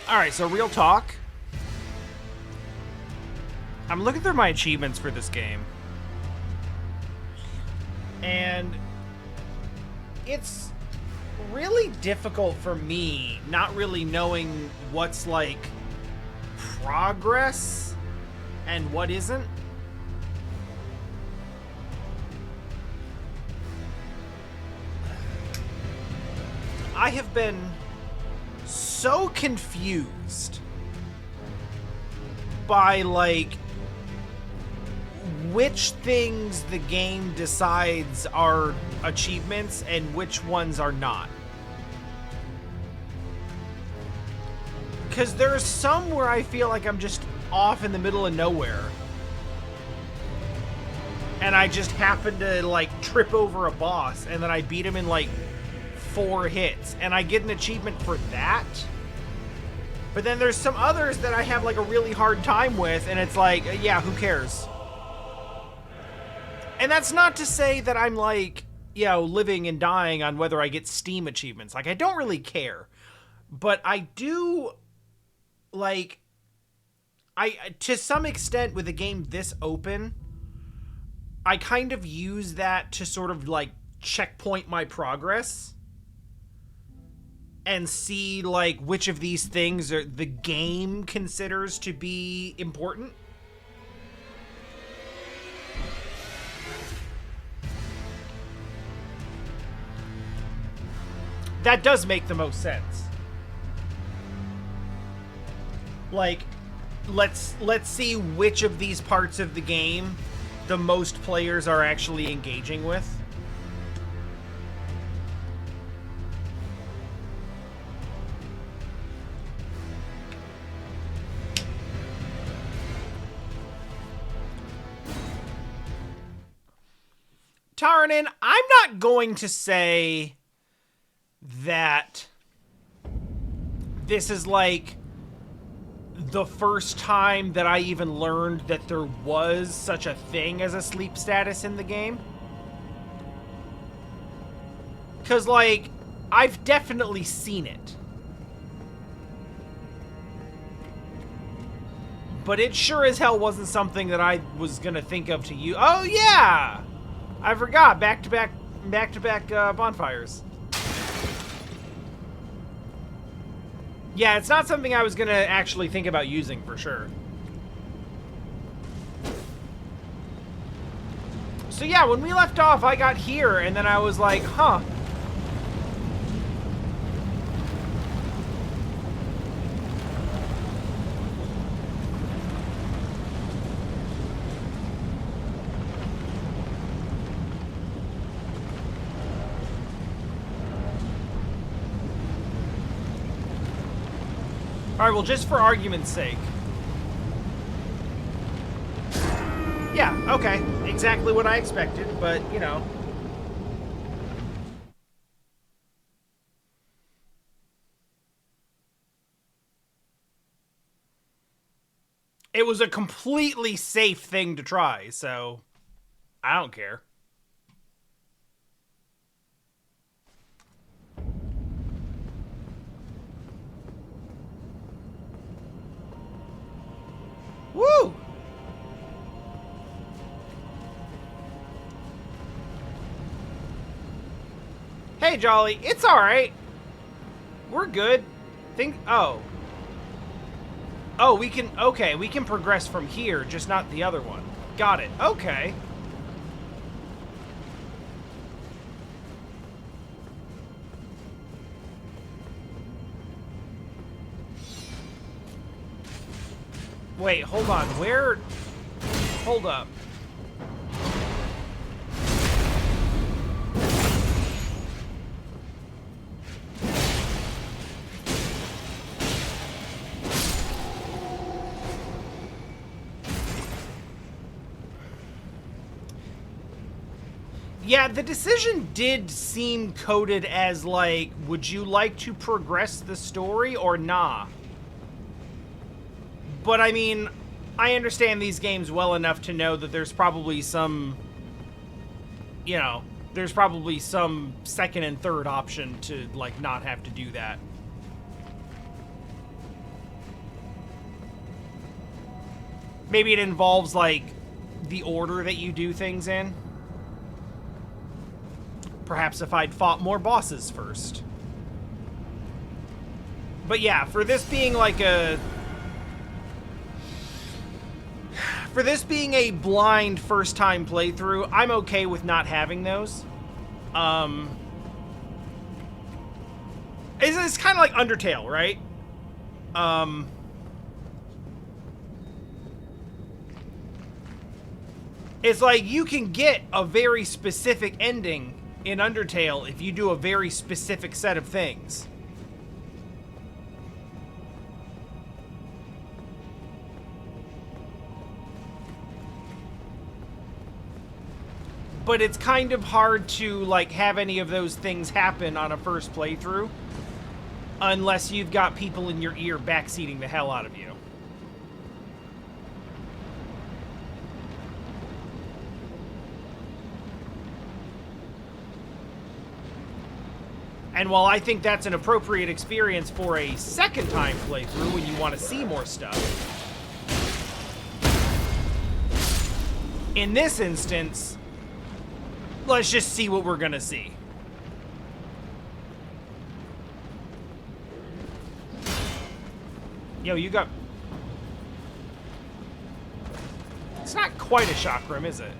Alright, so real talk. I'm looking through my achievements for this game. And it's really difficult for me not really knowing what's like progress and what isn't. I have been so confused by like which things the game decides are achievements and which ones are not. Because there's some where I feel like I'm just off in the middle of nowhere. And I just happen to like trip over a boss and then I beat him in like 4 hits. And I get an achievement for that. But then there's some others that I have like a really hard time with and it's like, yeah, who cares? And that's not to say that I'm like, you know, living and dying on whether I get Steam achievements. Like, I don't really care. But I do, like, to some extent with a game this open, I kind of use that to sort of, like, checkpoint my progress. And see, like, which of these things are the game considers to be important. That does make the most sense. Like, let's see which of these parts of the game the most players are actually engaging with. Taranin, I'm not going to say that this is like the first time that I even learned that there was such a thing as a sleep status in the game. Because, like, I've definitely seen it. But it sure as hell wasn't something that I was gonna think of to you. Oh, yeah! I forgot. Back-to-back bonfires. Yeah, it's not something I was gonna actually think about using for sure. So yeah, when we left off, I got here, and then I was like, huh. Alright, well, just for argument's sake. Yeah, okay. Exactly what I expected, but, you know. It was a completely safe thing to try, so I don't care. Woo! Hey, Jolly, it's alright. We're good. Oh, we can, okay, we can progress from here, just not the other one. Got it, okay. Wait, hold on, where? Hold up. Yeah, the decision did seem coded as like, would you like to progress the story or nah? But I mean, I understand these games well enough to know that there's probably some, you know, there's probably some second and third option to, like, not have to do that. Maybe it involves, like, the order that you do things in. Perhaps if I'd fought more bosses first. But yeah, for this being like a... For this being a blind first-time playthrough, I'm okay with not having those. It's kind of like Undertale, right? It's like you can get a very specific ending in Undertale if you do a very specific set of things. But it's kind of hard to, like, have any of those things happen on a first playthrough unless you've got people in your ear backseating the hell out of you. And while I think that's an appropriate experience for a second-time playthrough when you want to see more stuff, in this instance, let's just see what we're gonna see. Yo, you got... It's not quite a chakram, is it?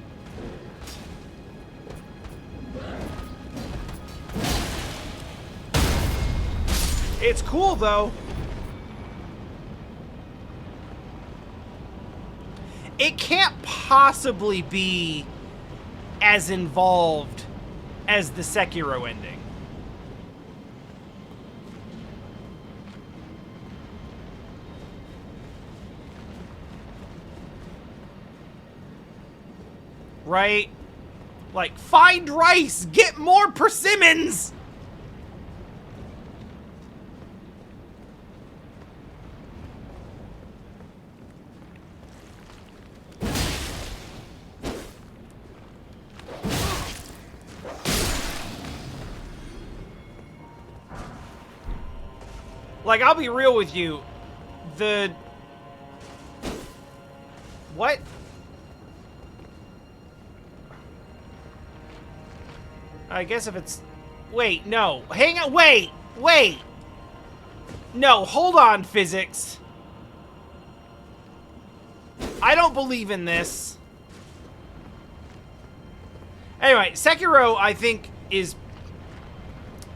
It's cool, though. It can't possibly be as involved as the Sekiro ending. Right? Like, find rice! Get more persimmons! Like, I'll be real with you. What? I guess if it's... Wait, no. Hang on, wait! Wait! No, hold on, physics. I don't believe in this. Anyway, Sekiro, I think, is...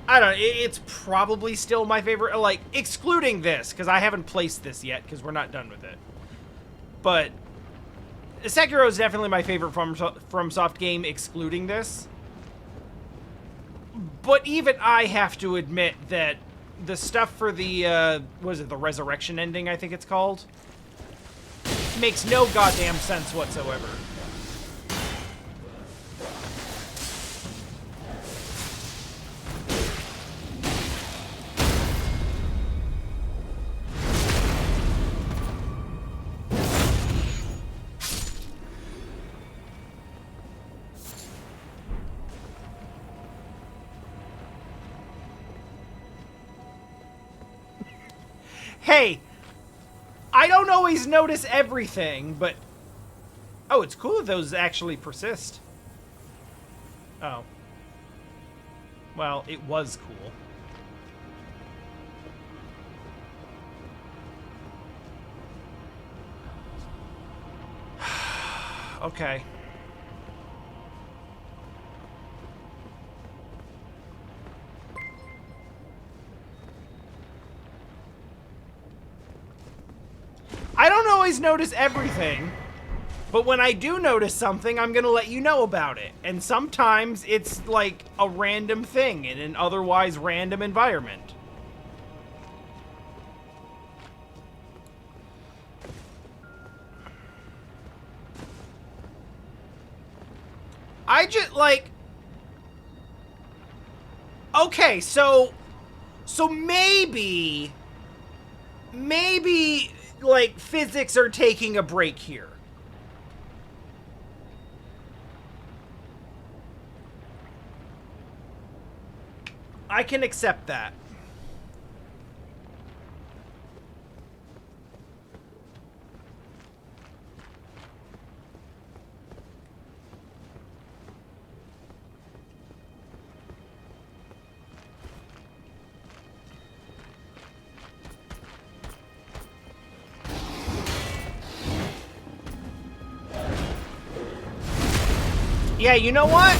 I don't know, it's probably still my favorite, like, excluding this, because I haven't placed this yet, because we're not done with it. But Sekiro is definitely my favorite FromSoft game, excluding this. But even I have to admit that the stuff for the, what is it, the Resurrection ending, I think it's called, makes no goddamn sense whatsoever. Hey, I don't always notice everything, but... Oh, it's cool if those actually persist. Oh. Well, it was cool. Okay. I don't always notice everything, but when I do notice something, I'm gonna let you know about it. And sometimes it's like a random thing in an otherwise random environment. I just, like... Okay, so maybe, like, physics are taking a break here. I can accept that. Yeah, you know what?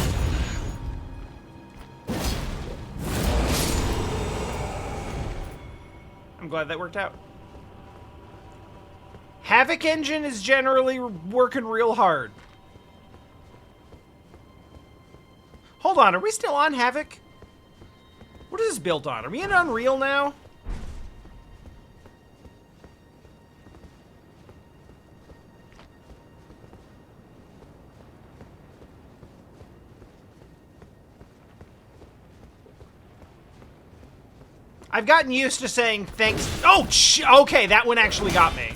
I'm glad that worked out. Havoc engine is generally working real hard. Hold on, are we still on Havoc? What is this built on? Are we in Unreal now? I've gotten used to saying thanks. Oh, okay, that one actually got me.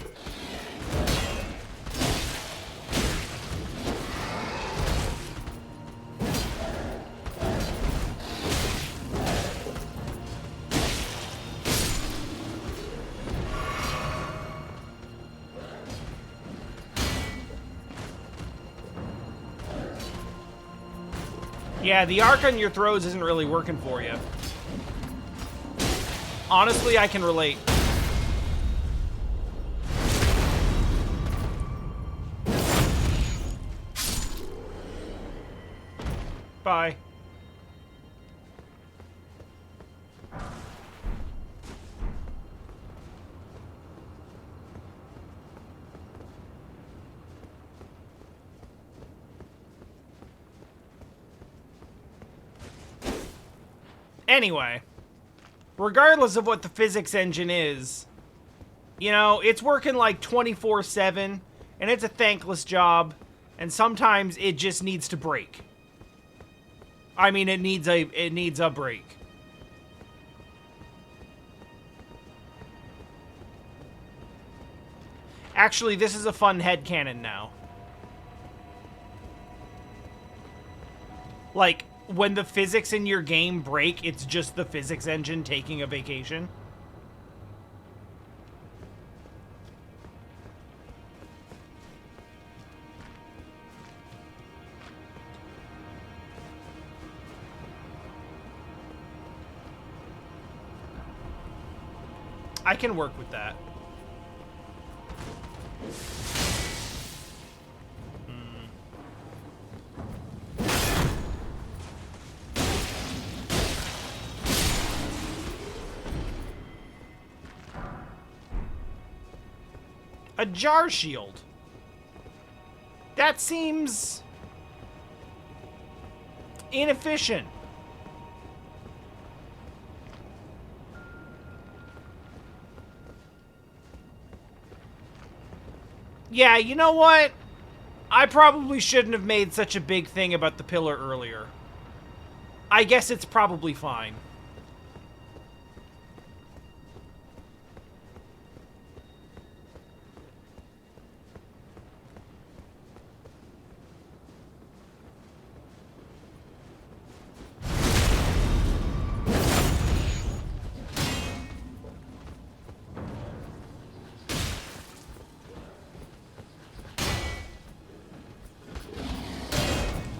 Yeah, the arc on your throws isn't really working for you. Honestly, I can relate. Bye. Anyway, regardless of what the physics engine is, you know, it's working like 24/7, and it's a thankless job, and sometimes it just needs to break. I mean, it needs a break. Actually, this is a fun headcanon now. Like, when the physics in your game break, it's just the physics engine taking a vacation. I can work with that. A jar shield. That seems inefficient. Yeah, you know what? I probably shouldn't have made such a big thing about the pillar earlier. I guess it's probably fine.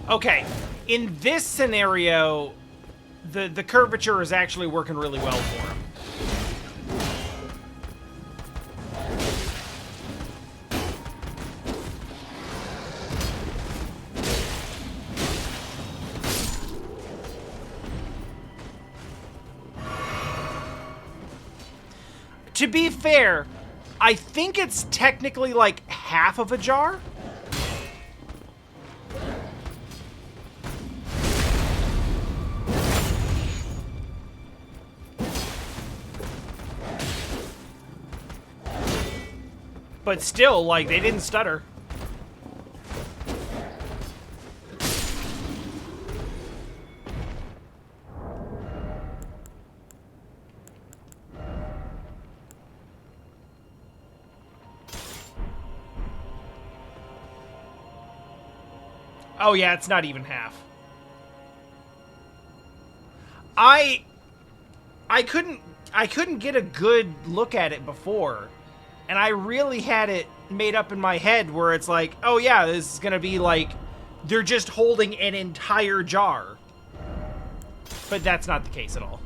Okay, in this scenario, the curvature is actually working really well for him. To be fair, I think it's technically like half of a jar. But still, like, they didn't stutter. Oh yeah, it's not even half. I couldn't get a good look at it before. And I really had it made up in my head where it's like, oh yeah, this is gonna be like, they're just holding an entire jar. But that's not the case at all.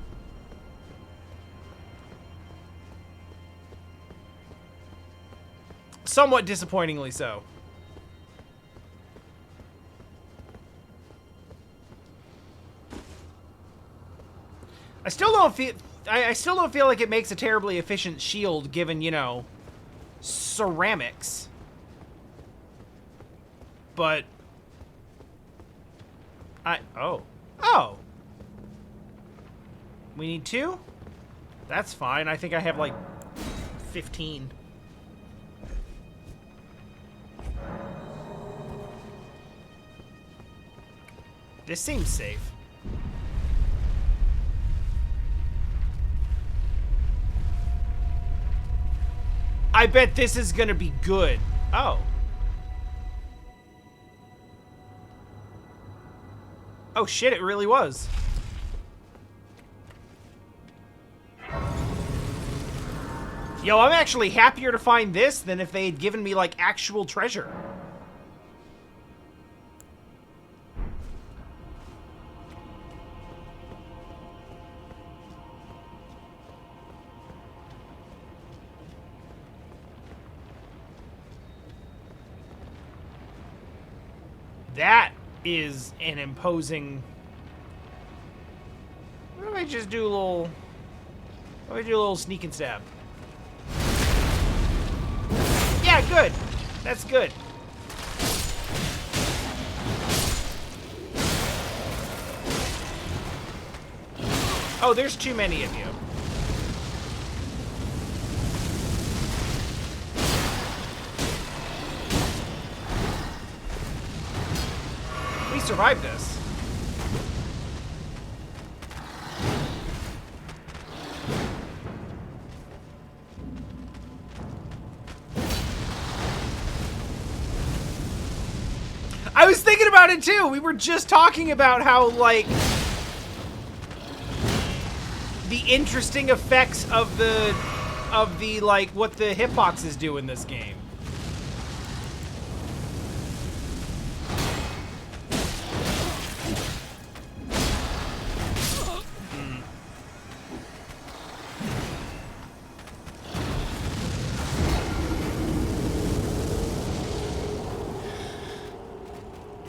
Somewhat disappointingly so. I still don't feel... I still don't feel like it makes a terribly efficient shield, given, you know, ceramics. But... Oh. Oh! We need 2? That's fine. I think I have, like, 15. This seems safe. I bet this is gonna be good. Oh. Oh shit, it really was. Yo, I'm actually happier to find this than if they had given me, like, actual treasure. That is an imposing... What if I just do a little... What if I do a little sneak and stab? Yeah, good. That's good. Oh, there's too many of you. We survived this. I was thinking about it too. We were just talking about how, like, the interesting effects of the like, what the hitboxes do in this game.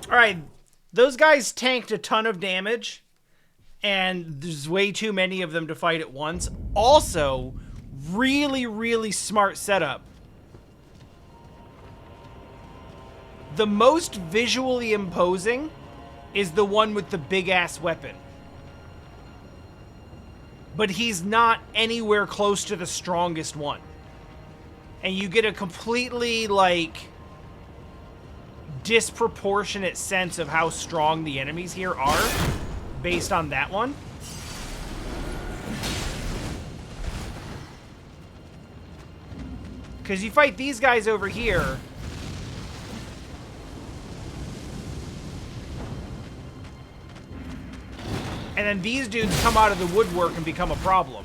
Alright, those guys tanked a ton of damage, and there's way too many of them to fight at once. Also, really, really smart setup. The most visually imposing is the one with the big-ass weapon. But he's not anywhere close to the strongest one. And you get a completely, like, disproportionate sense of how strong the enemies here are based on that one. Because you fight these guys over here, and then these dudes come out of the woodwork and become a problem.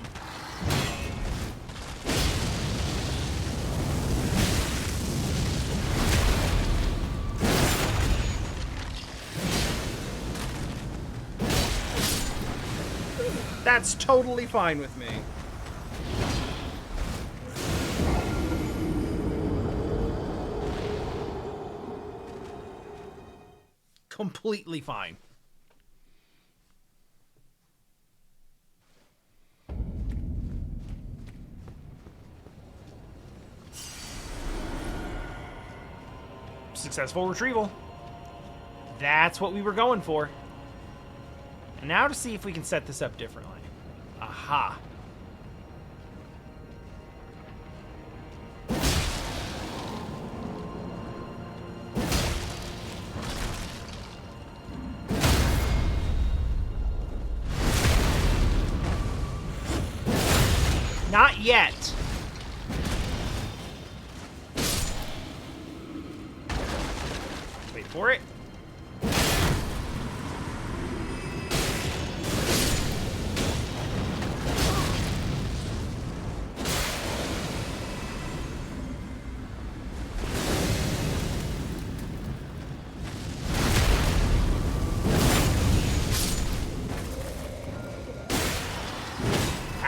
That's totally fine with me. Completely fine. Successful retrieval. That's what we were going for. And now to see if we can set this up differently. Aha. Not yet. Wait for it.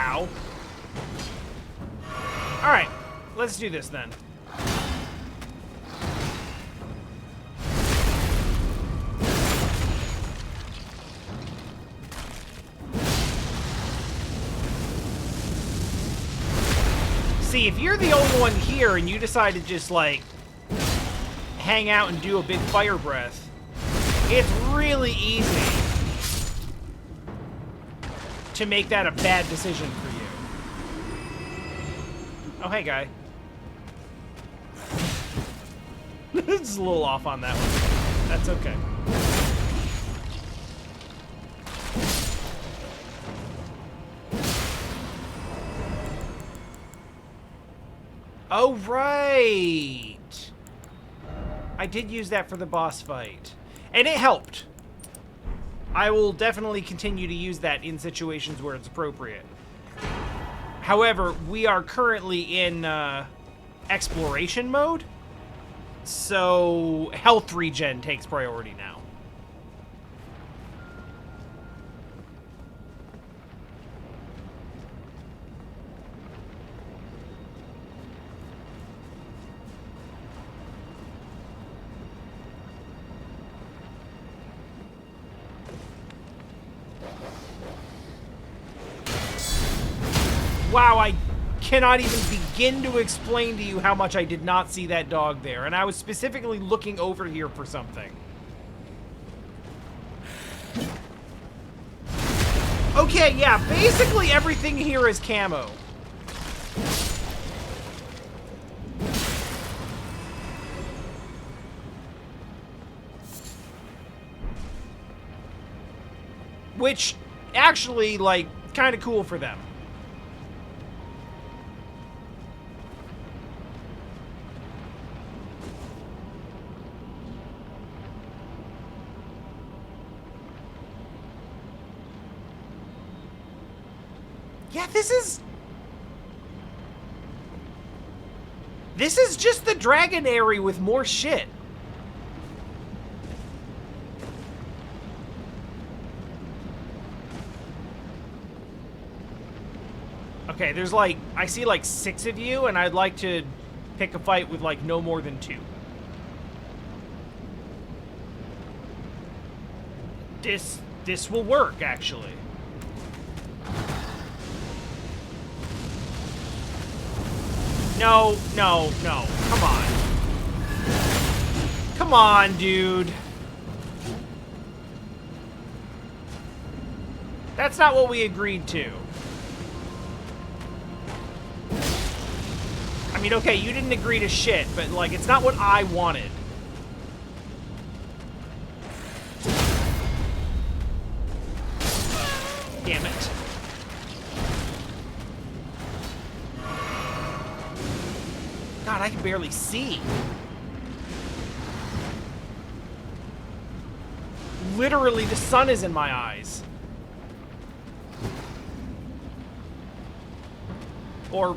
Ow. Alright, let's do this then. See, if you're the only one here and you decide to just, like, hang out and do a big fire breath, it's really easy to make that a bad decision for you. Oh, hey, guy. It's a little off on that one. That's okay. Oh, right! I did use that for the boss fight. And it helped. I will definitely continue to use that in situations where it's appropriate. However, we are currently in exploration mode, so health regen takes priority now. Wow, I cannot even begin to explain to you how much I did not see that dog there, and I was specifically looking over here for something. Okay, yeah, basically everything here is camo. Which, actually, like, kind of cool for them. Yeah, this is just the Dragonary with more shit. Okay, there's like, I see like 6 of you, and I'd like to pick a fight with like no more than 2. This will work, actually. No, no, no. Come on. Come on, dude. That's not what we agreed to. I mean, okay, you didn't agree to shit, but, like, it's not what I wanted. Damn it. God, I can barely see. Literally, the sun is in my eyes. Or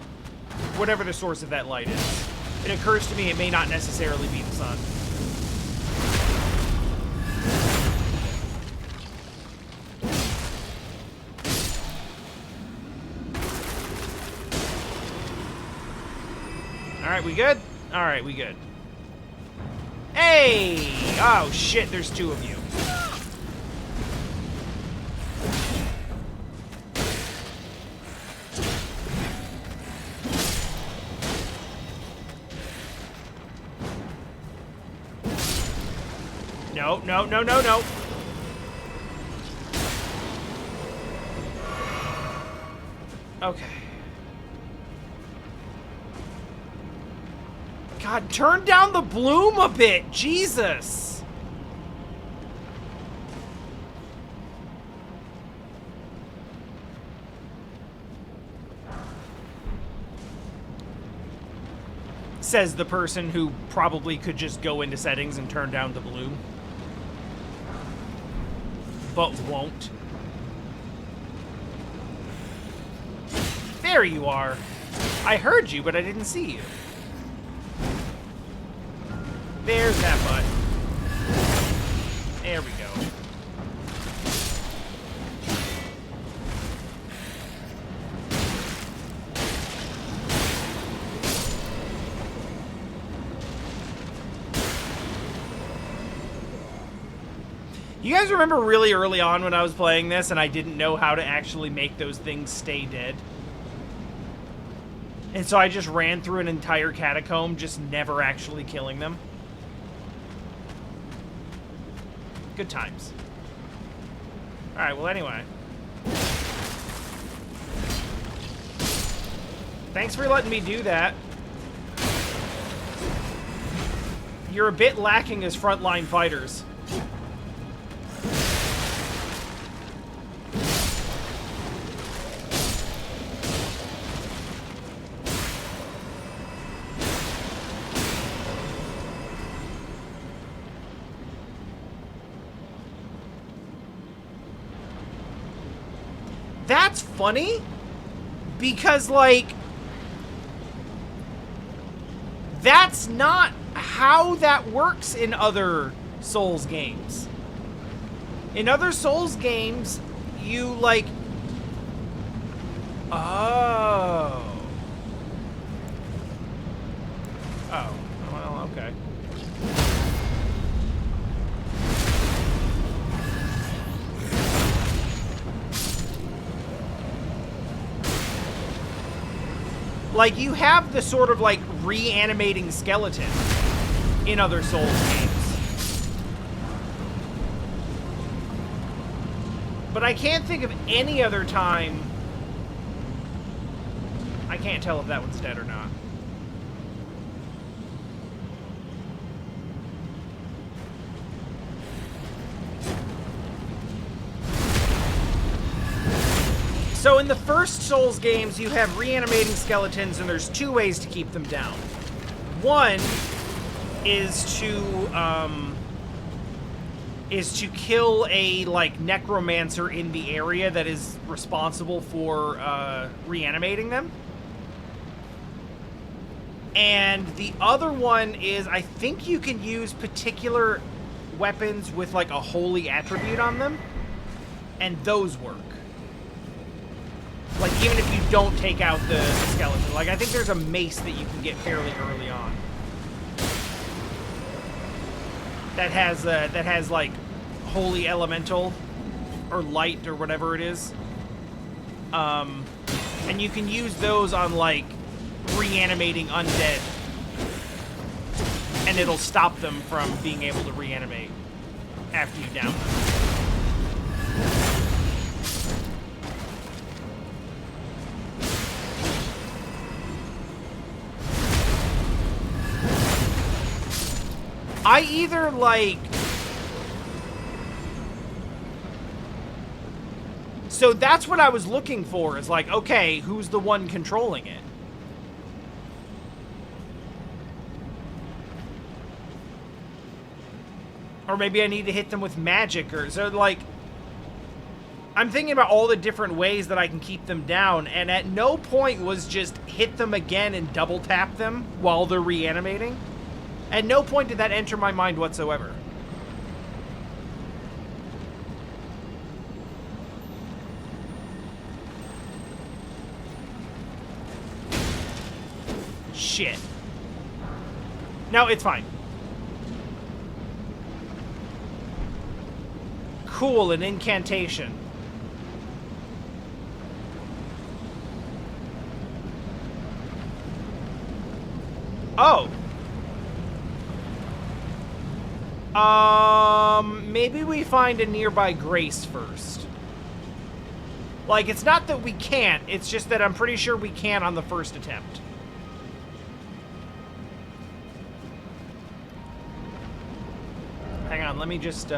whatever the source of that light is. It occurs to me it may not necessarily be the sun. Alright, we good? Alright, we good. Hey! Oh, shit, there's 2 of you. No, no, no, no, no. Okay. God, turn down the bloom a bit. Jesus. Says the person who probably could just go into settings and turn down the bloom. But won't. There you are. I heard you, but I didn't see you. There's that butt. There we go. You guys remember really early on when I was playing this and I didn't know how to actually make those things stay dead? And so I just ran through an entire catacomb, just never actually killing them. Good times. Alright, well anyway. Thanks for letting me do that. You're a bit lacking as frontline fighters. That's funny, because, like, that's not how that works in other Souls games. In other Souls games, you, like... Oh. Oh. Well, okay. Like, you have the sort of, like, reanimating skeleton in other Souls games. But I can't think of any other time... I can't tell if that one's dead or not. So in the first Souls games, you have reanimating skeletons, and there's two ways to keep them down. One is to kill a, like, necromancer in the area that is responsible for reanimating them. And the other one is, I think you can use particular weapons with, like, a holy attribute on them, and those work. Like, even if you don't take out the skeleton. Like, I think there's a mace that you can get fairly early on. That has, like, holy elemental, or light, or whatever it is. And you can use those on, like, reanimating undead. And it'll stop them from being able to reanimate after you down them. I either, like... So that's what I was looking for, is like, okay, who's the one controlling it? Or maybe I need to hit them with magic, or... So, like... I'm thinking about all the different ways that I can keep them down, and at no point was just hit them again and double tap them while they're reanimating. At no point did that enter my mind whatsoever. Shit. No, it's fine. Cool, an incantation. Oh. Maybe we find a nearby grace first. Like, it's not that we can't, it's just that I'm pretty sure we can on the first attempt. Hang on, let me just,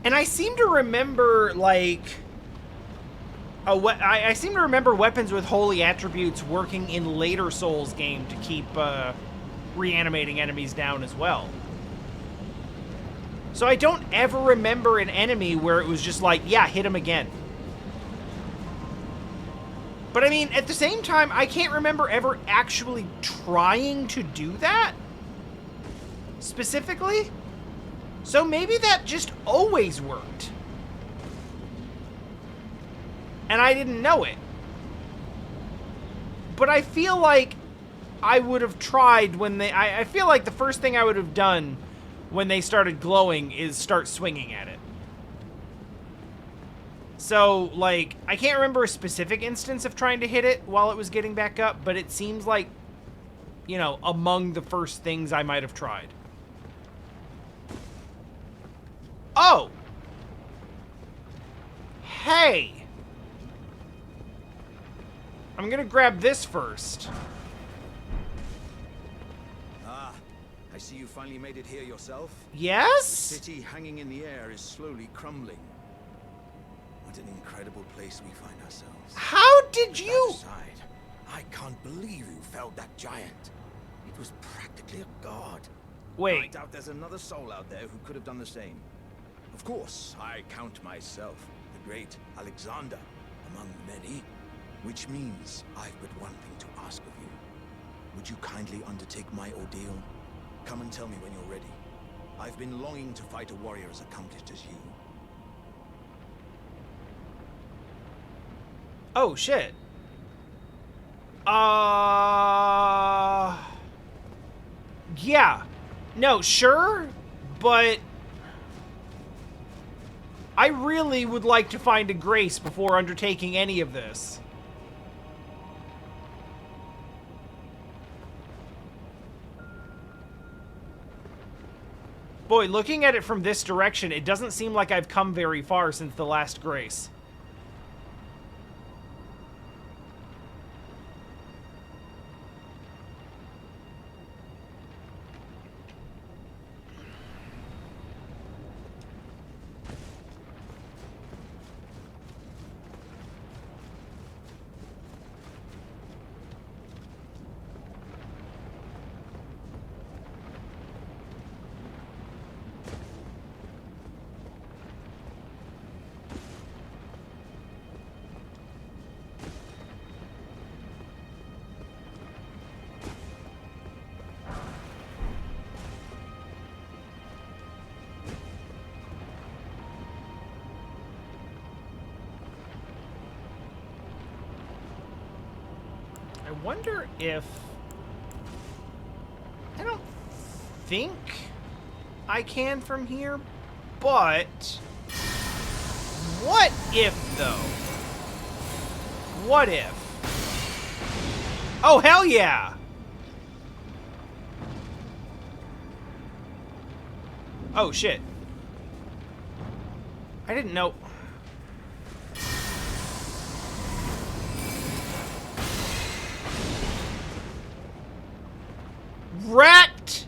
And I seem to remember, like... I seem to remember weapons with holy attributes working in later Souls game to keep reanimating enemies down as well. So I don't ever remember an enemy where it was just like, yeah, hit him again. But I mean, at the same time, I can't remember ever actually trying to do that specifically. So maybe that just always worked. And I didn't know it. But I feel like I would have tried when they... I feel like the first thing I would have done when they started glowing is start swinging at it. So, like, I can't remember a specific instance of trying to hit it while it was getting back up, but it seems like, you know, among the first things I might have tried. Oh! Hey! I'm gonna grab this first. Ah, I see you finally made it here yourself. Yes? The city hanging in the air is slowly crumbling. What an incredible place we find ourselves. How did you... That aside, I can't believe you felled that giant. It was practically a god. I Wait. doubt there's another soul out there who could have done the same. Of course, I count myself, the great Alexander, among many, which means I've but one thing to ask of you. Would you kindly undertake my ordeal? Come and tell me when you're ready. I've been longing to fight a warrior as accomplished as you. Oh, shit. Yeah. No, sure, but... I really would like to find a grace before undertaking any of this. Boy, looking at it from this direction, it doesn't seem like I've come very far since the last grace. I wonder if... I don't think I can from here, but... What if, though? What if? Oh, hell yeah! Oh, shit. I didn't know... Wrecked!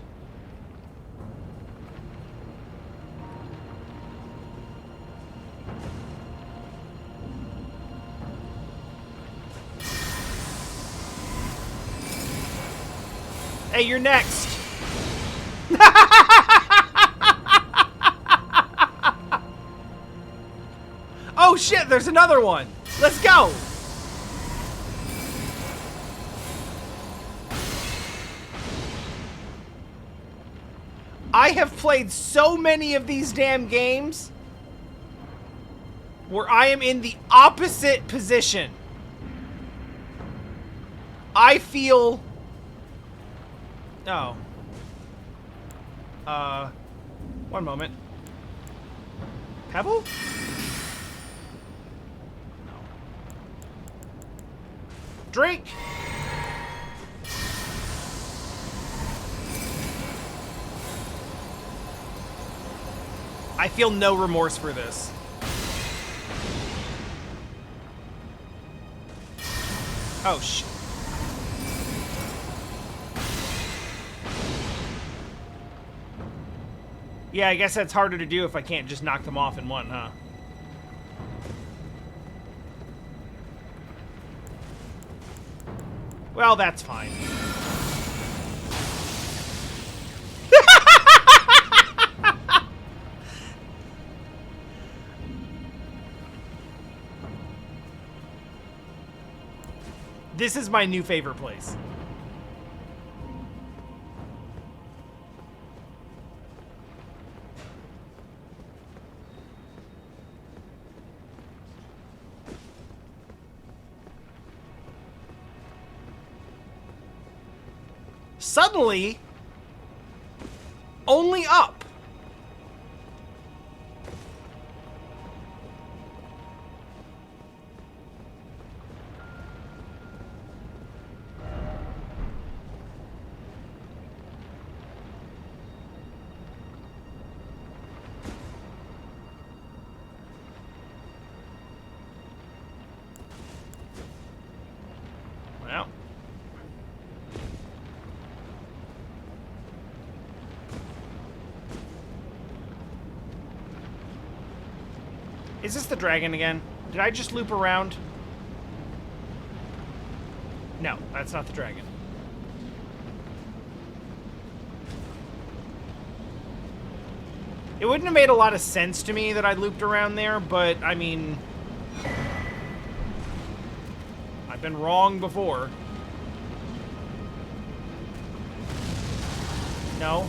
Hey, you're next. Oh shit, there's another one. Let's go. I have played so many of these damn games where I am in the opposite position. I feel... Oh. One moment. Pebble? No. Drink! I feel no remorse for this. Oh, shit. Yeah, I guess that's harder to do if I can't just knock them off in one, huh? Well, that's fine. This is my new favorite place. Suddenly, only up. Well. Is this the dragon again? Did I just loop around? No, that's not the dragon. It wouldn't have made a lot of sense to me that I looped around there, but, I mean... I've been wrong before. No.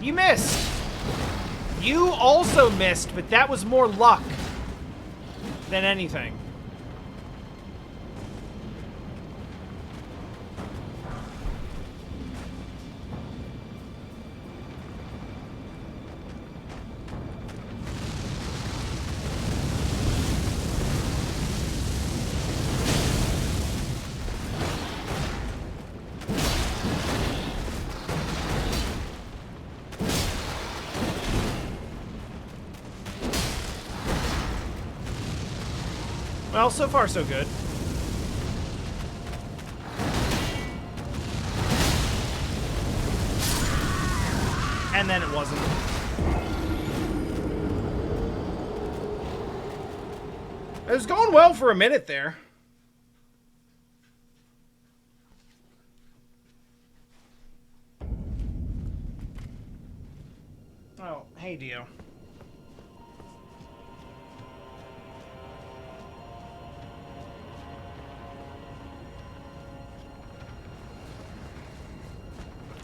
You missed. You also missed, but that was more luck than anything. Well, so far so good. And then it wasn't. It was going well for a minute there. Oh, hey, Dio.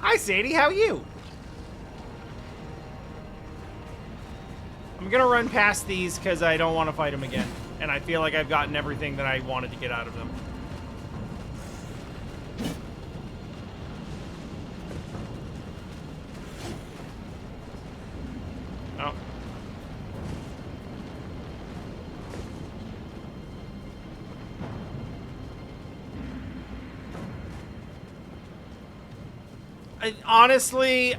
Hi, Sadie. How are you? I'm gonna run past these because I don't want to fight them again. And I feel like I've gotten everything that I wanted to get out of them. Oh. Honestly,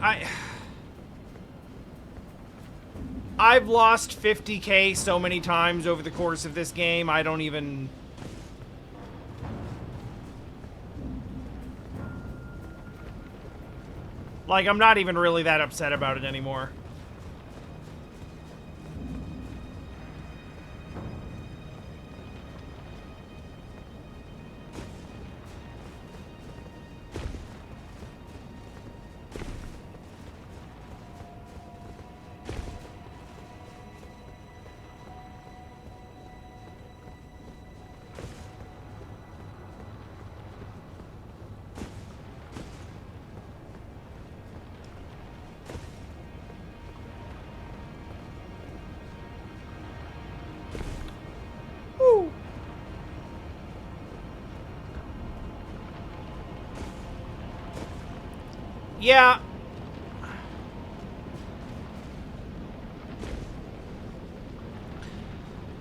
I've lost 50k so many times over the course of this game, I don't even... Like, I'm not even really that upset about it anymore. Yeah.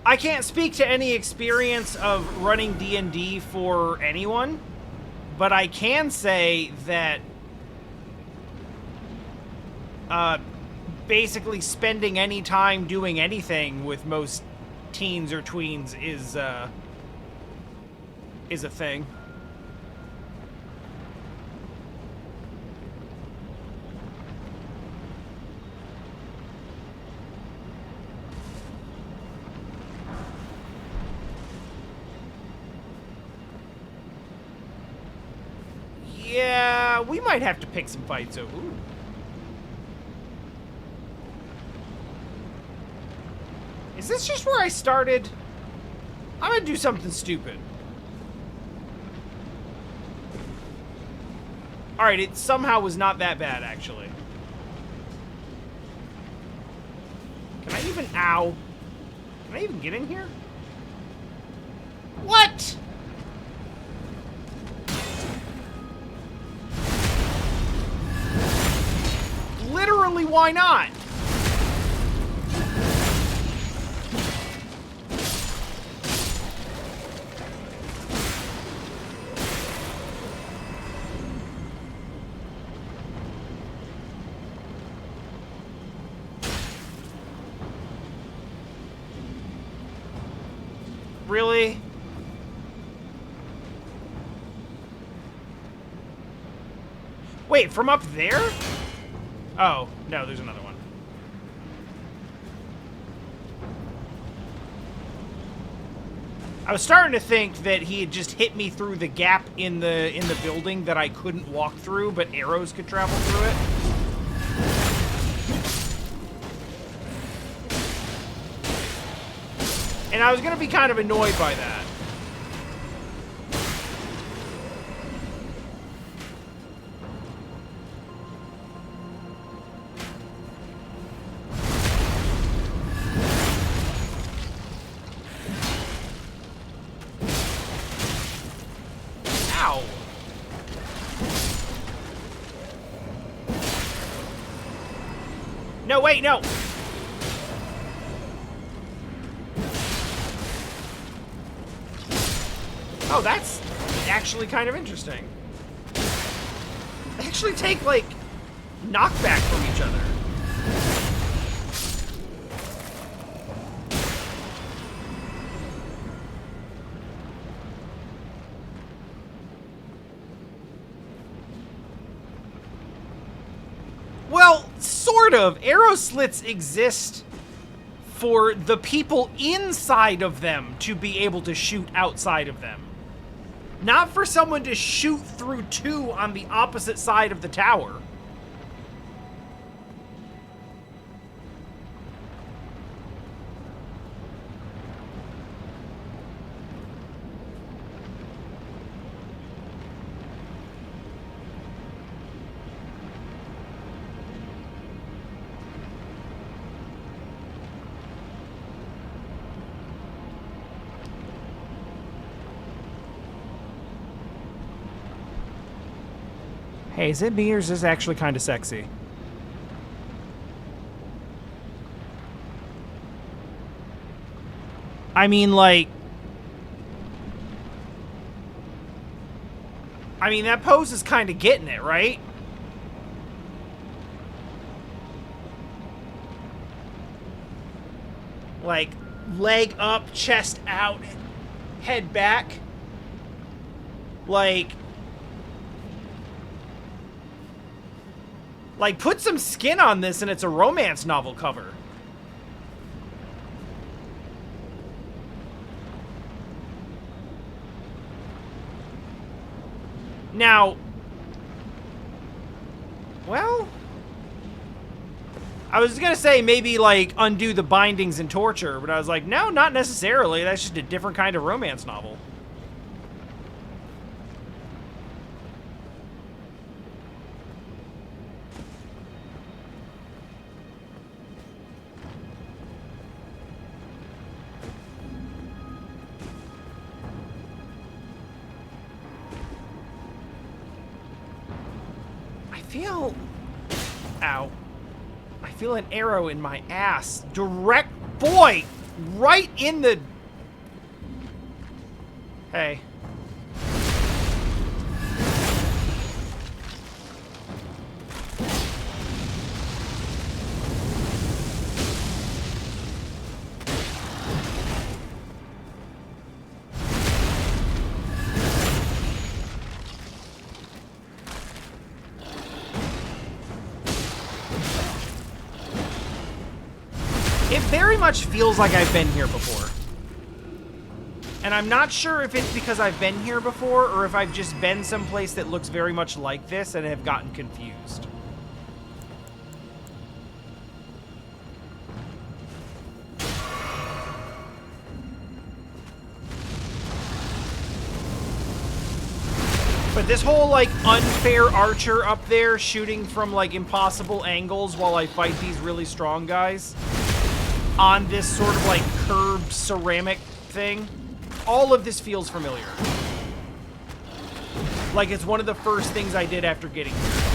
I can't speak to any experience of running D&D for anyone, but I can say that basically spending any time doing anything with most teens or tweens is a thing. Yeah, we might have to pick some fights over. Ooh. Is this just where I started? I'm gonna do something stupid. Alright, it somehow was not that bad, actually. Can I even... Ow. Can I even get in here? What? Literally, why not? Really? Wait, from up there? Oh, no, there's another one. I was starting to think that he had just hit me through the gap in the building that I couldn't walk through, but arrows could travel through it. And I was gonna be kind of annoyed by that. Ow. No, wait, no. Oh, that's actually kind of interesting. They actually take, like, knockback from each other. Well, sort of. Arrow slits exist for the people inside of them to be able to shoot outside of them. Not for someone to shoot through two on the opposite side of the tower. Hey, is it me or is this actually kind of sexy? I mean, like... I mean, that pose is kind of getting it, right? Like, leg up, chest out, head back. Like, put some skin on this and it's a romance novel cover. Now, well, I was gonna say maybe, like, undo the bindings and torture, but I was like, no, not necessarily. That's just a different kind of romance novel. Ow. I feel an arrow in my ass. Direct, boy! Right in the... Hey. It very much feels like I've been here before. And I'm not sure if it's because I've been here before or if I've just been someplace that looks very much like this and have gotten confused. But this whole, like, unfair archer up there shooting from, like, impossible angles while I fight these really strong guys on this sort of, like, curved ceramic thing, all of this feels familiar. Like it's one of the first things I did after getting here.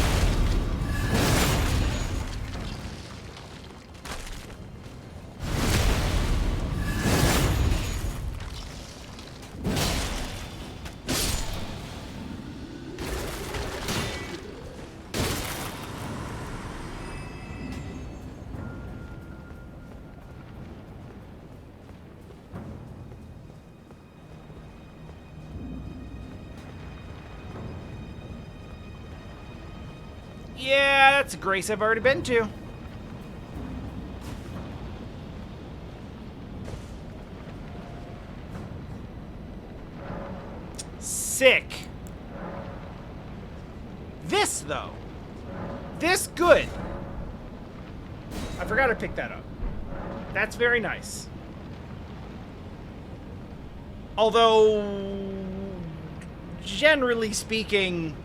Yeah, that's a grace I've already been to. Sick. This, though. This good. I forgot to pick that up. That's very nice. Although, generally speaking,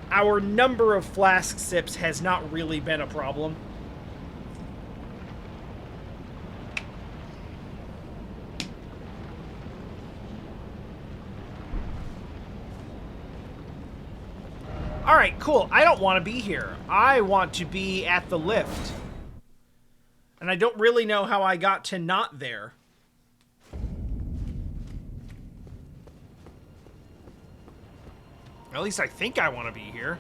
our number of flask sips has not really been a problem. Alright, cool. I don't want to be here. I want to be at the lift. And I don't really know how I got to not there. At least I think I want to be here.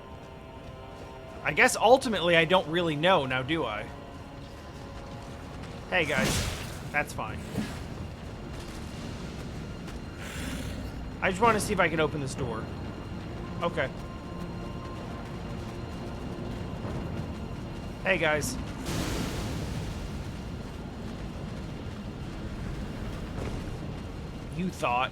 I guess ultimately I don't really know, now do I? Hey guys, that's fine. I just want to see if I can open this door. Okay. Hey guys. You thought.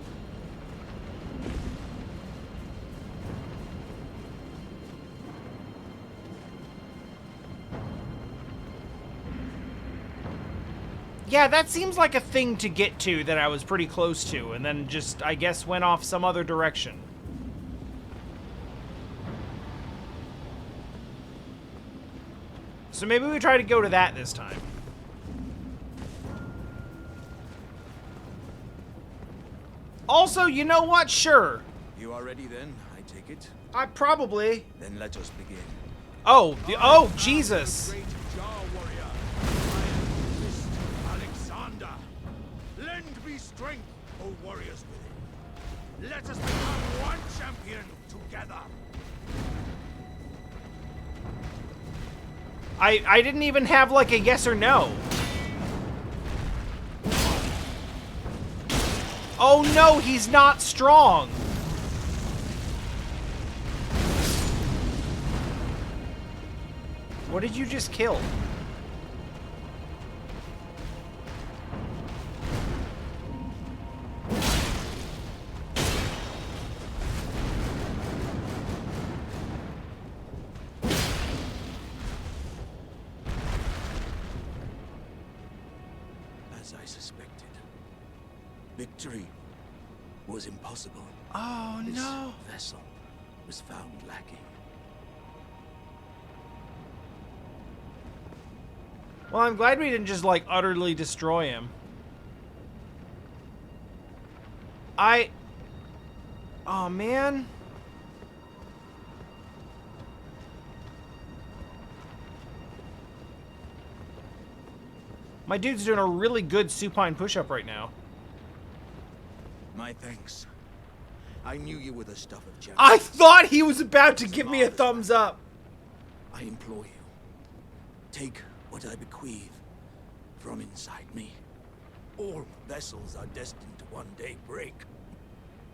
Yeah, that seems like a thing to get to that I was pretty close to, and then just, I guess, went off some other direction. So maybe we try to go to that this time. Also, you know what? Sure. You are ready then, I take it? I probably. Then let us begin. Oh, oh, Jesus. Great Jar warrior, I am Fist Alexander. Lend me strength, O warriors within. Let us become one champion together. I didn't even have like a yes or no. Oh no, he's not strong. What did you just kill? As I suspected, victory was impossible. Oh no. This vessel was found lacking. Well, I'm glad we didn't just, like, utterly destroy him. Oh, man. My dude's doing a really good supine push-up right now. My thanks. I knew you were the stuff of champions. I thought he was about to give me a thumbs up. I implore you, take what I bequeath from inside me. All vessels are destined to one day break.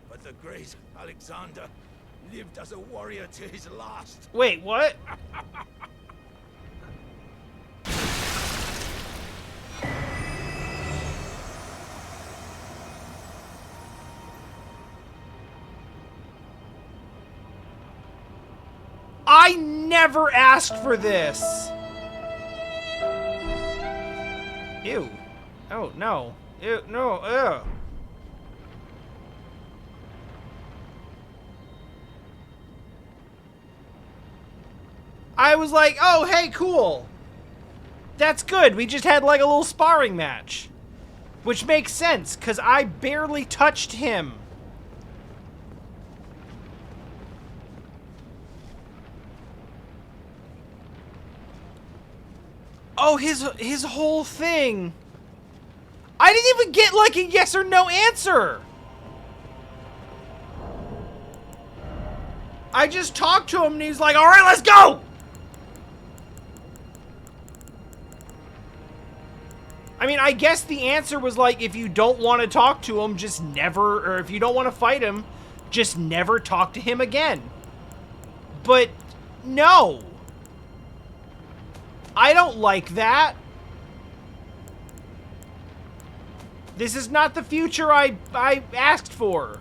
But the great Alexander lived as a warrior to his last. Wait, what? I never asked for this. Ew. Oh, no. Ew, no, ugh. I was like, oh, hey, cool. That's good. We just had like a little sparring match. Which makes sense, because I barely touched him. Oh, his whole thing. I didn't even get like a yes or no answer. I just talked to him and he's like, all right, let's go. I mean, I guess the answer was like, if you don't want to talk to him, just never, or if you don't want to fight him, just never talk to him again. But no. I don't like that. This is not the future I asked for.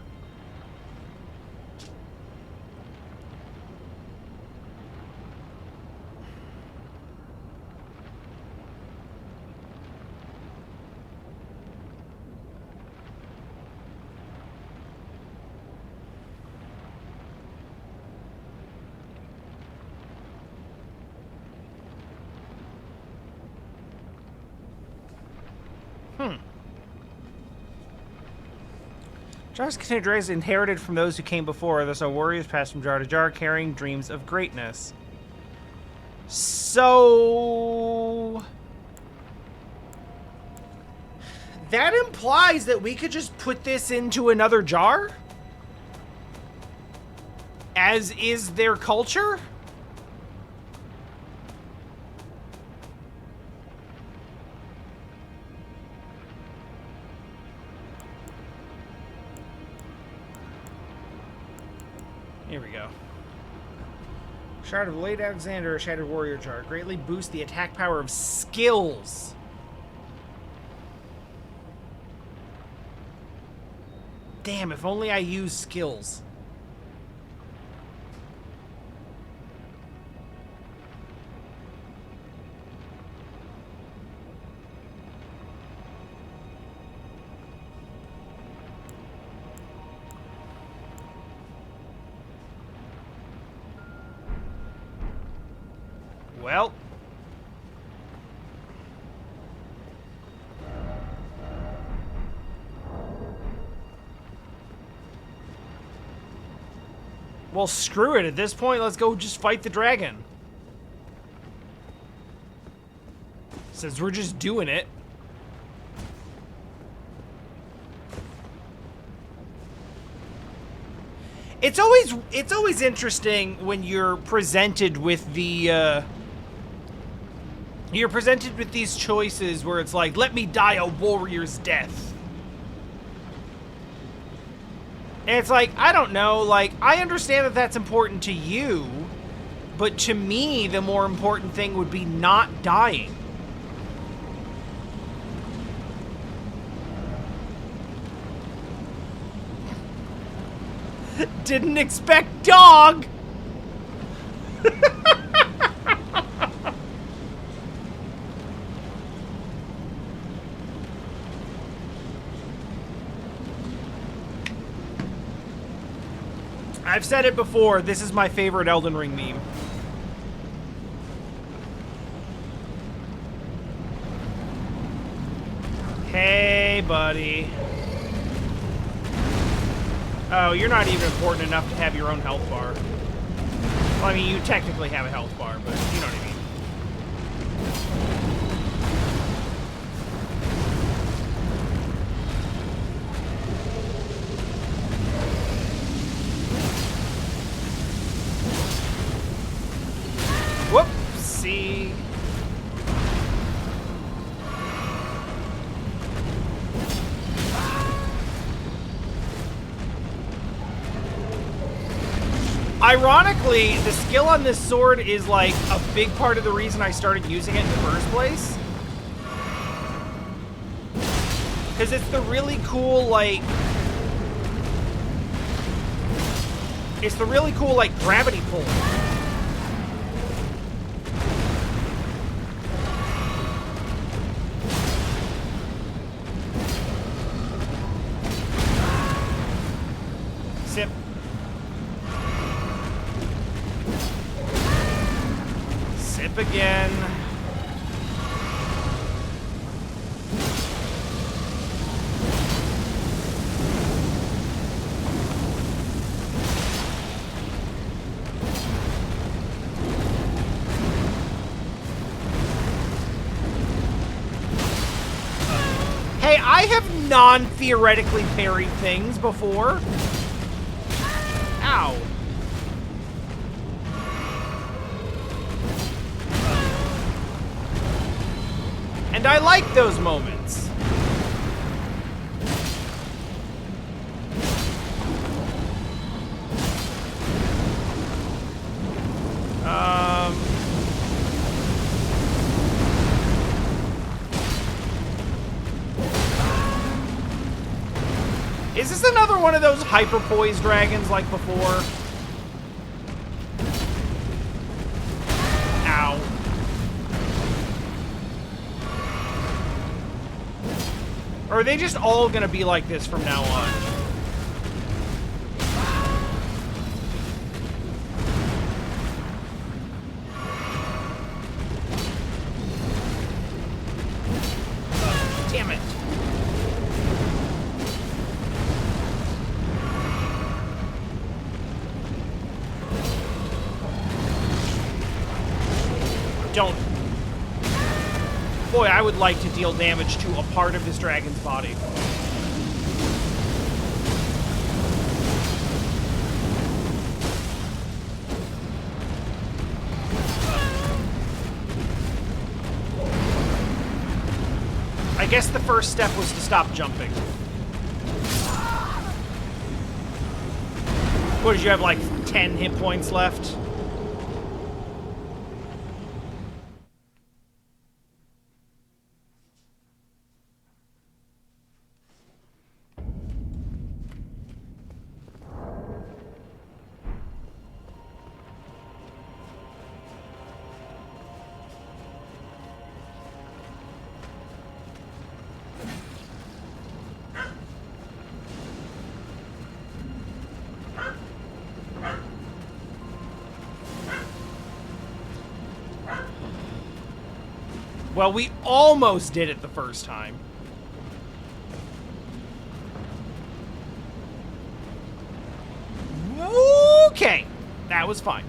Jars contain dreams inherited from those who came before. Thus, our warriors pass from jar to jar, carrying dreams of greatness. So that implies that we could just put this into another jar? As is their culture? Here we go. Shard of Late Alexander, Shattered Warrior Jar. Greatly boost the attack power of skills. Damn, if only I use skills. Well. Well, screw it. At this point, let's go just fight the dragon. Since we're just doing it. It's always interesting when you're presented with the you're presented with these choices where it's like, let me die a warrior's death. And it's like, I don't know, like, I understand that that's important to you, but to me, the more important thing would be not dying. Didn't expect dog! I've said it before, this is my favorite Elden Ring meme. Hey, buddy. Oh, you're not even important enough to have your own health bar. Well, I mean, you technically have a health bar, but you know what I mean. Whoopsie. Ironically, the skill on this sword is like a big part of the reason I started using it in the first place. Because it's the really cool, like... It's the really cool, like, gravity pull. Sip. Sip again. Hey, I have non-theoretically parried things before. Ow. And I like those moments. Is this another one of those hyper-poised dragons like before? Ow. Or are they just all gonna be like this from now on? Damn it. Don't. Boy, I would like to deal damage to a part of this dragon's body. I guess the first step was to stop jumping. What, did you have like 10 hit points left? Well, we almost did it the first time. Okay, that was fine.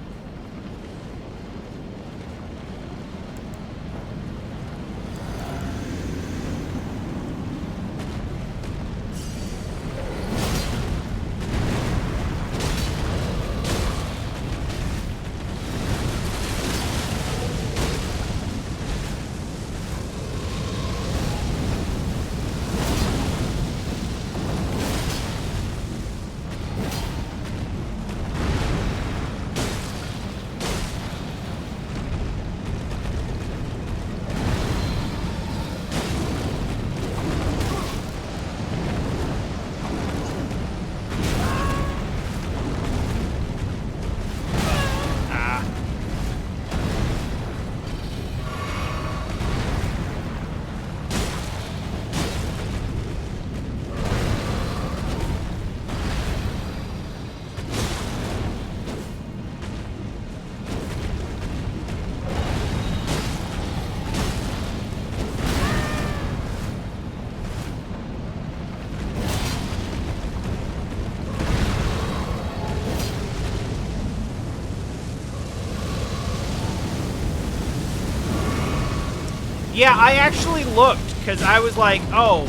Yeah, I actually looked because I was like, oh,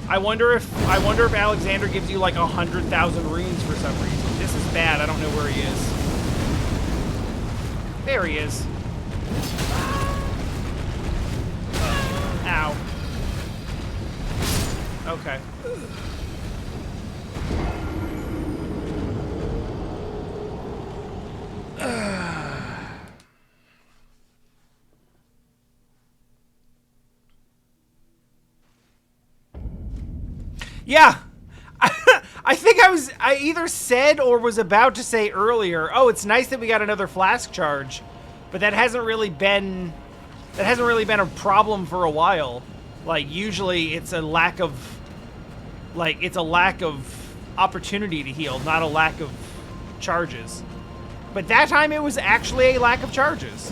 I wonder if Alexander gives you like 100,000 runes for some reason. This is bad. I don't know where he is. There he is. Ow. Okay. Yeah, I think I either said or was about to say earlier, oh, it's nice that we got another flask charge, but that hasn't really been a problem for a while. Like, usually it's a lack of opportunity to heal, not a lack of charges. But that time it was actually a lack of charges.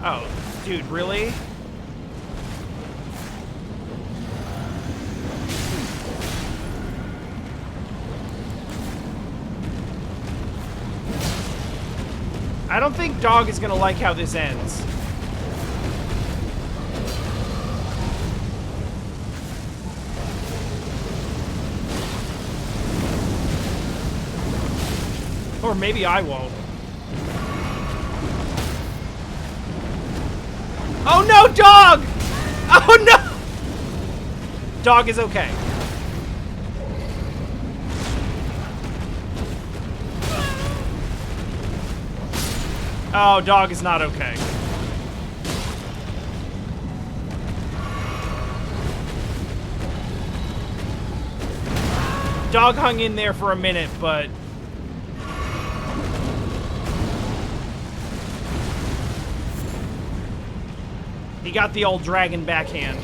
Oh, dude, really? I don't think Dog is gonna like how this ends. Or maybe I won't. Oh no, Dog! Oh no! Dog is okay. Oh, Dog is not okay. Dog hung in there for a minute, but... he got the old dragon backhand.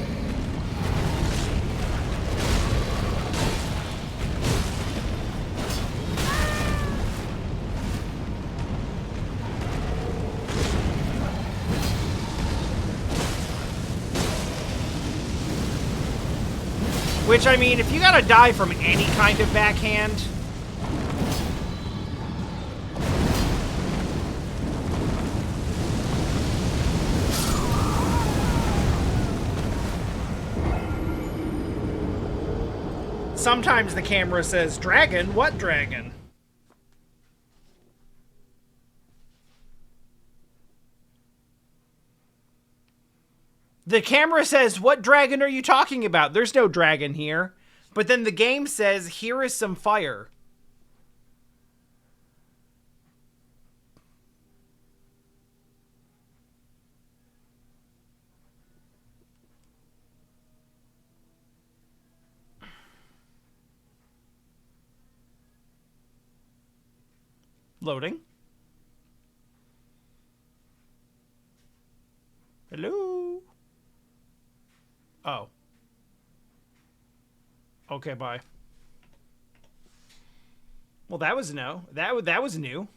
Which, I mean, if you gotta die from any kind of backhand... sometimes the camera says, "Dragon? What dragon?" The camera says, "What dragon are you talking about? There's no dragon here." But then the game says, "Here is some fire." Loading. Hello? Oh. Okay, bye. Well, that was no. That was new.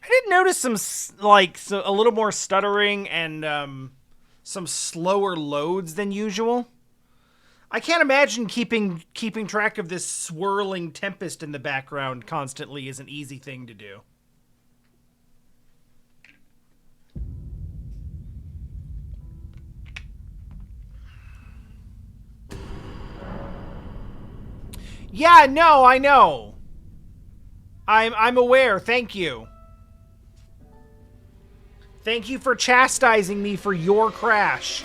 I did notice some, like, a little more stuttering and some slower loads than usual. I can't imagine keeping track of this swirling tempest in the background constantly is an easy thing to do. Yeah, no, I know. I'm aware. Thank you. Thank you for chastising me for your crash.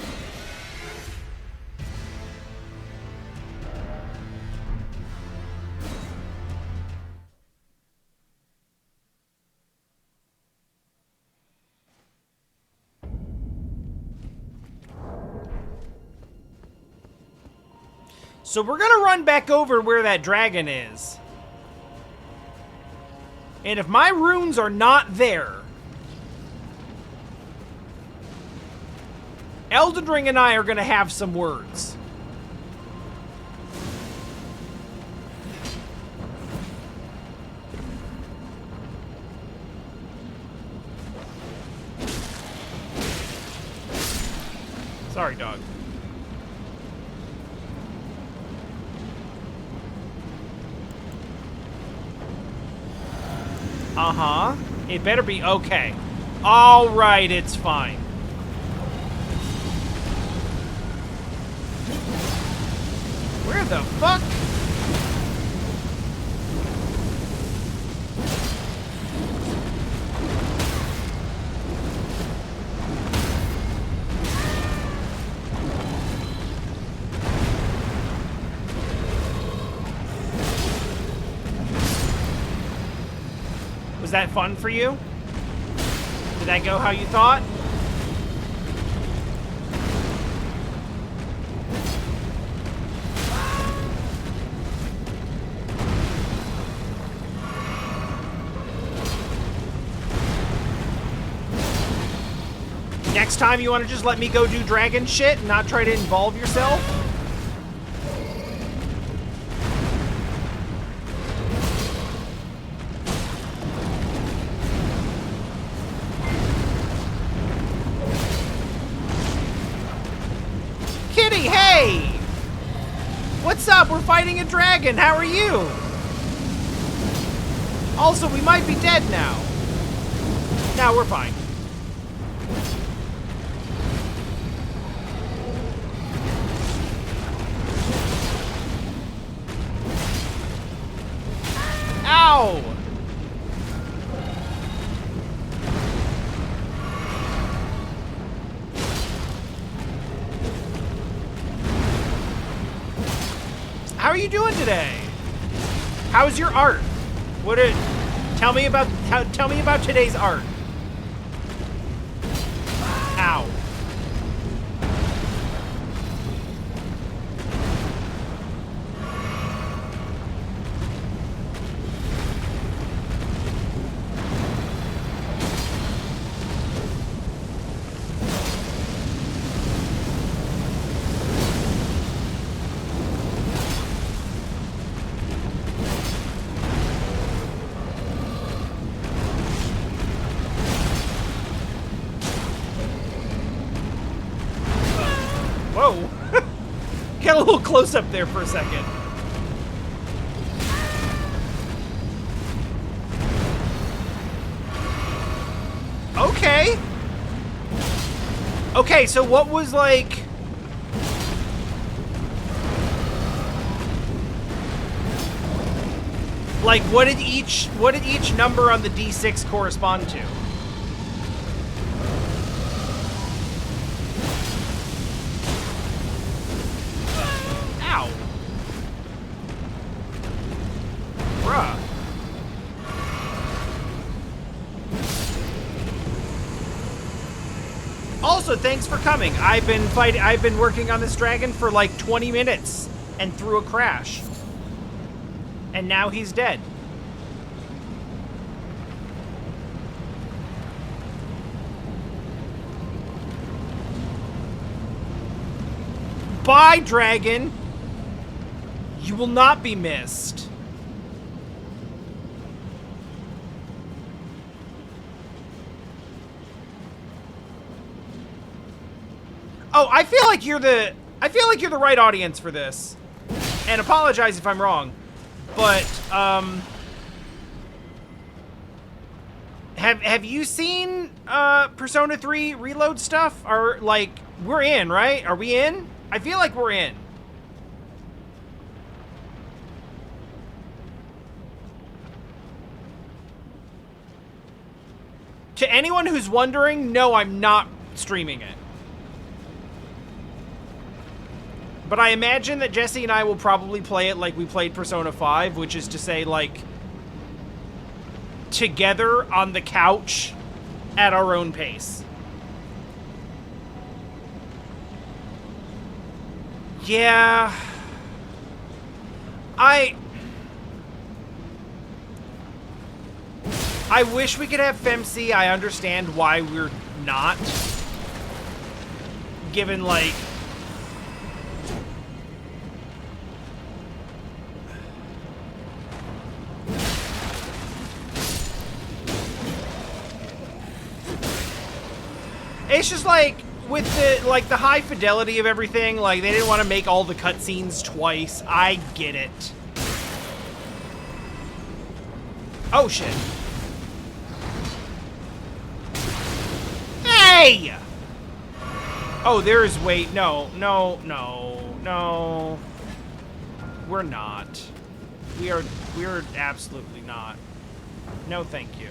So we're gonna run back over where that dragon is. And if my runes are not there, Elden Ring and I are gonna have some words. Sorry, dog. Uh-huh. It better be okay. All right, it's fine. Where the fuck? Was that fun for you? Did that go how you thought? Next time you want to just let me go do dragon shit and not try to involve yourself? Kitty, hey! What's up? We're fighting a dragon. How are you? Also, we might be dead now. No, we're fine. Ow! How are you doing today? How's your art? Tell me about today's art. Ow. Whoa. Got a little close up there for a second. Okay. Okay, so what was like... Like, what did each number on the D6 correspond to? Ow. Bruh. Also, thanks for coming. I've been working on this dragon for like 20 minutes and through a crash. And now he's dead. Bye, dragon. You will not be missed. Oh, I feel like you're the right audience for this. And apologize if I'm wrong. But, have you seen, Persona 3 Reload stuff? Or, like, we're in, right? Are we in? I feel like we're in. To anyone who's wondering, no, I'm not streaming it. But I imagine that Jesse and I will probably play it like we played Persona 5, which is to say, like, together on the couch at our own pace. Yeah. I wish we could have FemC. I understand why we're not. Given, like... It's just like, with the high fidelity of everything, like, they didn't want to make all the cutscenes twice. I get it. Oh, shit. Hey! Oh, there is... Wait, no. We're not. We're absolutely not. No, thank you.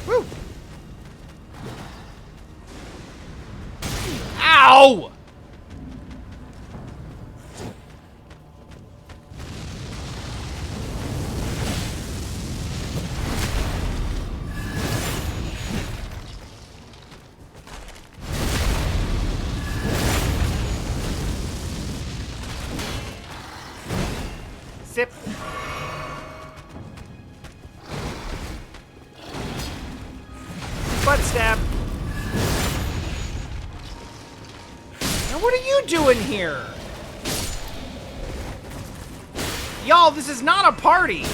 Woo! Ow! Now what are you doing here? Y'all, this is not a party.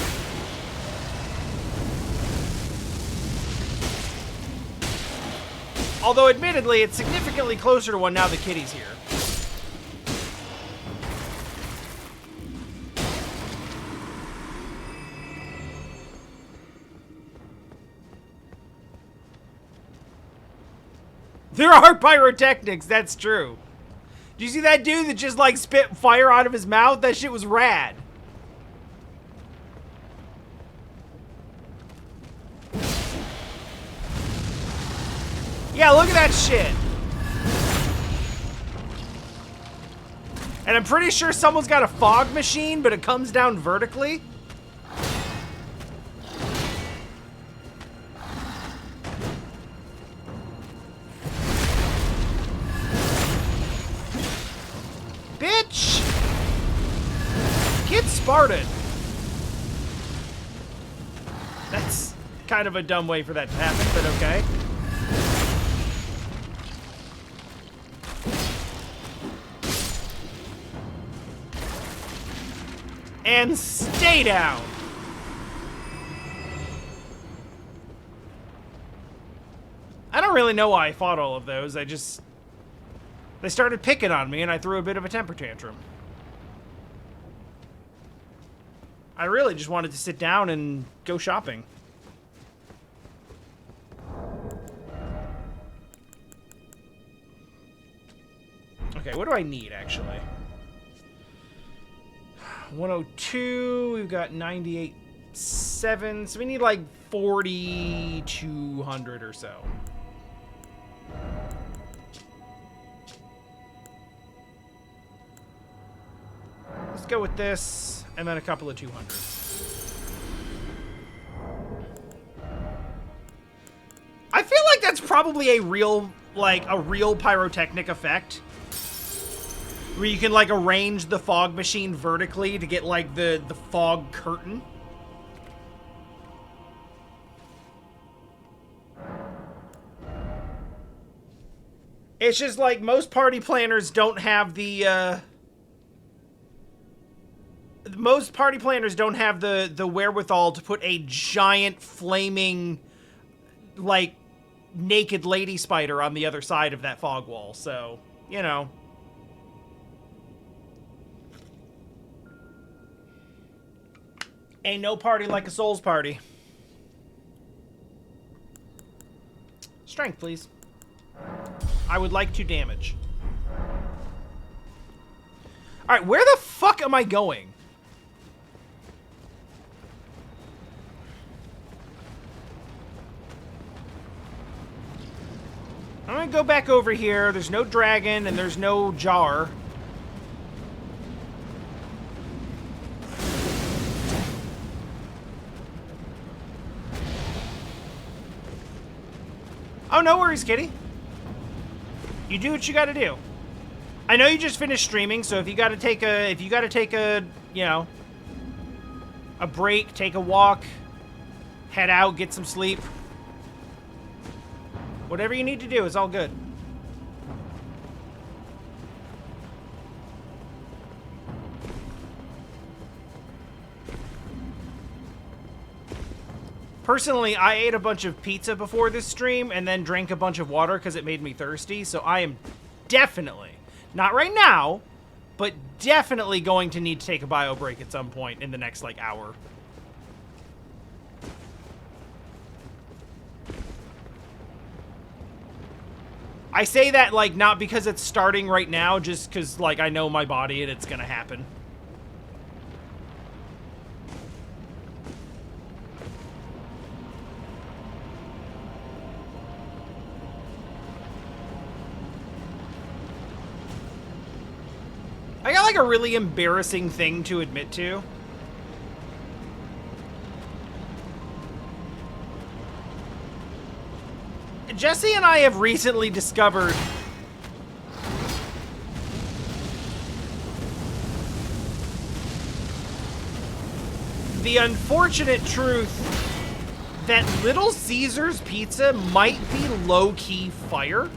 Although, admittedly, it's significantly closer to one now that Kitty's here. There are pyrotechnics, that's true. Do you see that dude that just, like, spit fire out of his mouth? That shit was rad. Yeah, look at that shit. And I'm pretty sure someone's got a fog machine, but it comes down vertically. Bitch! Get Spartan. That's kind of a dumb way for that to happen, but okay. And stay down. I don't really know why I fought all of those. They started picking on me and I threw a bit of a temper tantrum. I really just wanted to sit down and go shopping. Okay, what do I need actually? 102, we've got 98.7, so we need like 4,200 or so. Let's go with this, and then a couple of 200s. I feel like that's probably a real pyrotechnic effect. Where you can, like, arrange the fog machine vertically to get, like, the fog curtain. It's just, like, most party planners don't have the, most party planners don't have the wherewithal to put a giant, flaming, like, naked lady spider on the other side of that fog wall, so, you know. Ain't no party like a Souls party. Strength, please. I would like to damage. Alright, where the fuck am I going? I'm gonna go back over here. There's no dragon and there's no jar. Oh, no worries, kitty. You do what you gotta do. I know you just finished streaming, so if you gotta take a, you know, a break, take a walk, head out, get some sleep. Whatever you need to do is all good. Personally, I ate a bunch of pizza before this stream and then drank a bunch of water because it made me thirsty, so I am definitely, not right now, but definitely going to need to take a bio break at some point in the next, like, hour. I say that, like, not because it's starting right now, just because, like, I know my body and it's gonna happen. I got, like, a really embarrassing thing to admit to. Jesse and I have recently discovered the unfortunate truth that Little Caesar's Pizza might be low-key fire.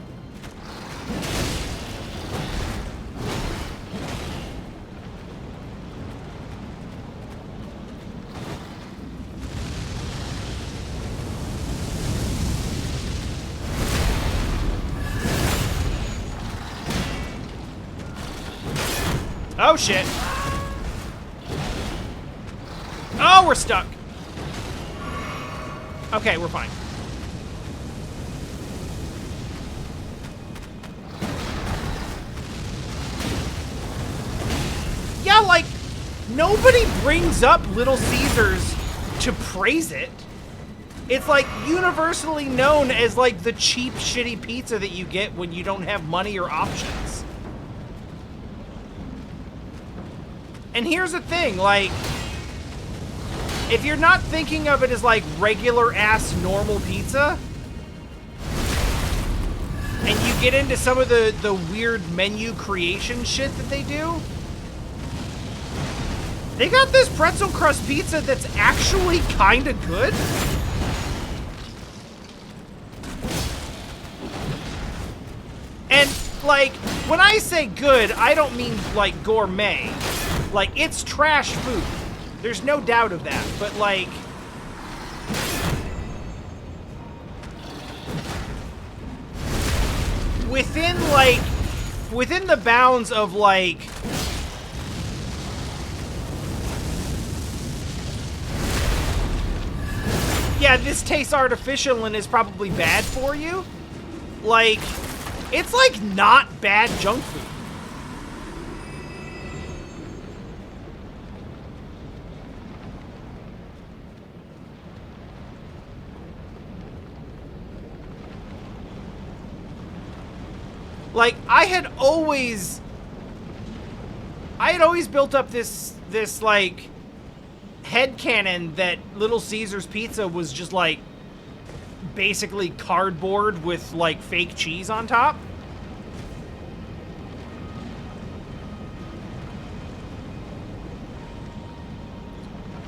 Oh, shit. Oh, we're stuck. Okay, we're fine. Yeah, like, nobody brings up Little Caesars to praise it. It's, like, universally known as, like, the cheap, shitty pizza that you get when you don't have money or options. And here's the thing, like, if you're not thinking of it as, like, regular-ass normal pizza, and you get into some of the weird menu creation shit that they do, they got this pretzel crust pizza that's actually kind of good. And, like, when I say good, I don't mean, like, gourmet. Like, it's trash food. There's no doubt of that. But, like, within the bounds of, like, yeah, this tastes artificial and is probably bad for you. Like, it's, like, not bad junk food. Like, I had always built up this like, headcanon that Little Caesars pizza was just, like, basically cardboard with, like, fake cheese on top.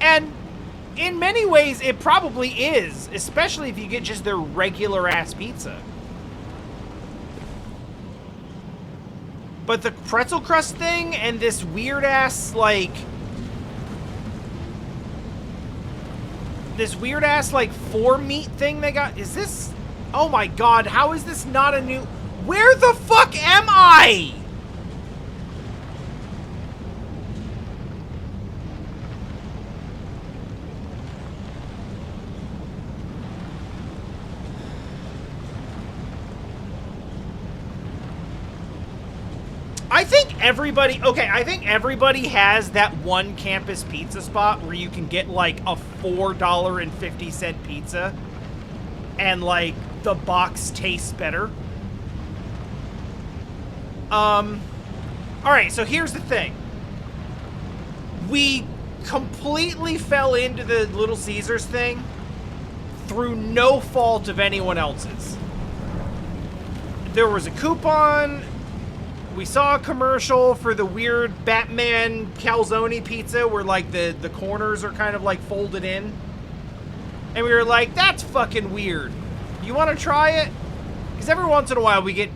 And in many ways, it probably is, especially if you get just their regular-ass pizza. But the pretzel crust thing and this weird-ass, like, four meat thing they got, is this, oh my god, how is this not a new, where the fuck am I? I think everybody has that one campus pizza spot where you can get, like, a $4.50 pizza and, like, the box tastes better. Alright, so here's the thing. We completely fell into the Little Caesars thing through no fault of anyone else's. There was a coupon. We saw a commercial for the weird Batman calzone pizza where, like, the corners are kind of, like, folded in. And we were like, that's fucking weird. You want to try it? Because every once in a while we get,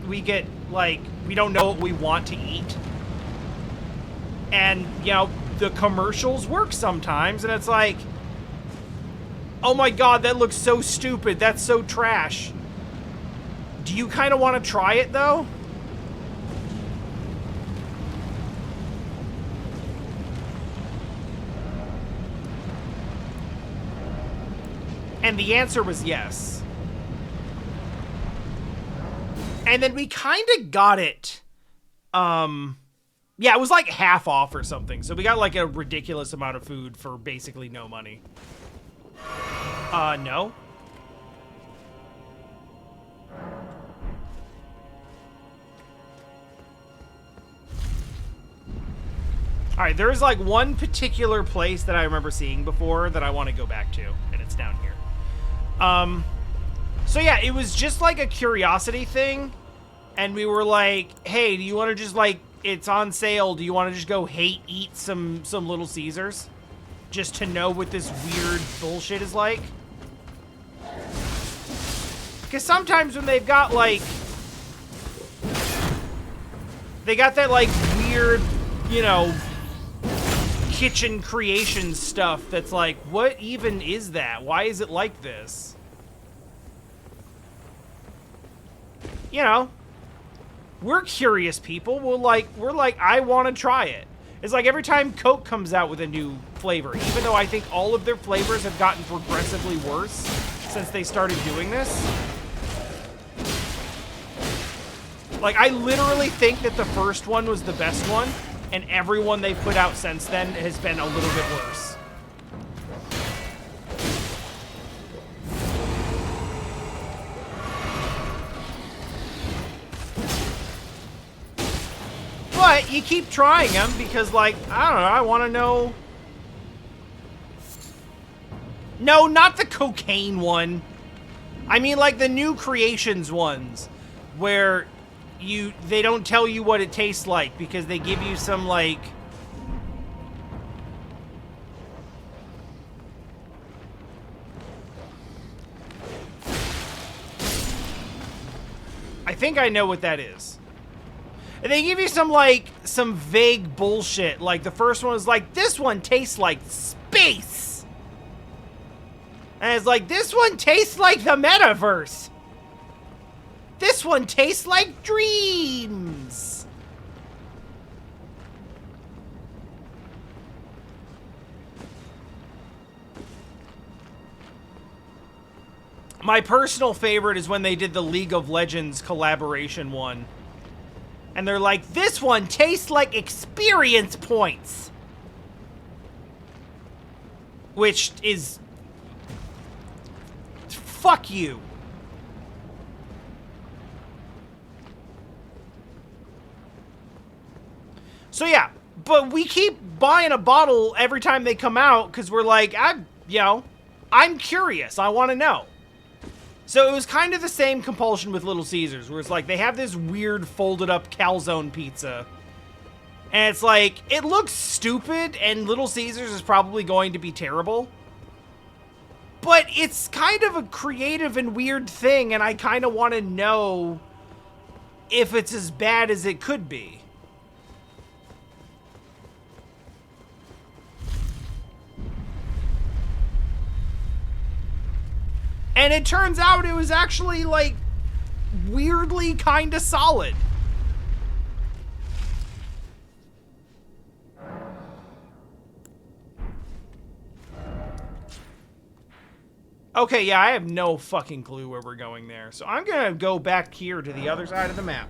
like, we don't know what we want to eat. And, you know, the commercials work sometimes, and it's like, oh my god, that looks so stupid. That's so trash. Do you kind of want to try it, though? And the answer was yes. And then we kind of got it. Yeah, it was like half off or something. So we got like a ridiculous amount of food for basically no money. No. Alright, there is like one particular place that I remember seeing before that I want to go back to, and it's down here. So yeah, it was just like a curiosity thing, and we were like, hey, do you want to just, like, it's on sale, do you want to just go eat some Little Caesars? Just to know what this weird bullshit is like? Because sometimes when they've got, like, they got that, like, weird, you know, kitchen creation stuff that's like, what even is that? Why is it like this? You know, we're curious people. We're like, I want to try it. It's like every time Coke comes out with a new flavor, even though I think all of their flavors have gotten progressively worse since they started doing this. Like, I literally think that the first one was the best one, and every one they've put out since then has been a little bit worse. But you keep trying them because, like, I don't know, I want to know. No, not the cocaine one. I mean, like, the new creations ones where they don't tell you what it tastes like because they give you some, like, I think I know what that is. And they give you some, like, some vague bullshit. Like, the first one was like, this one tastes like space. And it's like, this one tastes like the metaverse. This one tastes like dreams. My personal favorite is when they did the League of Legends collaboration one. And they're like, this one tastes like experience points. Which is... fuck you. So yeah, but we keep buying a bottle every time they come out because we're like, I'm curious. I want to know. So it was kind of the same compulsion with Little Caesars, where it's like they have this weird folded up calzone pizza. And it's like, it looks stupid, and Little Caesars is probably going to be terrible. But it's kind of a creative and weird thing, and I kind of want to know if it's as bad as it could be. And it turns out it was actually, like, weirdly kind of solid. Okay, yeah, I have no fucking clue where we're going there. So I'm gonna go back here to the other side of the map.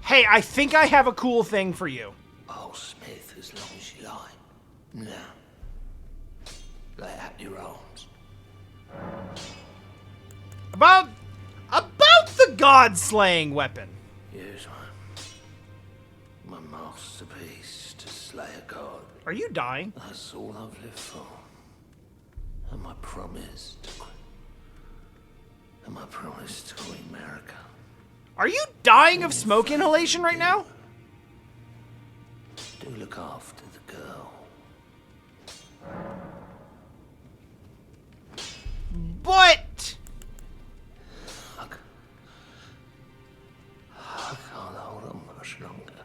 Hey, I think I have a cool thing for you. Oh, Smith, as long as you like. Now, lay out your arms. About the god-slaying weapon. Here's one. My masterpiece to slay a god. Are you dying? That's all I've lived for. And my promise to Queen America. Are you dying of smoke inhalation right now? Do look after the girl. But... I can't hold on much longer.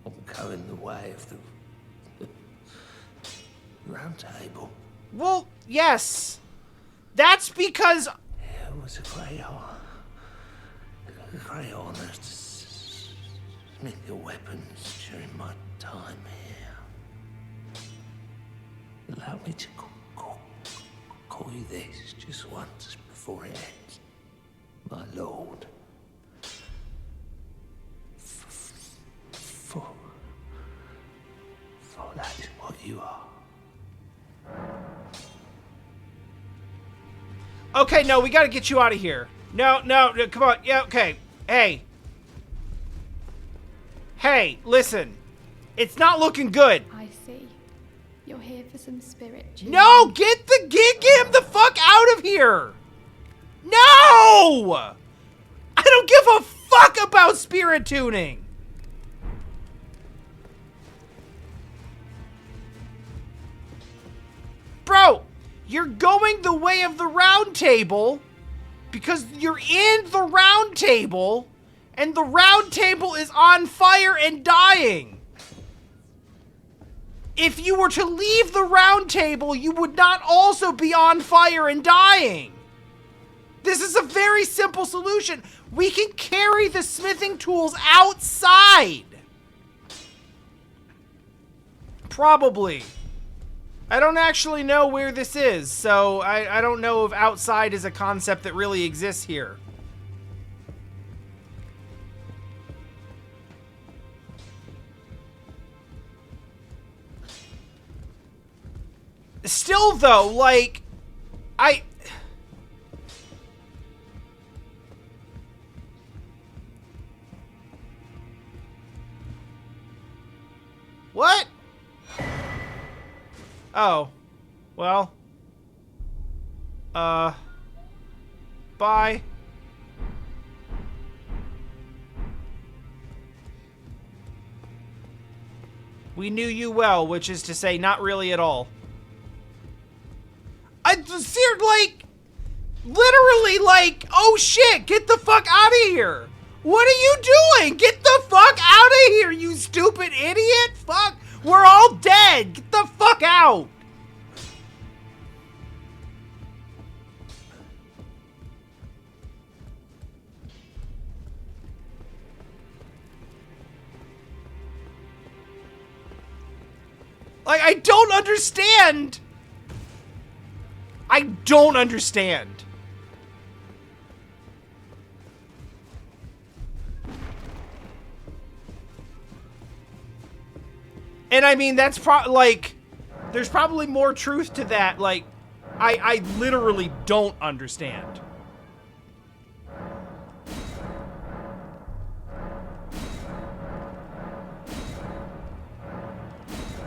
I'm going the way of the round table. Well, yes. That's because... It was a great honor to smith your weapons during my time here. Allow me to call you this just once before it ends. My lord. For that is what you are. Okay, no, we gotta get you out of here. No, come on. Yeah, okay. Hey. Hey, listen. It's not looking good. I see. You're here for some spirit tuning. No, get him the fuck out of here. No! I don't give a fuck about spirit tuning. Bro, you're going the way of the round table because you're in the round table and the round table is on fire and dying. if you were to leave the round table, you would not also be on fire and dying. This is a very simple solution. We can carry the smithing tools outside. Probably. I don't actually know where this is, so I don't know if outside is a concept that really exists here. Still, though, like, What? Oh. Well. Bye. We knew you well, which is to say, not really at all. Like, literally, like, oh shit, get the fuck out of here. What are you doing? Get the fuck out of here, you stupid idiot. Fuck, we're all dead. Get the fuck out. Like, I don't understand. I don't understand. And I mean, that's like, there's probably more truth to that. Like, I literally don't understand.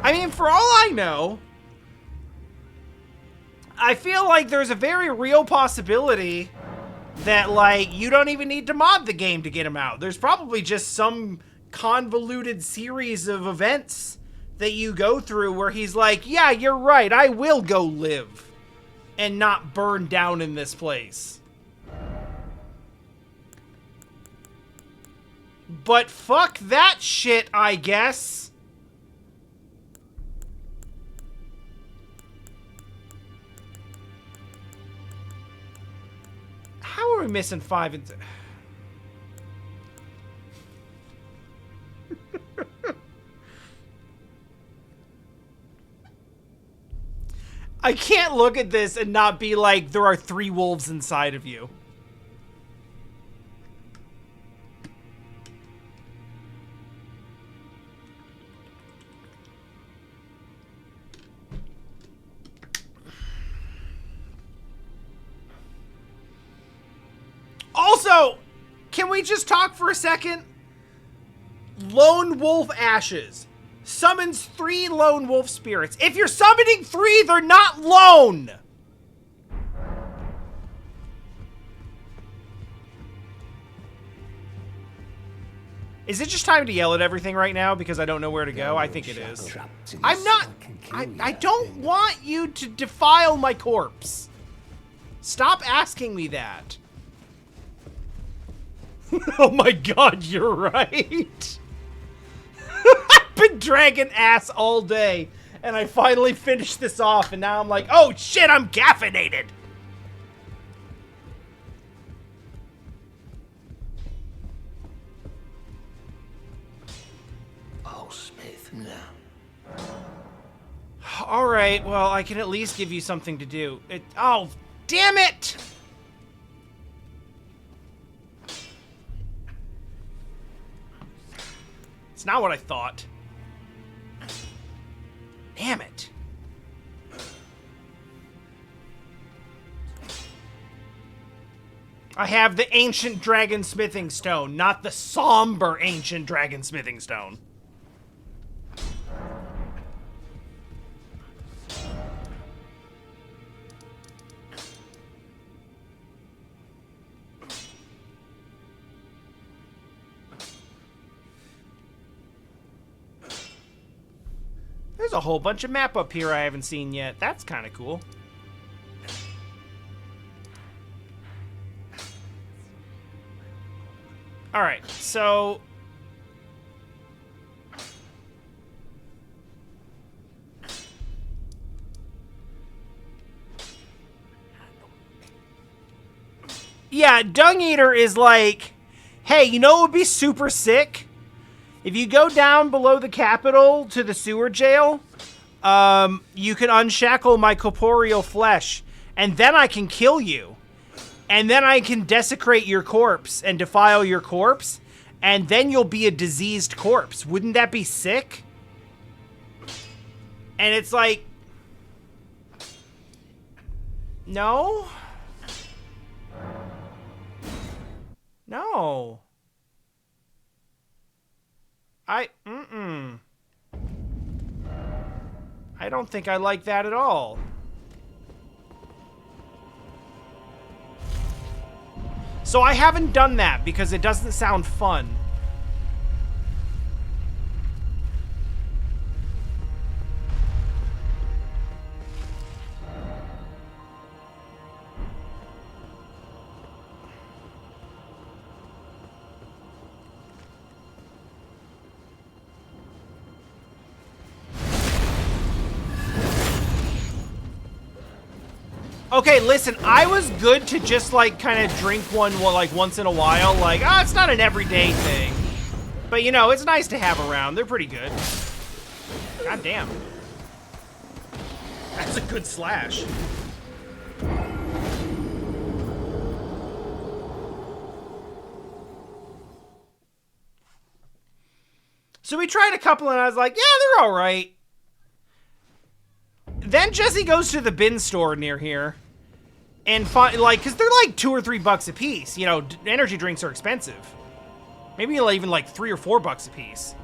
I mean, for all I know, I feel like there's a very real possibility that, like, you don't even need to mod the game to get him out. There's probably just some convoluted series of events that you go through where he's like, yeah, you're right, I will go live and not burn down in this place. But fuck that shit, I guess. How are we missing 5 and... I can't look at this and not be like, there are 3 wolves inside of you. Also, can we just talk for a second? Lone wolf ashes. Summons 3 lone wolf spirits. If you're summoning 3, they're not lone. Is it just time to yell at everything right now because I don't know where to go? I think it is. I'm not... I don't want you to defile my corpse. Stop asking me that. Oh my god, you're right. I've been dragging ass all day, and I finally finished this off, and now I'm like, oh shit, I'm caffeinated. Oh, Smith, now. Alright, well, I can at least give you something to do. Oh, damn it! It's not what I thought. Damn it. I have the ancient dragon smithing stone, not the somber ancient dragon smithing stone. There's a whole bunch of map up here I haven't seen yet. That's kind of cool. Alright, so... Yeah, Dung Eater is like, hey, you know what would be super sick? If you go down below the Capitol to the sewer jail, you can unshackle my corporeal flesh, and then I can kill you. And then I can desecrate your corpse and defile your corpse, and then you'll be a diseased corpse. Wouldn't that be sick? And it's like, no? No. I don't think I like that at all. So I haven't done that because it doesn't sound fun. Okay, listen, I was good to just, like, kind of drink one, like, once in a while. Like, oh, it's not an everyday thing. But, you know, it's nice to have around. They're pretty good. God damn. That's a good slash. So we tried a couple, and I was like, yeah, they're all right. Then Jesse goes to the bin store near here and find, like, because they're like $2 or $3 a piece. You know, energy drinks are expensive. Maybe even like $3 or $4 a piece.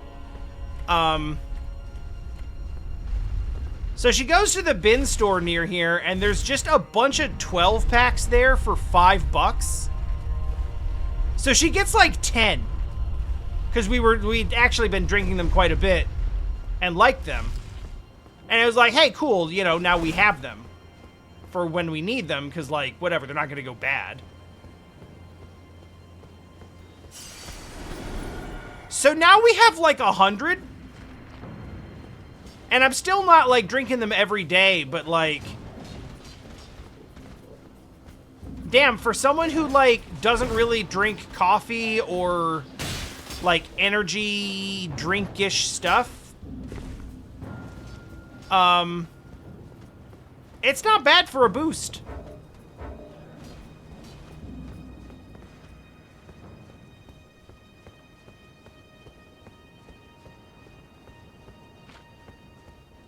So she goes to the bin store near here, and there's just a bunch of 12 packs there for $5. So she gets like 10, because we'd actually been drinking them quite a bit and liked them. And it was like, hey, cool, you know, now we have them for when we need them, because, like, whatever, they're not going to go bad. So now we have, like, 100. And I'm still not, like, drinking them every day, but, like... Damn, for someone who, like, doesn't really drink coffee or, like, energy drink-ish stuff, it's not bad for a boost.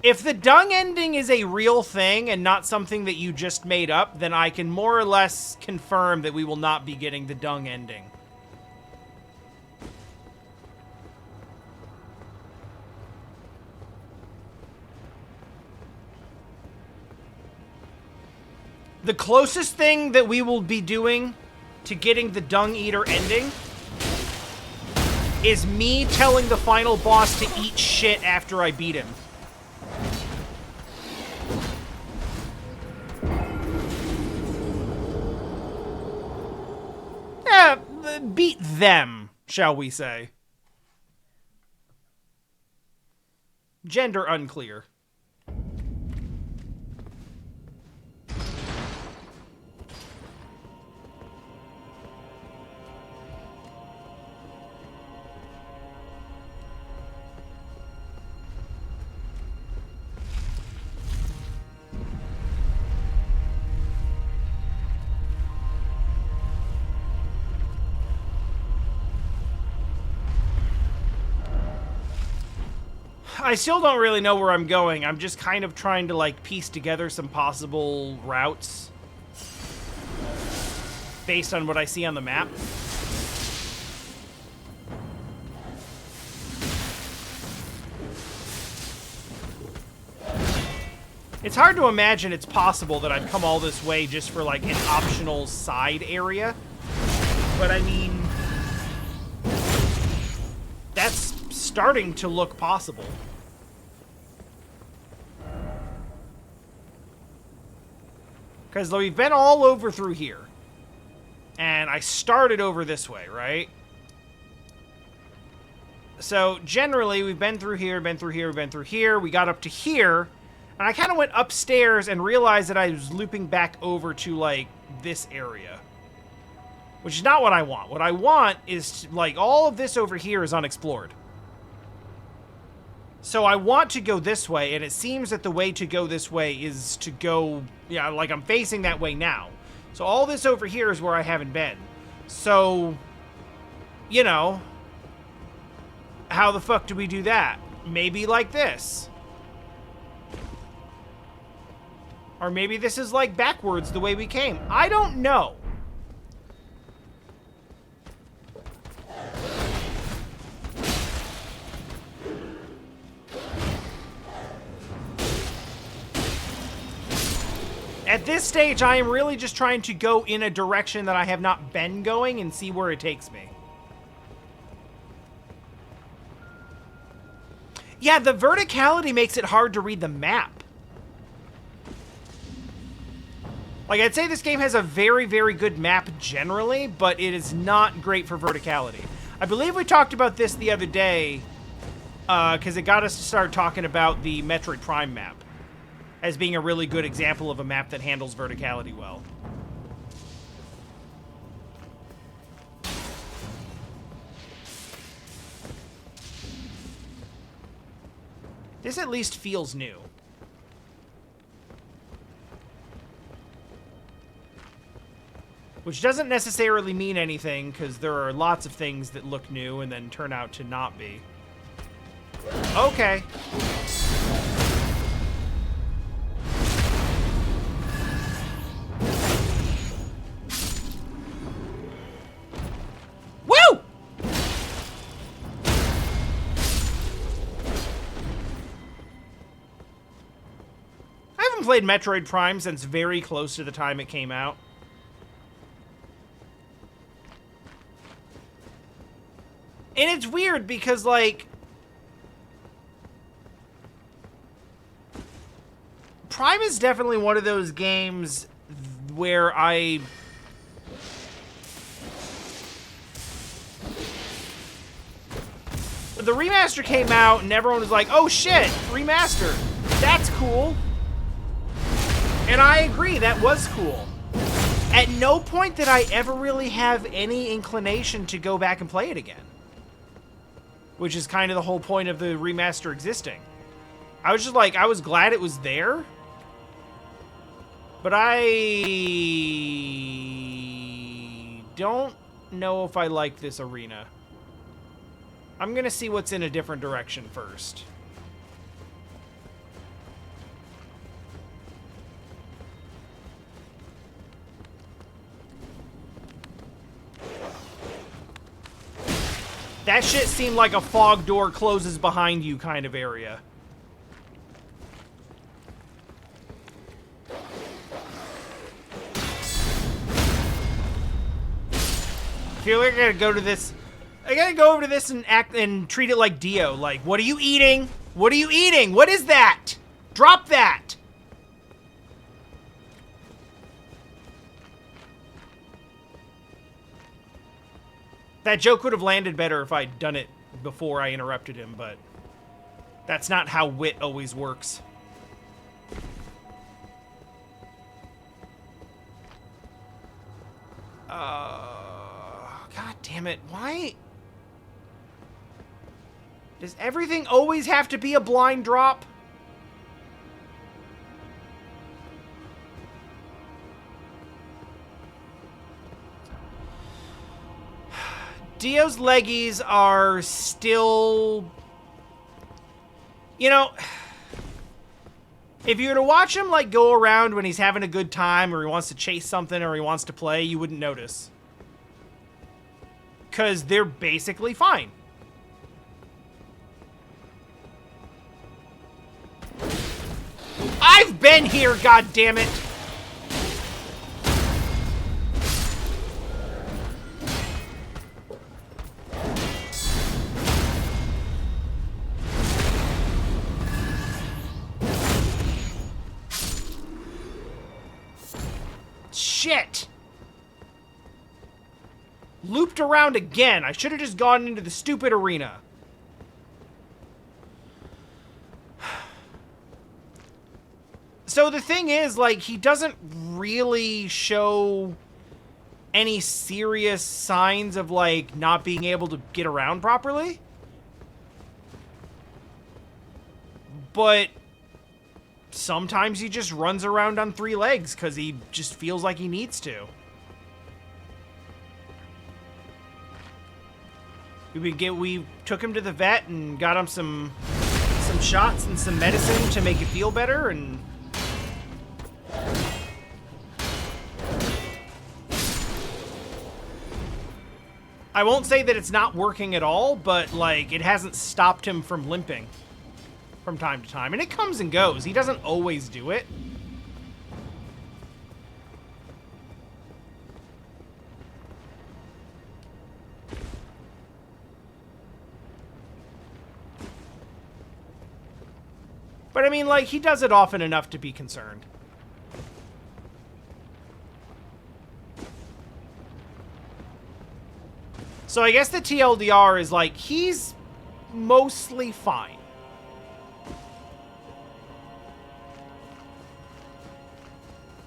If the dung ending is a real thing and not something that you just made up, then I can more or less confirm that we will not be getting the dung ending. The closest thing that we will be doing to getting the Dung Eater ending is me telling the final boss to eat shit after I beat him. Beat them, shall we say. Gender unclear. I still don't really know where I'm going. I'm just kind of trying to, like, piece together some possible routes based on what I see on the map. It's hard to imagine it's possible that I'd come all this way just for, like, an optional side area. But, I mean, that's starting to look possible. Because we've been all over through here. And I started over this way, right? So, generally, we've been through here, been through here, been through here. We got up to here. And I kind of went upstairs and realized that I was looping back over to, like, this area. which is not what I want. What I want is, like, all of this over here is unexplored. So I want to go this way, and it seems that the way to go this way is to go, yeah, like I'm facing that way now. So all this over here is where I haven't been. So, you know, how the fuck do we do that? Maybe like this. Or maybe this is like backwards the way we came. I don't know. At this stage, I am really just trying to go in a direction that I have not been going and see where it takes me. Yeah, the verticality makes it hard to read the map. Like, I'd say this game has a very, very good map generally, but it is not great for verticality. I believe we talked about this the other day, because it got us to start talking about the Metroid Prime map as being a really good example of a map that handles verticality well. This at least feels new. Which doesn't necessarily mean anything, because there are lots of things that look new and then turn out to not be. Okay. Woo! I haven't played Metroid Prime since very close to the time it came out. And it's weird because, like, Prime is definitely one of those games where the remaster came out and everyone was like, oh shit, remaster. That's cool. And I agree, that was cool. At no point did I ever really have any inclination to go back and play it again. Which is kind of the whole point of the remaster existing. I was just like, I was glad it was there. But I don't know if I like this arena. I'm gonna see what's in a different direction first. That shit seemed like a fog door closes behind you kind of area. I feel like I gotta go to this. I gotta go over to this and act and treat it like Dio. Like, what are you eating? What are you eating? What is that? Drop that! That joke would have landed better if I'd done it before I interrupted him, but that's not how wit always works. God damn it. Why? Does everything always have to be a blind drop? Dio's leggies are still... You know, if you were to watch him, like, go around when he's having a good time or he wants to chase something or he wants to play, you wouldn't notice. Because they're basically fine. I've been here, goddammit! Shit! Looped around again. I should have just gone into the stupid arena. So the thing is, like, he doesn't really show any serious signs of, like, not being able to get around properly. But sometimes he just runs around on 3 legs because he just feels like he needs to. We took him to the vet and got him some shots and some medicine to make it feel better, and I won't say that it's not working at all, but, like, it hasn't stopped him from limping from time to time. And it comes and goes. He doesn't always do it. But, I mean, like, he does it often enough to be concerned. So I guess the TLDR is, like, he's mostly fine.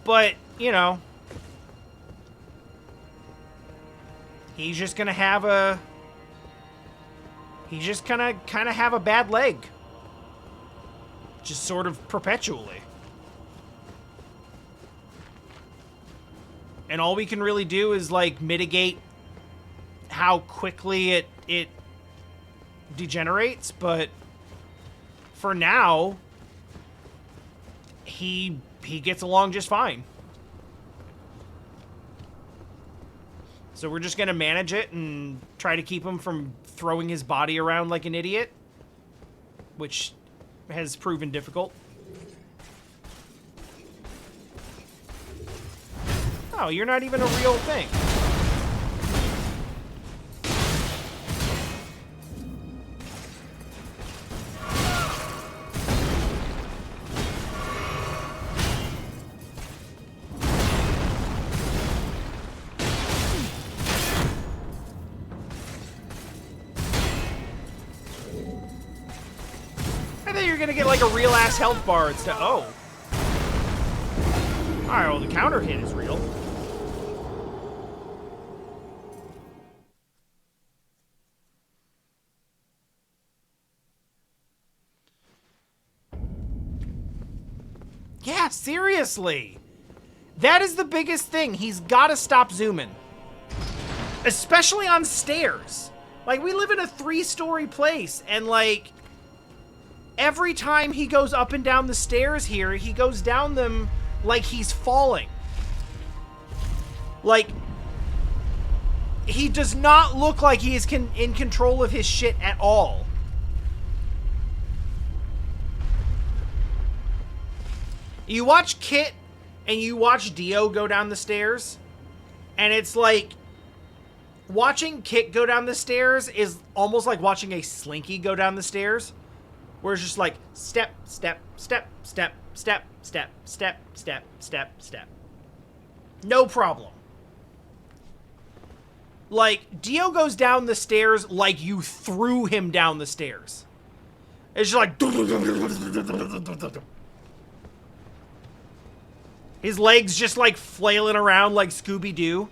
But, you know, he's just gonna have a... He's just gonna kind of have a bad leg. Just sort of perpetually. And all we can really do is, like, mitigate how quickly it degenerates, but for now, he gets along just fine. So we're just gonna manage it and try to keep him from throwing his body around like an idiot, which has proven difficult. Oh, you're not even a real thing. You're gonna get like a real ass health bar instead. Oh. Alright, well, the counter hit is real. Yeah, seriously. That is the biggest thing. He's gotta stop zooming. Especially on stairs. Like, we live in a 3-story place, and, like, every time he goes up and down the stairs here, he goes down them like he's falling. Like, he does not look like he is in control of his shit at all. You watch Kit and you watch Dio go down the stairs, and it's like, watching Kit go down the stairs is almost like watching a Slinky go down the stairs. Where it's just like, step, step, step, step, step, step, step, step, step, step. No problem. Like, Dio goes down the stairs like you threw him down the stairs. It's just like... His legs just, like, flailing around like Scooby-Doo.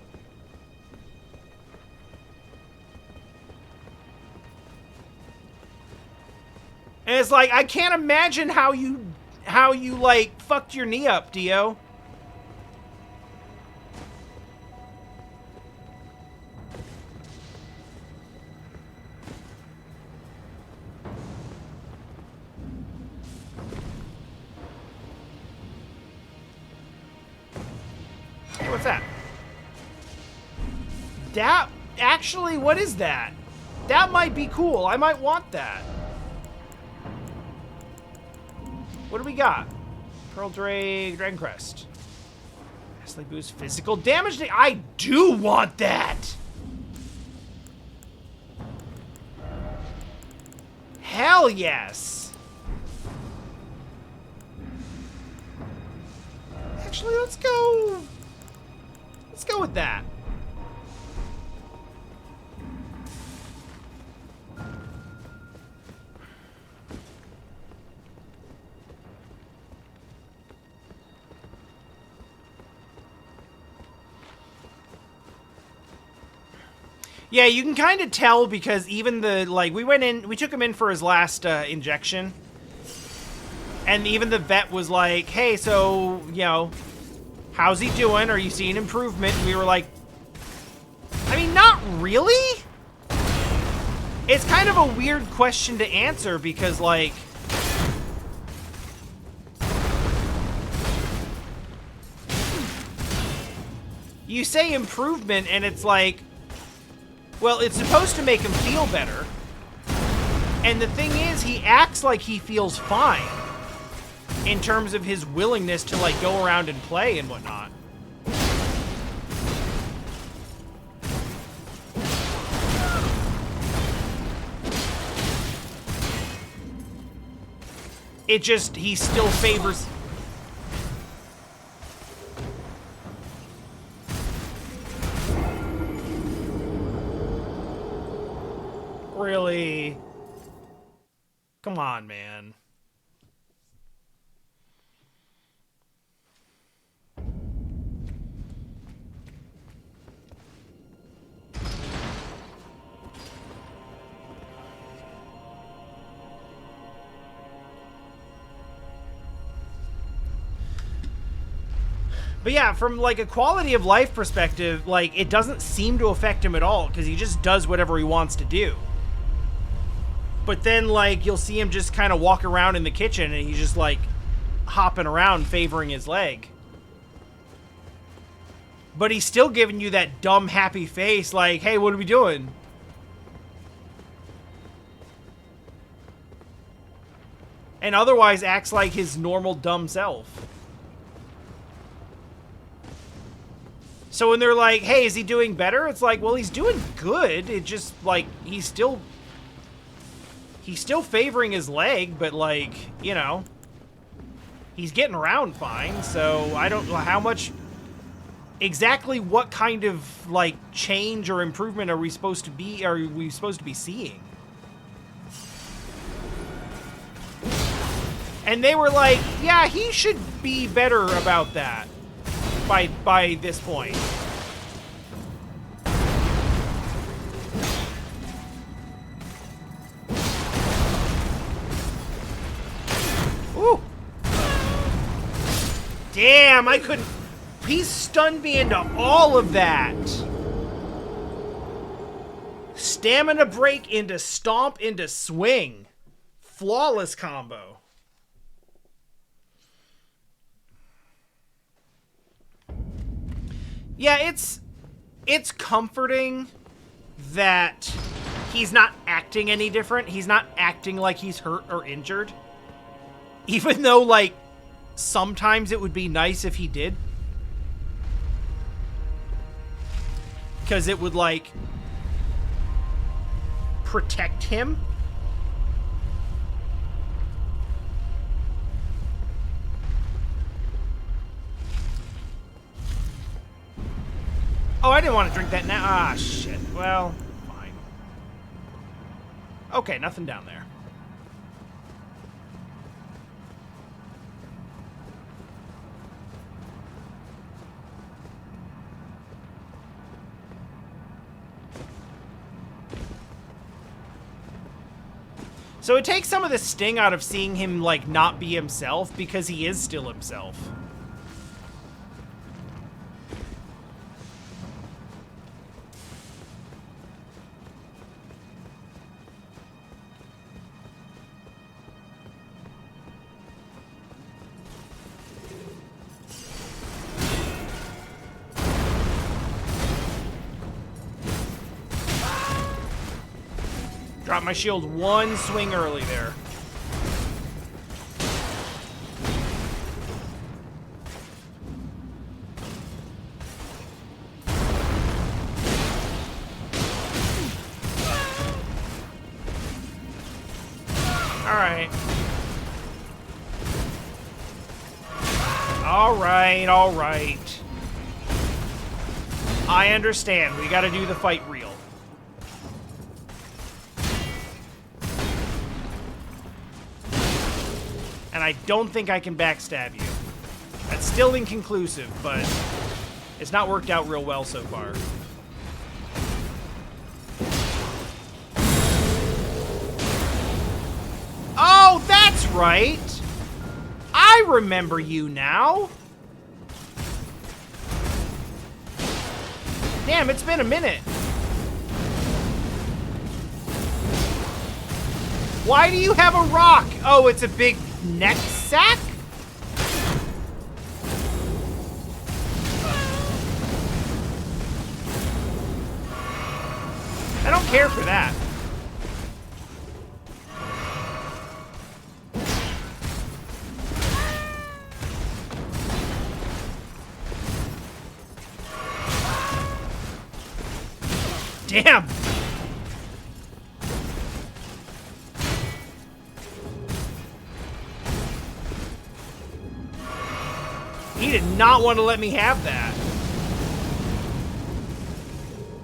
And it's like, I can't imagine how you, like, fucked your knee up, Dio. Hey, what's that? That, actually, what is that? That might be cool. I might want that. What do we got? Pearl Drake, Dragon Crest. Astley boost physical damage. I do want that! Hell yes! Actually, let's go... Let's go with that. Yeah, you can kind of tell because even the, like, we took him in for his last injection. And even the vet was like, hey, so, you know, how's he doing? Are you seeing improvement? And we were like, I mean, not really. It's kind of a weird question to answer because, like, you say improvement and it's like, well, it's supposed to make him feel better. And the thing is, he acts like he feels fine in terms of his willingness to, like, go around and play and whatnot. It just, he still favors... Really? Come on, man. But yeah, from, like, a quality of life perspective, like, it doesn't seem to affect him at all, because he just does whatever he wants to do. But then, like, you'll see him just kind of walk around in the kitchen, and he's just, like, hopping around, favoring his leg. But he's still giving you that dumb, happy face, like, hey, what are we doing? And otherwise acts like his normal, dumb self. So when they're like, hey, is he doing better? It's like, well, he's doing good. It just, like, he's still favoring his leg, but, like, you know, he's getting around fine. So I don't know how much, exactly what kind of, like, change or improvement are we supposed to be seeing? And they were like, yeah, he should be better about that by this point. Ooh. Damn, I couldn't... He stunned me into all of that. Stamina break into stomp into swing. Flawless combo. Yeah, it's comforting that he's not acting any different. He's not acting like he's hurt or injured. Even though, like, sometimes it would be nice if he did. Because it would, like, protect him. Oh, I didn't want to drink that now. Ah, shit. Well, fine. Okay, nothing down there. So it takes some of the sting out of seeing him, like, not be himself, because he is still himself. Drop my shield one swing early there. Alright. Alright, alright. I understand. We gotta do the fight real. And I don't think I can backstab you. That's still inconclusive, but it's not worked out real well so far. right. I remember you now. Damn, it's been a minute. Why do you have a rock? Oh, it's a big neck sack? I don't care for that. Damn. He did not want to let me have that.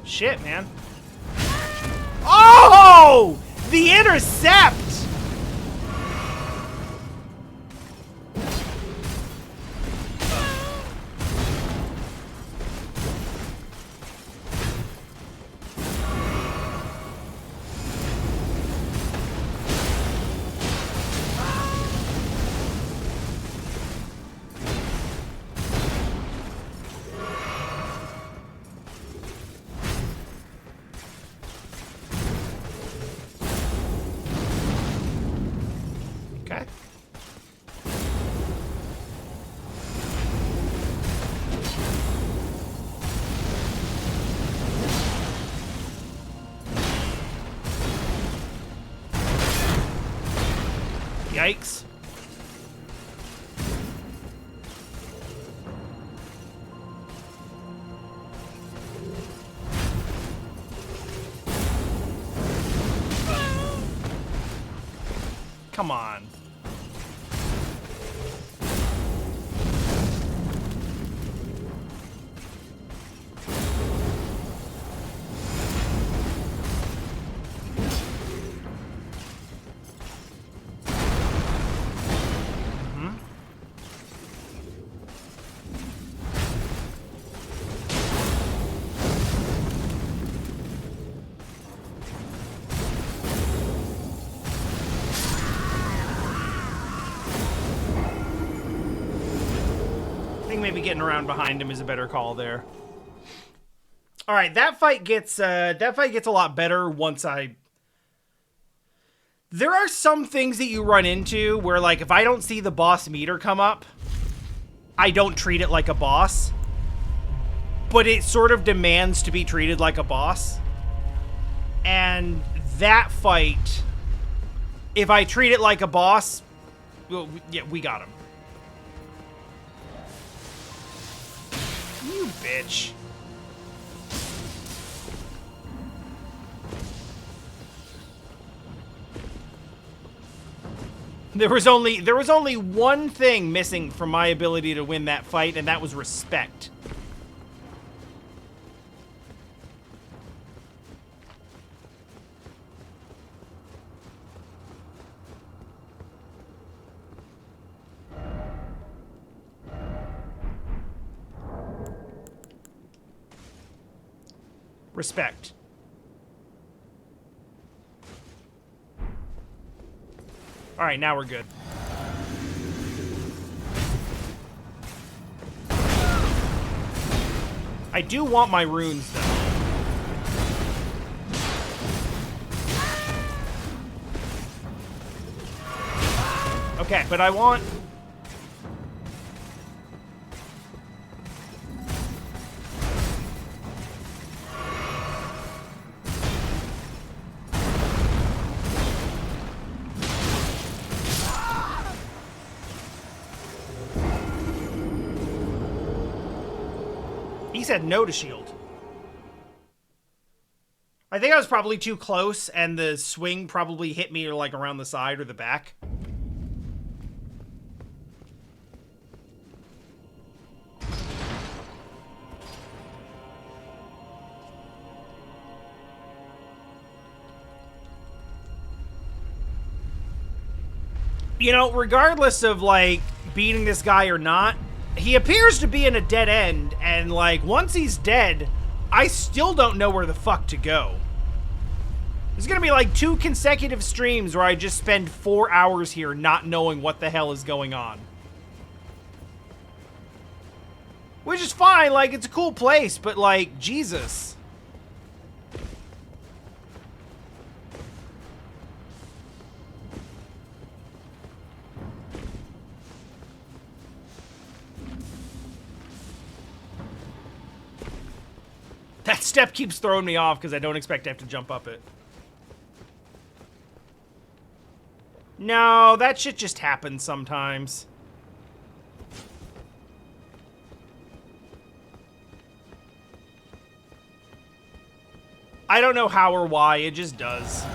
Shit, man. Oh! The intercept! Okay. Yikes. Come on. Maybe getting around behind him is a better call there. All right, that fight gets a lot better once I. There are some things that you run into where, like, if I don't see the boss meter come up, I don't treat it like a boss. But it sort of demands to be treated like a boss. And that fight, if I treat it like a boss, well, yeah, we got him. You bitch. There was only one thing missing from my ability to win that fight, and that was respect. Respect. All right, now we're good. I do want my runes, though. Okay, but I want... He said no to shield. I think I was probably too close, and the swing probably hit me like around the side or the back. You know, regardless of, like, beating this guy or not, he appears to be in a dead end, and, like, once he's dead, I still don't know where the fuck to go. There's gonna be like 2 consecutive streams where I just spend 4 hours here not knowing what the hell is going on. Which is fine, like, it's a cool place, but like, Jesus. That step keeps throwing me off because I don't expect to have to jump up it. No, that shit just happens sometimes. I don't know how or why, it just does.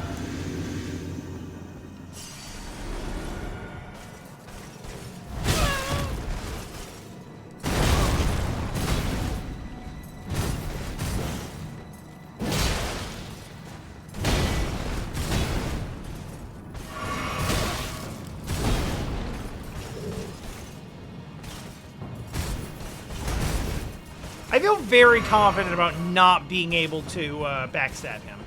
I feel very confident about not being able to backstab him.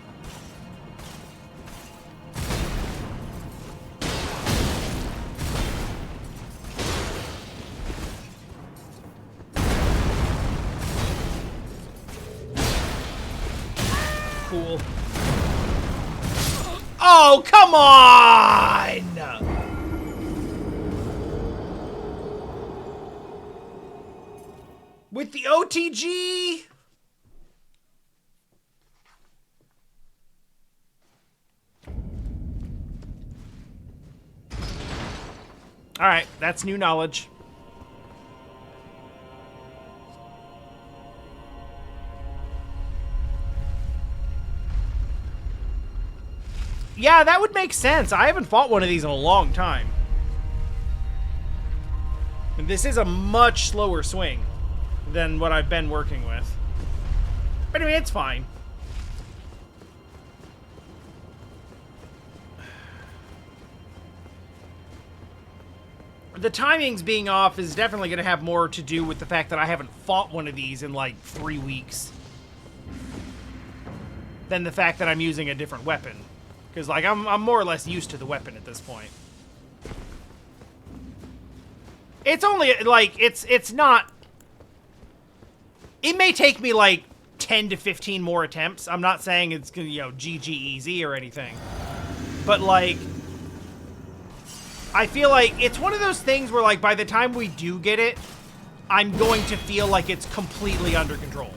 Cool. Oh, come on! With the OTG? Alright, that's new knowledge. Yeah, that would make sense. I haven't fought one of these in a long time. And this is a much slower swing than what I've been working with. But anyway, it's fine. The timings being off is definitely going to have more to do with the fact that I haven't fought one of these in like 3 weeks than the fact that I'm using a different weapon. Because like I'm more or less used to the weapon at this point. It's only like it's not. It may take me like 10 to 15 more attempts. I'm not saying it's gonna, you know, GG easy or anything. But like, I feel like it's one of those things where like by the time we do get it, I'm going to feel like it's completely under control.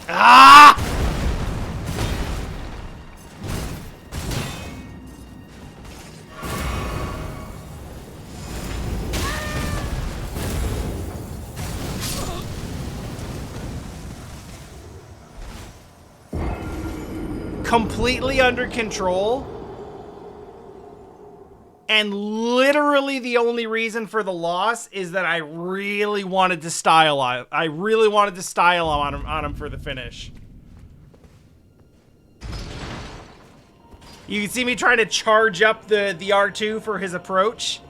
Ah! Completely under control. And literally the only reason for the loss is that I really wanted to style on. I really wanted to style on him for the finish. You can see me trying to charge up the R2 for his approach.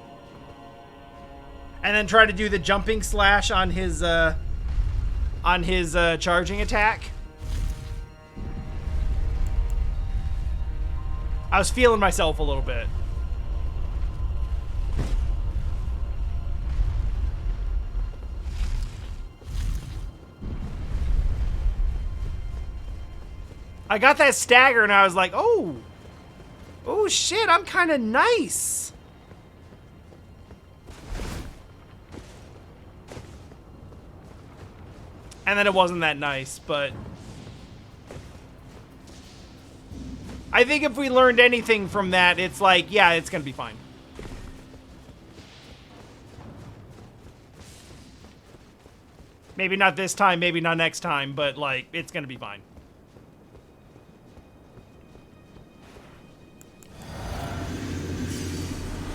And then try to do the jumping slash on his charging attack. I was feeling myself a little bit. I got that stagger and I was like, oh shit, I'm kind of nice. And then it wasn't that nice, but I think if we learned anything from that, it's like, yeah, it's gonna be fine. Maybe not this time, maybe not next time, but like, it's gonna be fine.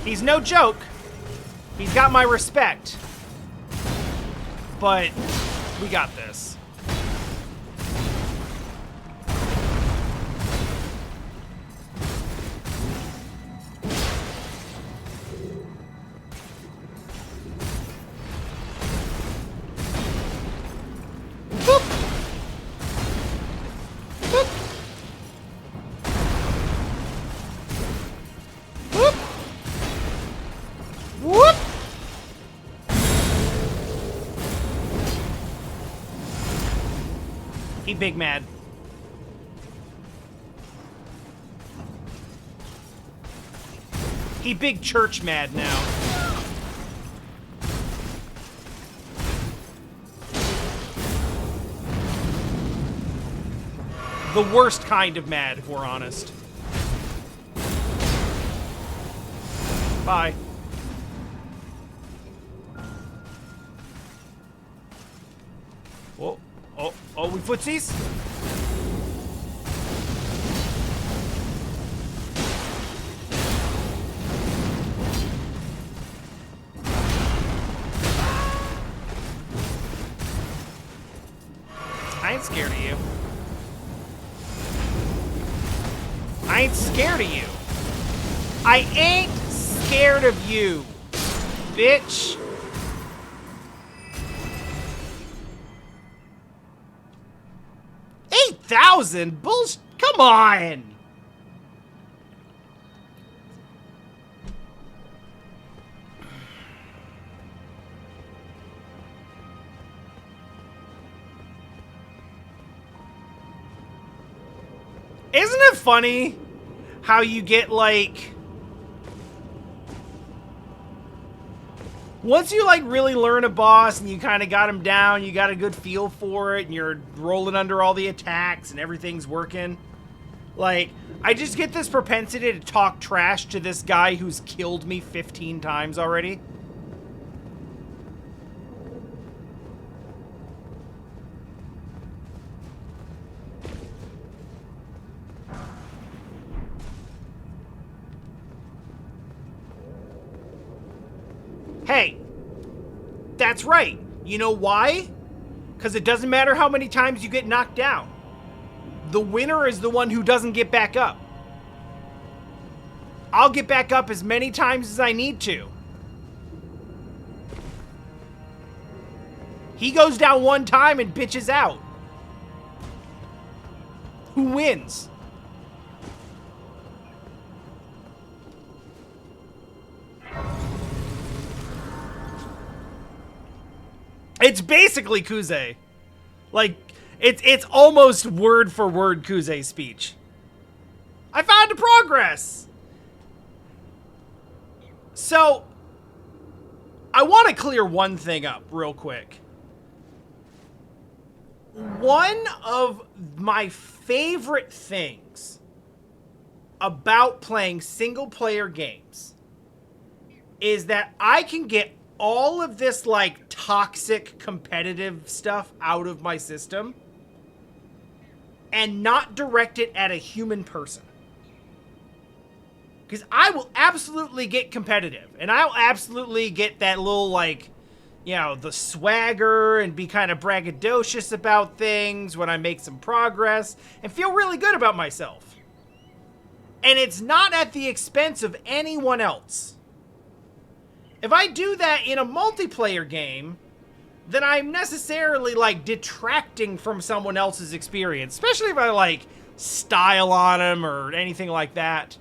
He's no joke. He's got my respect. But we got this. Boop. Boop. Whoop! Whoop! He big mad. He big church mad now. The worst kind of mad, if we're honest. Bye. Oh, we footsies? I ain't scared of you. I ain't scared of you. I ain't scared of you, bitch. $8,000? Bullshit. Come on. Isn't it funny how you get like, once you like really learn a boss and you kind of got him down, you got a good feel for it, and you're rolling under all the attacks and everything's working. Like, I just get this propensity to talk trash to this guy who's killed me 15 times already. Hey, that's right. You know why? Because it doesn't matter how many times you get knocked down. The winner is the one who doesn't get back up. I'll get back up as many times as I need to. He goes down one time and bitches out. Who wins? It's basically Kuze. Like, it's almost word for word Kuze's speech. I found a progress! So, I want to clear one thing up real quick. One of my favorite things about playing single-player games is that I can get all of this, like, toxic competitive stuff out of my system and not direct it at a human person. Because I will absolutely get competitive, and I'll absolutely get that little, like, you know, the swagger and be kind of braggadocious about things when I make some progress and feel really good about myself. And it's not at the expense of anyone else. If I do that in a multiplayer game, then I'm necessarily, like, detracting from someone else's experience. Especially if I, like, style on them or anything like that.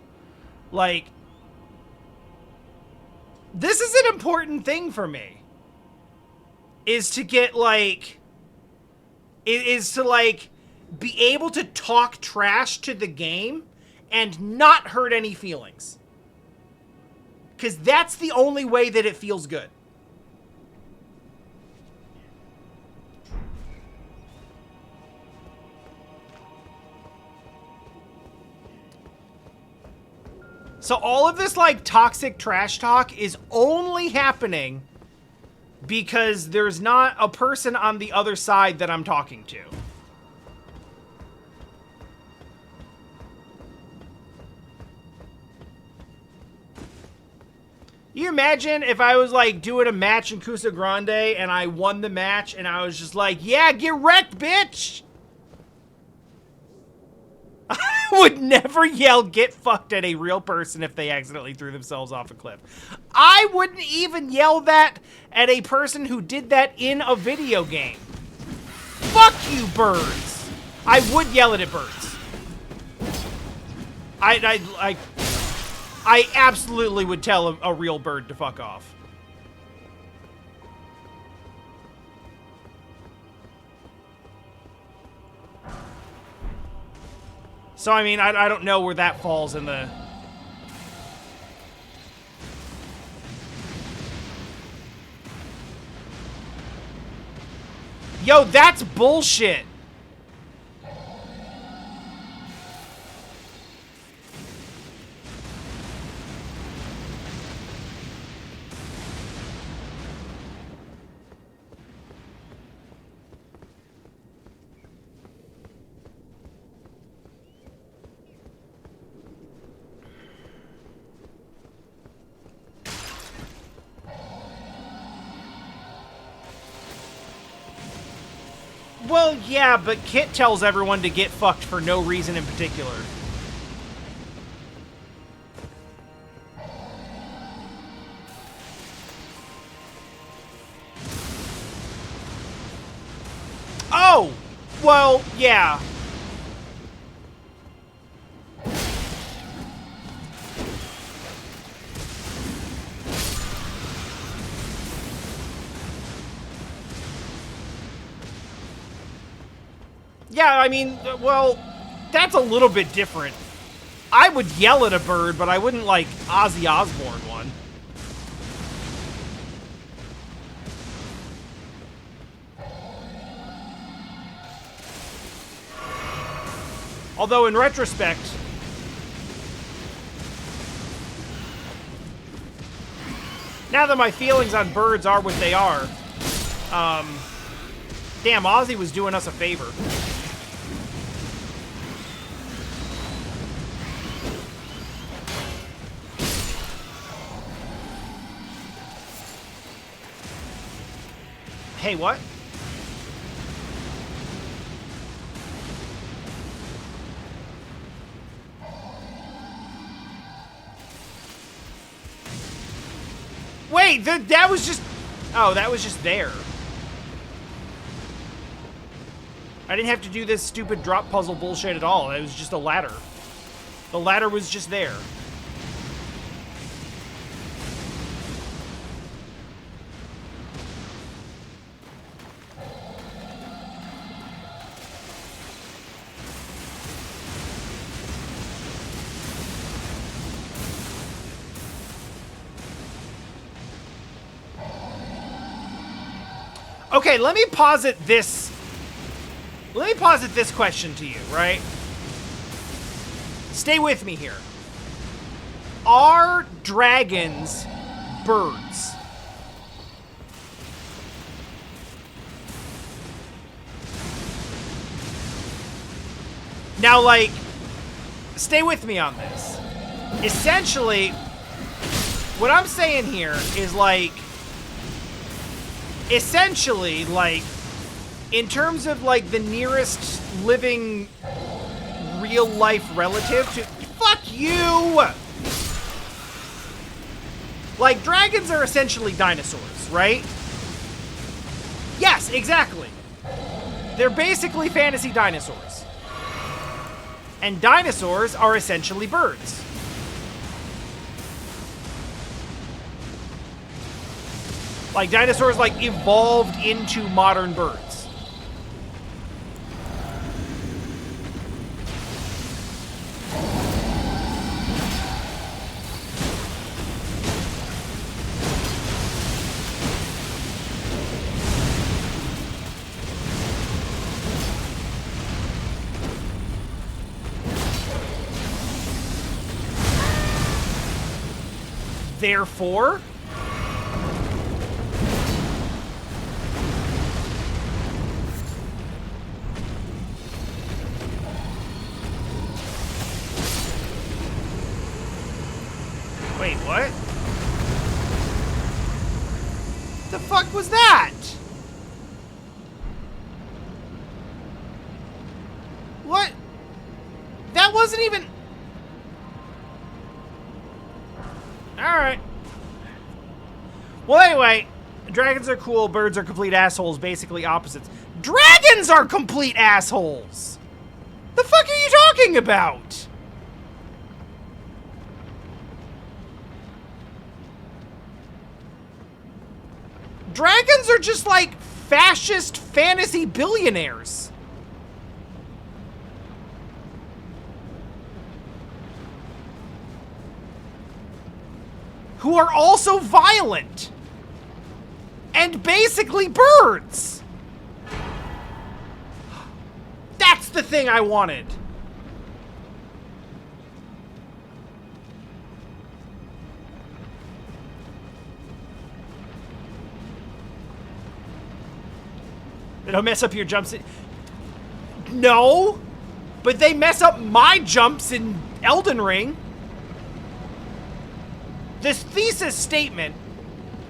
Like, this is an important thing for me. Is to get, like, is to, like, be able to talk trash to the game and not hurt any feelings. Because that's the only way that it feels good. So all of this, like, toxic trash talk is only happening because there's not a person on the other side that I'm talking to. You imagine if I was, like, doing a match in Casa Grande and I won the match and I was just like, yeah, get wrecked, bitch! I would never yell, get fucked at a real person if they accidentally threw themselves off a cliff. I wouldn't even yell that at a person who did that in a video game. Fuck you, birds! I would yell it at birds. I absolutely would tell a real bird to fuck off. So, I mean, I don't know where that falls in the... Yo, that's bullshit! Well, yeah, but Kit tells everyone to get fucked for no reason in particular. Oh! Well, yeah. Yeah, I mean, well, that's a little bit different. I would yell at a bird, but I wouldn't, like, Ozzy Osbourne one. Although, in retrospect... now that my feelings on birds are what they are, damn, Ozzy was doing us a favor. Hey, what? Wait, that was just... oh, that was just there. I didn't have to do this stupid drop puzzle bullshit at all. It was just a ladder. The ladder was just there. Okay, let me posit this question to you, right? Stay with me here. Are dragons birds? Now, like, stay with me on this. Essentially, what I'm saying here is, like, essentially, like, in terms of, like, the nearest living real-life relative to... fuck you! Like, dragons are essentially dinosaurs, right? Yes, exactly. They're basically fantasy dinosaurs. And dinosaurs are essentially birds. Like, dinosaurs, like, evolved into modern birds. Therefore... Wait, what? The fuck was that? What? That wasn't even... Alright. Well, anyway, dragons are cool, birds are complete assholes, basically opposites. Dragons are complete assholes! The fuck are you talking about? Dragons are just like fascist fantasy billionaires. Who are also violent. And basically birds. That's the thing I wanted. They don't mess up your jumps. No, but they mess up my jumps in Elden Ring. This thesis statement,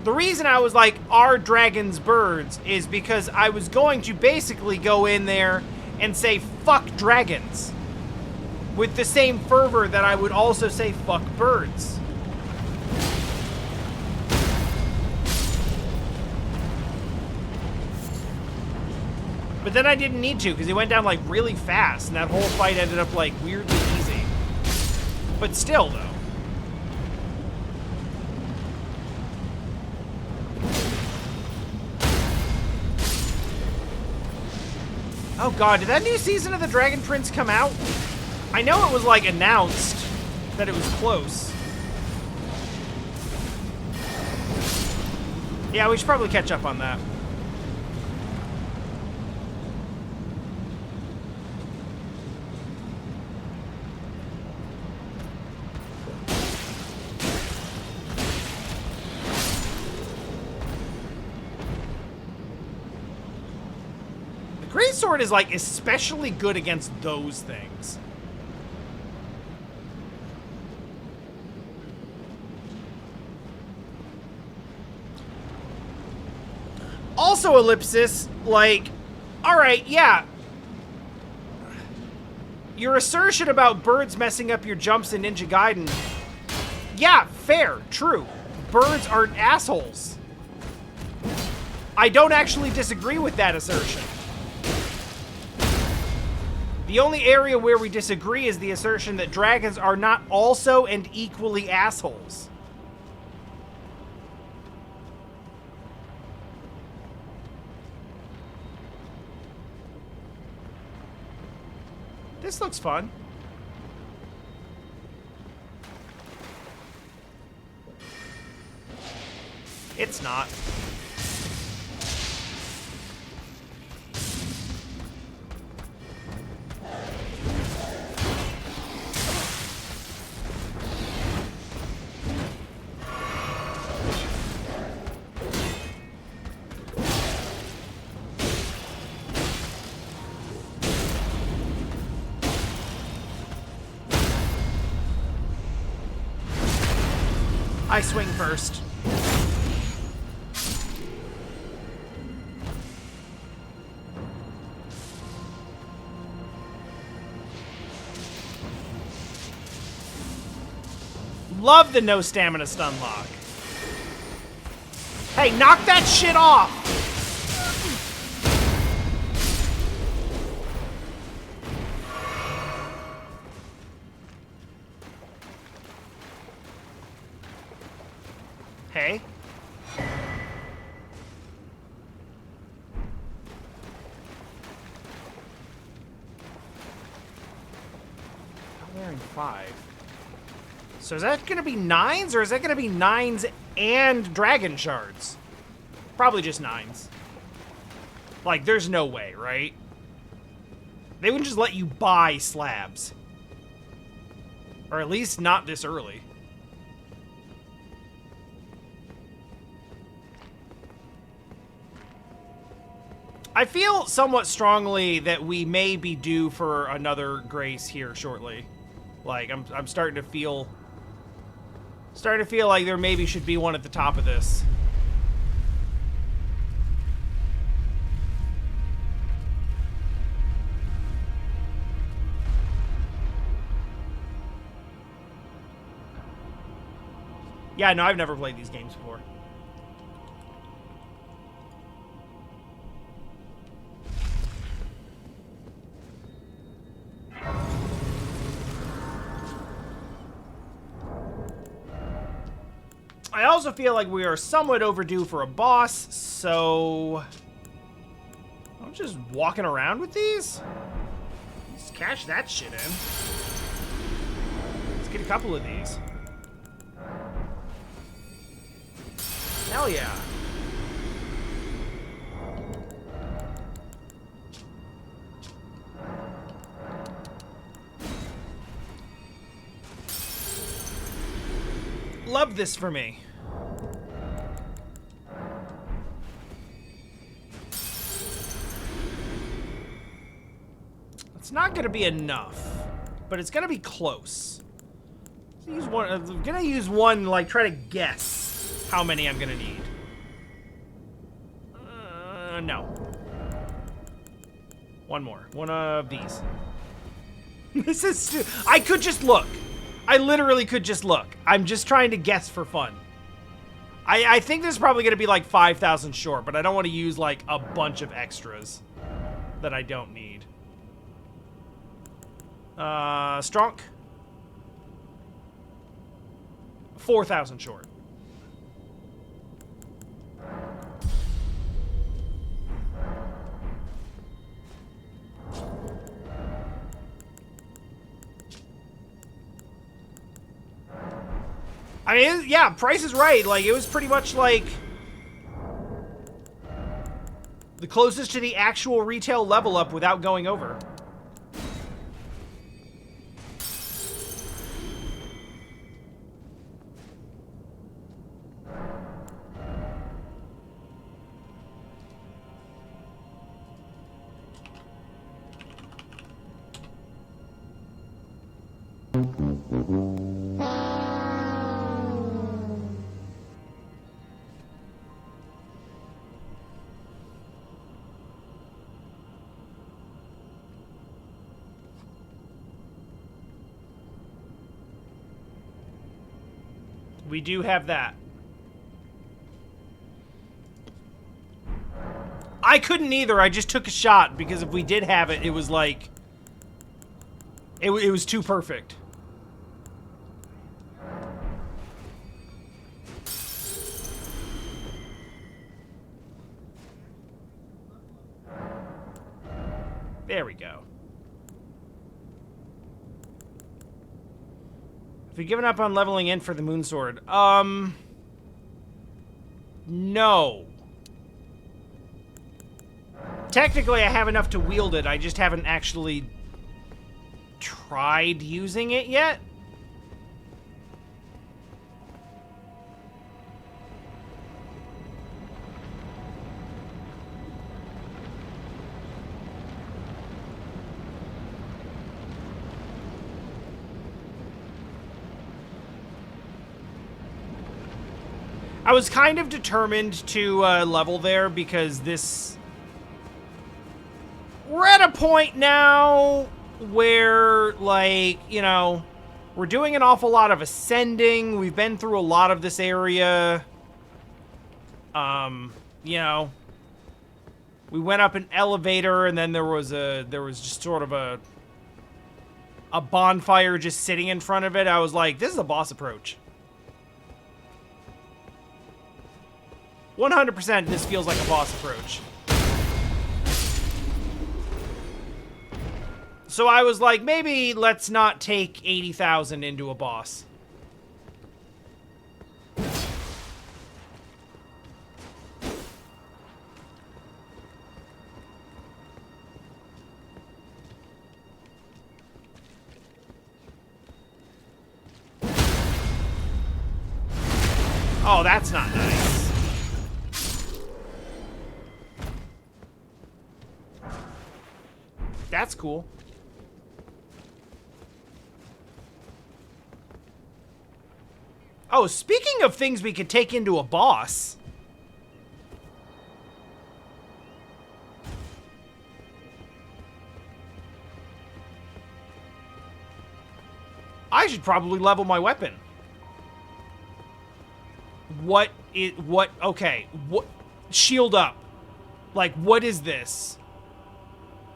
the reason I was like, are dragons birds, is because I was going to basically go in there and say, fuck dragons. With the same fervor that I would also say, fuck birds. But then I didn't need to, because he went down, like, really fast, and that whole fight ended up, like, weirdly easy. But still, though. Oh god, did that new season of the Dragon Prince come out? I know it was, like, announced that it was close. Yeah, we should probably catch up on that. Greatsword is, like, especially good against those things. Also, Ellipsis, like, alright, yeah. Your assertion about birds messing up your jumps in Ninja Gaiden, yeah, fair, true. Birds are assholes. I don't actually disagree with that assertion. The only area where we disagree is the assertion that dragons are not also and equally assholes. This looks fun. It's not. I swing first. Love the no stamina stun lock. Hey, knock that shit off! Hey. I'm wearing 5. So is that gonna be 9s, or is that gonna be 9s and dragon shards? Probably just 9s. Like, there's no way, right? They wouldn't just let you buy slabs. Or at least not this early. I feel somewhat strongly that we may be due for another grace here shortly. Like, I'm starting to feel like there maybe should be one at the top of this. Yeah, no, I've never played these games before. I also feel like we are somewhat overdue for a boss, so I'm just walking around with these. Let's cash that shit in. Let's get a couple of these. Hell yeah. Love this for me. It's not gonna be enough, but it's gonna be close. I'm gonna use one, like, try to guess how many I'm gonna need. No. One more. One of these. This is I could just look. I literally could just look. I'm just trying to guess for fun. I think this is probably going to be like 5,000 short, but I don't want to use like a bunch of extras that I don't need. Strong. 4,000 short. I mean, yeah, Price is right. Like, it was pretty much like the closest to the actual retail level up without going over. We do have that. I couldn't either. I just took a shot because if we did have it, it was like... It was too perfect. There we go. Have we given up on leveling in for the Moonsword? No. Technically, I have enough to wield it. I just haven't actually tried using it yet. I was kind of determined to level there because this... We're at a point now where, like, you know, we're doing an awful lot of ascending. We've been through a lot of this area. You know, we went up an elevator and then there was just sort of a bonfire just sitting in front of it. I was like, this is a boss approach. 100% this feels like a boss approach. So I was like, maybe let's not take 80,000 into a boss. Oh, that's not nice. that's cool. Oh, speaking of things we could take into a boss. I should probably level my weapon. Okay, what, shield up. Like, what is this?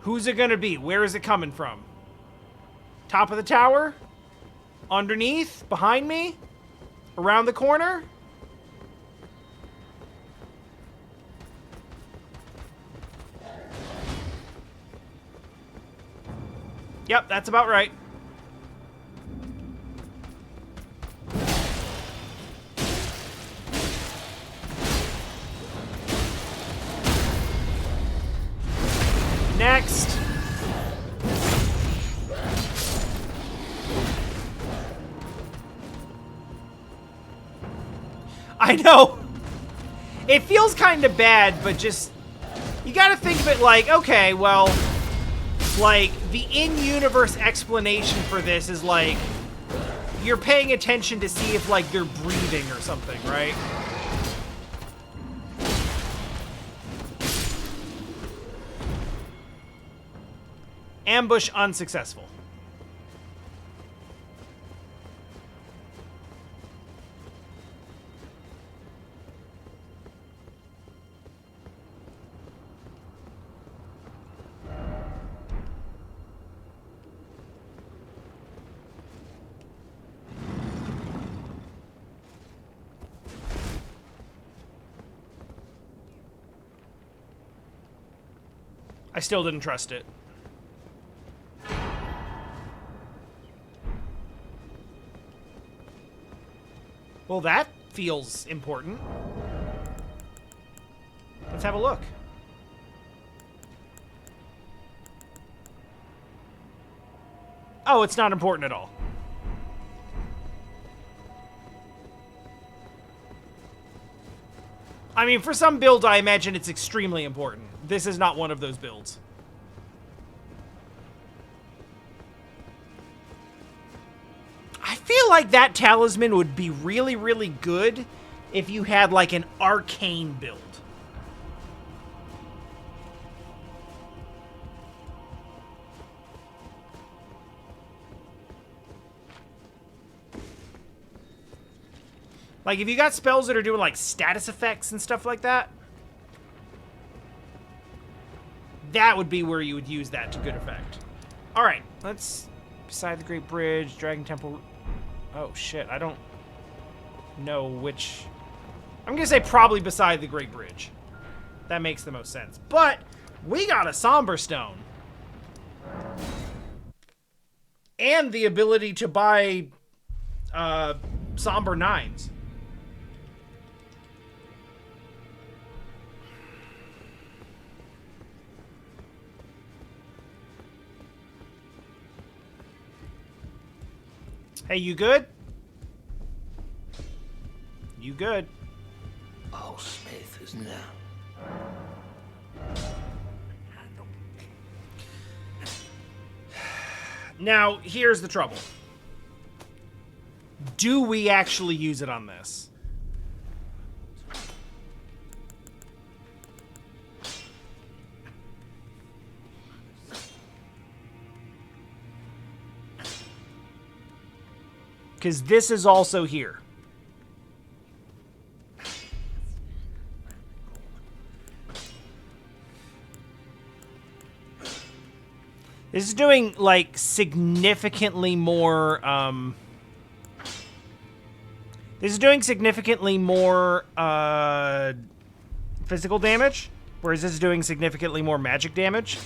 Who's it gonna be? Where is it coming from? Top of the tower? Underneath? Behind me? Around the corner? Yep, that's about right. Next. I know. It feels kind of bad, but just... You gotta think of it like, okay, well... Like, the in-universe explanation for this is like... You're paying attention to see if, like, they're breathing or something, right? Ambush unsuccessful. I still didn't trust it. Well, that feels important. Let's have a look. Oh, it's not important at all. I mean, for some builds, I imagine it's extremely important. This is not one of those builds. I feel like that talisman would be really, really good if you had, like, an arcane build. Like, if you got spells that are doing, like, status effects and stuff like that, that would be where you would use that to good effect. Alright, let's... Beside the Great Bridge, Dragon Temple... Oh, shit, I don't know which... I'm gonna say probably beside the Great Bridge. That makes the most sense. But, we got a Somber Stone. And the ability to buy... Somber Nines. Hey, you good? You good? Oh, Smith is now. Now, here's the trouble. Do we actually use it on this? Because this is also here. This is doing, like, significantly more, This is doing significantly more, physical damage, whereas this is doing significantly more magic damage.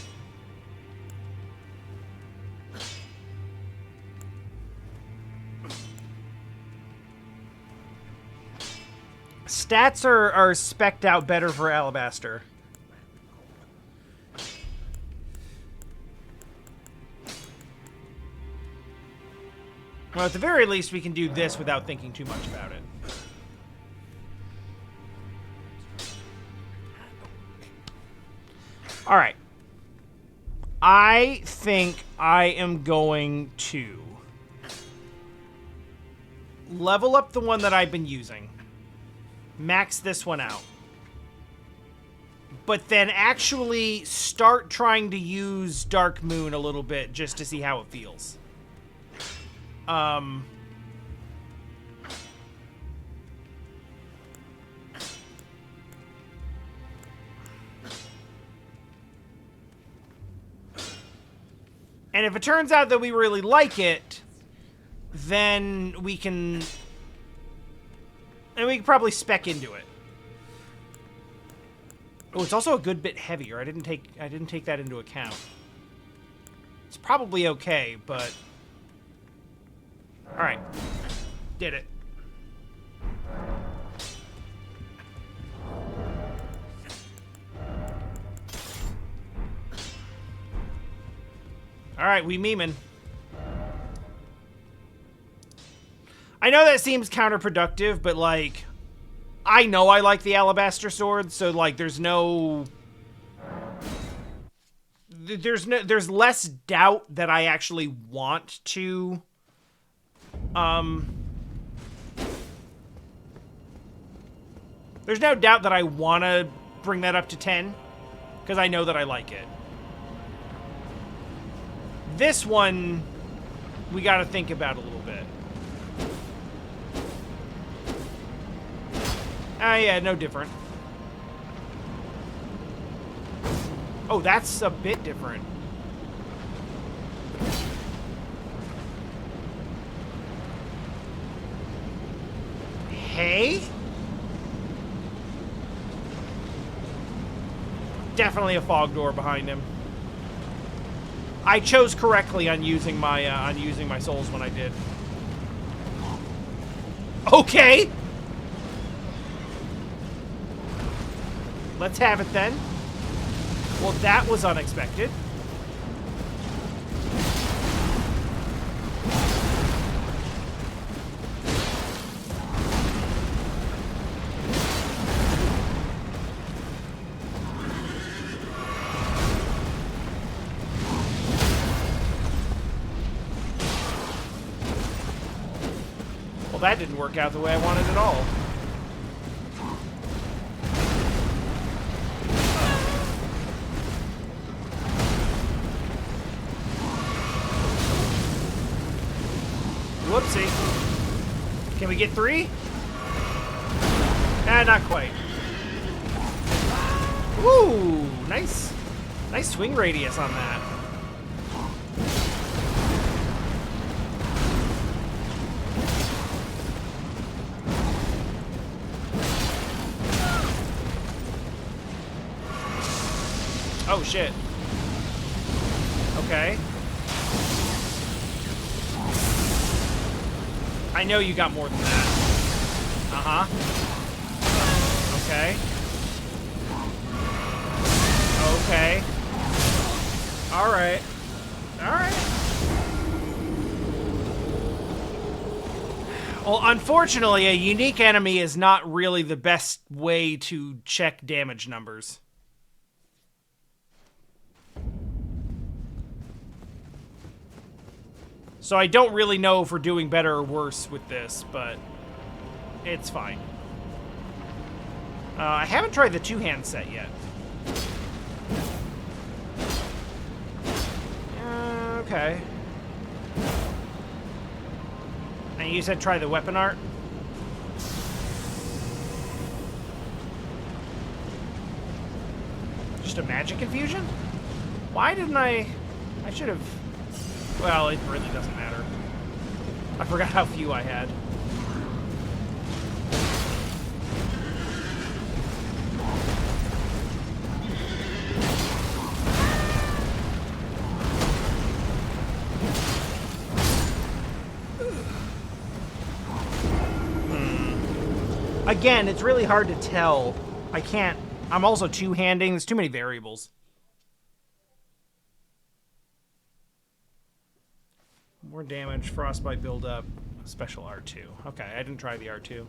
Stats are spec'd out better for Alabaster. Well, at the very least, we can do this without thinking too much about it. Alright. I think I am going to level up the one that I've been using. Max this one out. But then actually start trying to use Dark Moon a little bit just to see how it feels. And if it turns out that we really like it, then we can... And we can probably spec into it. Oh, it's also a good bit heavier. I didn't take that into account. It's probably okay, but... Alright. Did it. Alright, we memeing. I know that seems counterproductive, but, like... I know I like the Alabaster Sword, so, like, there's less doubt that I actually want to... There's no doubt that I want to bring that up to 10, because I know that I like it. This one, we got to think about a little bit. Ah, yeah, no different. Oh, that's a bit different. Hey? Definitely a fog door behind him. I chose correctly on using my souls when I did. Okay. Let's have it then. Well, that was unexpected. Well, that didn't work out the way I wanted at all. Whoopsie. Can we get 3? Nah, not quite. Ooh, nice. Nice swing radius on that. Oh, shit. Okay. I know you got more than that. Uh-huh. Okay. Okay. Alright. Alright. Well, unfortunately, a unique enemy is not really the best way to check damage numbers. So I don't really know if we're doing better or worse with this, but it's fine. I haven't tried the two-hand set yet. Okay. And you said try the weapon art? Just a magic infusion? Why didn't I should have... Well, it really doesn't matter. I forgot how few I had. Again, it's really hard to tell. I can't... I'm also two-handing. There's too many variables. More damage, frostbite buildup, special R2. Okay, I didn't try the R2.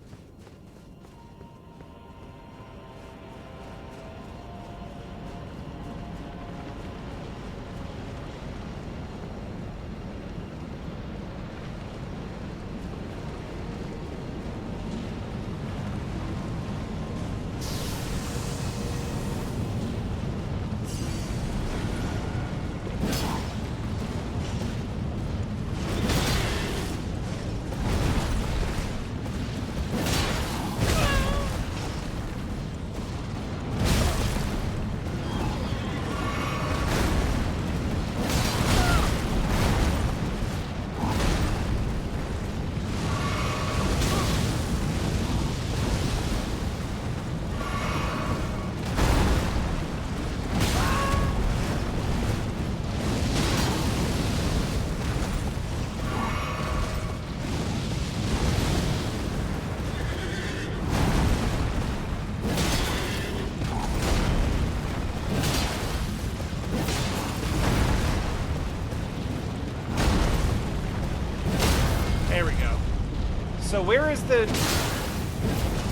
So where is the...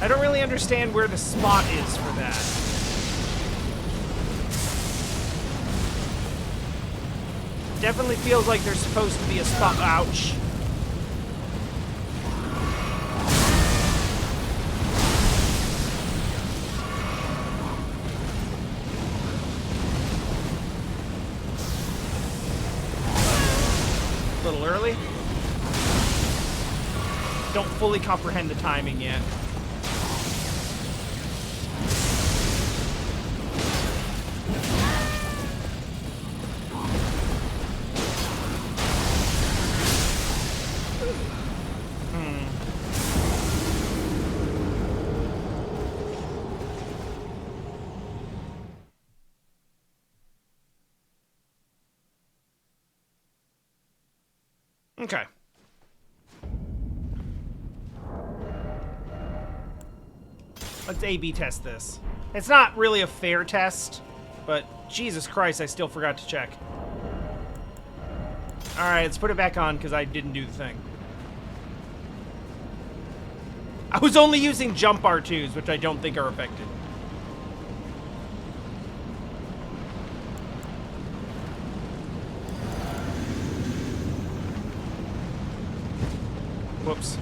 I don't really understand where the spot is for that. Definitely feels like there's supposed to be a spot. Ouch. A little early. Don't fully comprehend the timing yet. Okay. Let's A/B test this. It's not really a fair test, but Jesus Christ, I still forgot to check. Alright, let's put it back on because I didn't do the thing. I was only using jump R2s, which I don't think are affected. Whoops.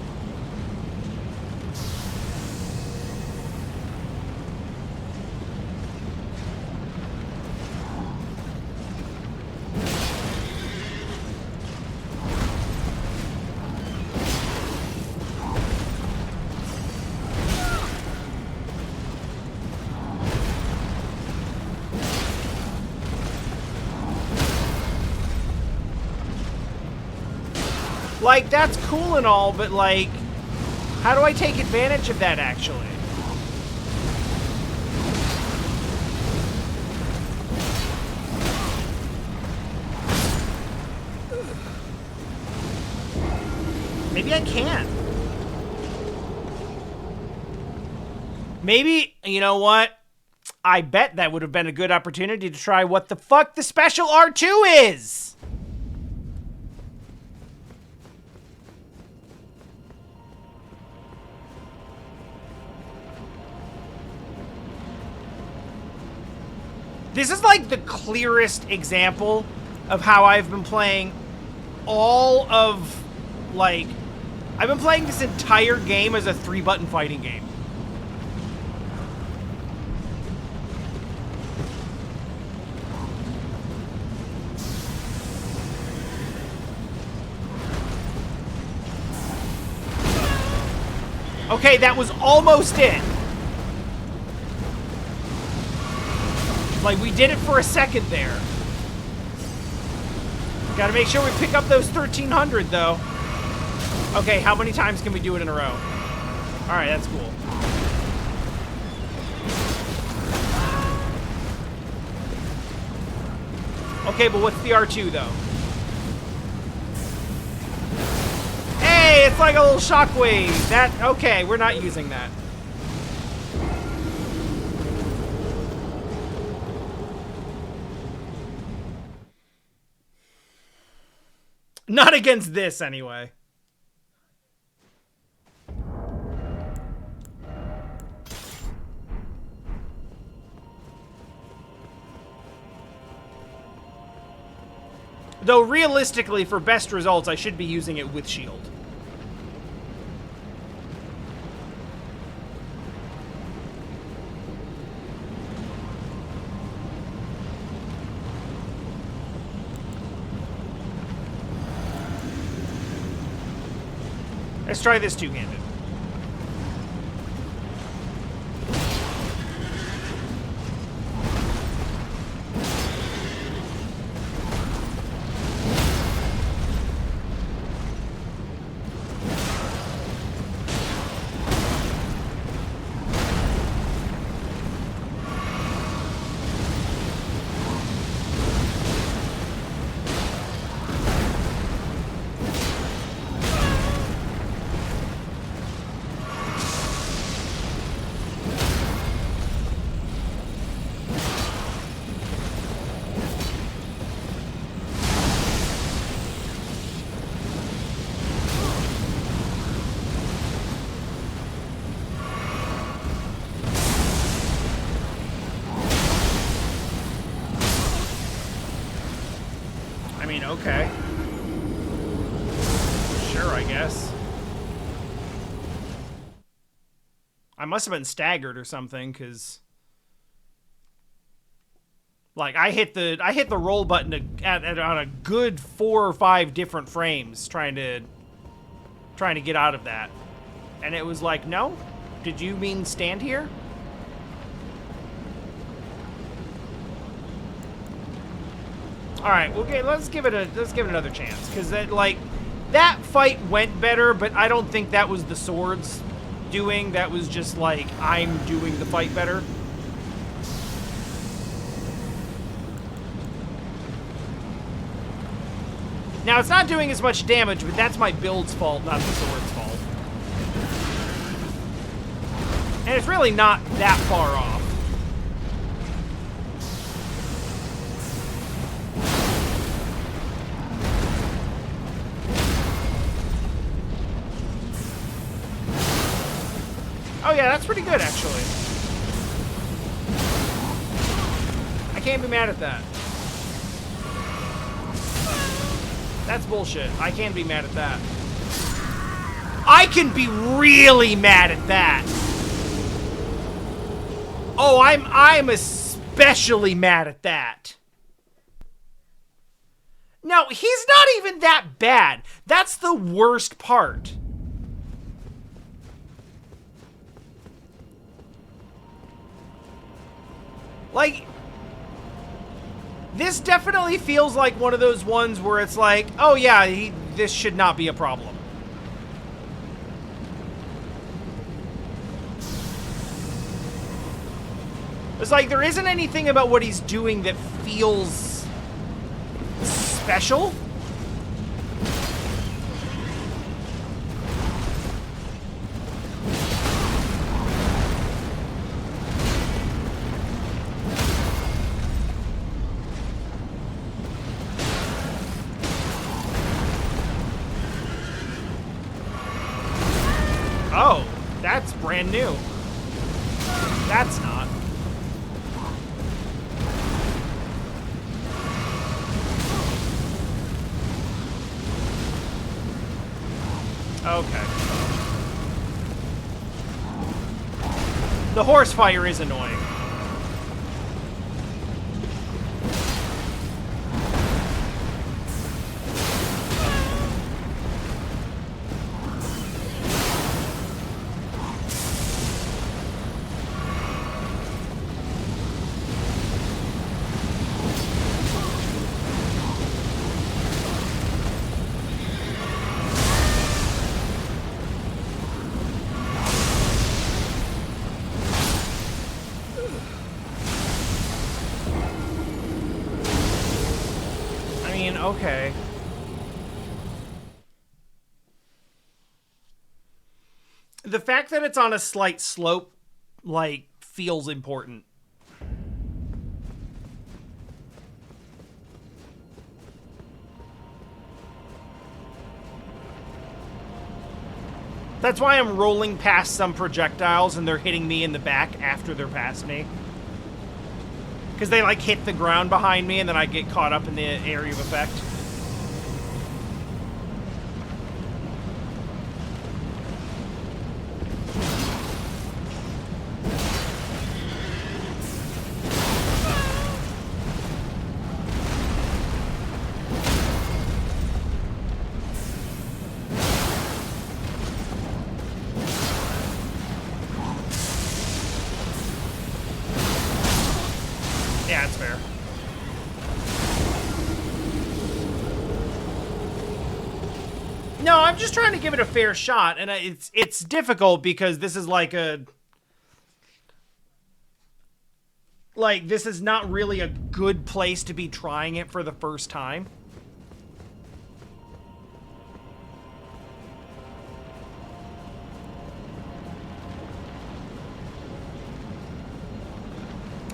Like, that's cool and all, but, like, how do I take advantage of that, actually? Maybe I can. Maybe, you know what? I bet that would have been a good opportunity to try what the fuck the special R2 is! This is like the clearest example of how I've been playing all of, like, I've been playing this entire game as a 3-button fighting game. Okay, that was almost it. Like, we did it for a second there. Gotta make sure we pick up those 1,300, though. Okay, how many times can we do it in a row? Alright, that's cool. Okay, but what's the R2, though? Hey, it's like a little shockwave. That, okay, we're not using that. Not against this, anyway. Though, realistically, for best results, I should be using it with shield. Let's try this two-handed. Okay. Sure, I guess. I must have been staggered or something, because like I hit the roll button on a good 4 or 5 different frames trying to get out of that, and it was like, no, did you mean stand here? All right, let's give it another chance, because that fight went better, but I don't think that was the swords doing. That was just like I'm doing the fight better. Now it's not doing as much damage, but that's my build's fault, not the sword's fault. And it's really not that far off. Oh yeah, that's pretty good, actually. I can't be mad at that. That's bullshit. I can't be mad at that. I can be really mad at that. Oh, I'm especially mad at that. No, he's not even that bad. That's the worst part. Like, this definitely feels like one of those ones where it's like, oh yeah, this should not be a problem. It's like there isn't anything about what he's doing that feels special. Oh, that's brand new. That's not. Okay. The horse fire is annoying. Okay. The fact that it's on a slight slope, like, feels important. That's why I'm rolling past some projectiles and they're hitting me in the back after they're past me. Because they, like, hit the ground behind me and then I get caught up in the area of effect. Yeah, it's fair. No, I'm just trying to give it a fair shot, and it's difficult because this is like this is not really a good place to be trying it for the first time.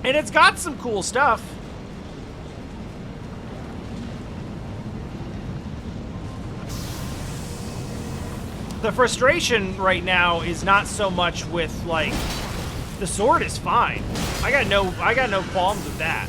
And it's got some cool stuff. The frustration right now is not so much with, like, the sword is fine. I got no qualms with that.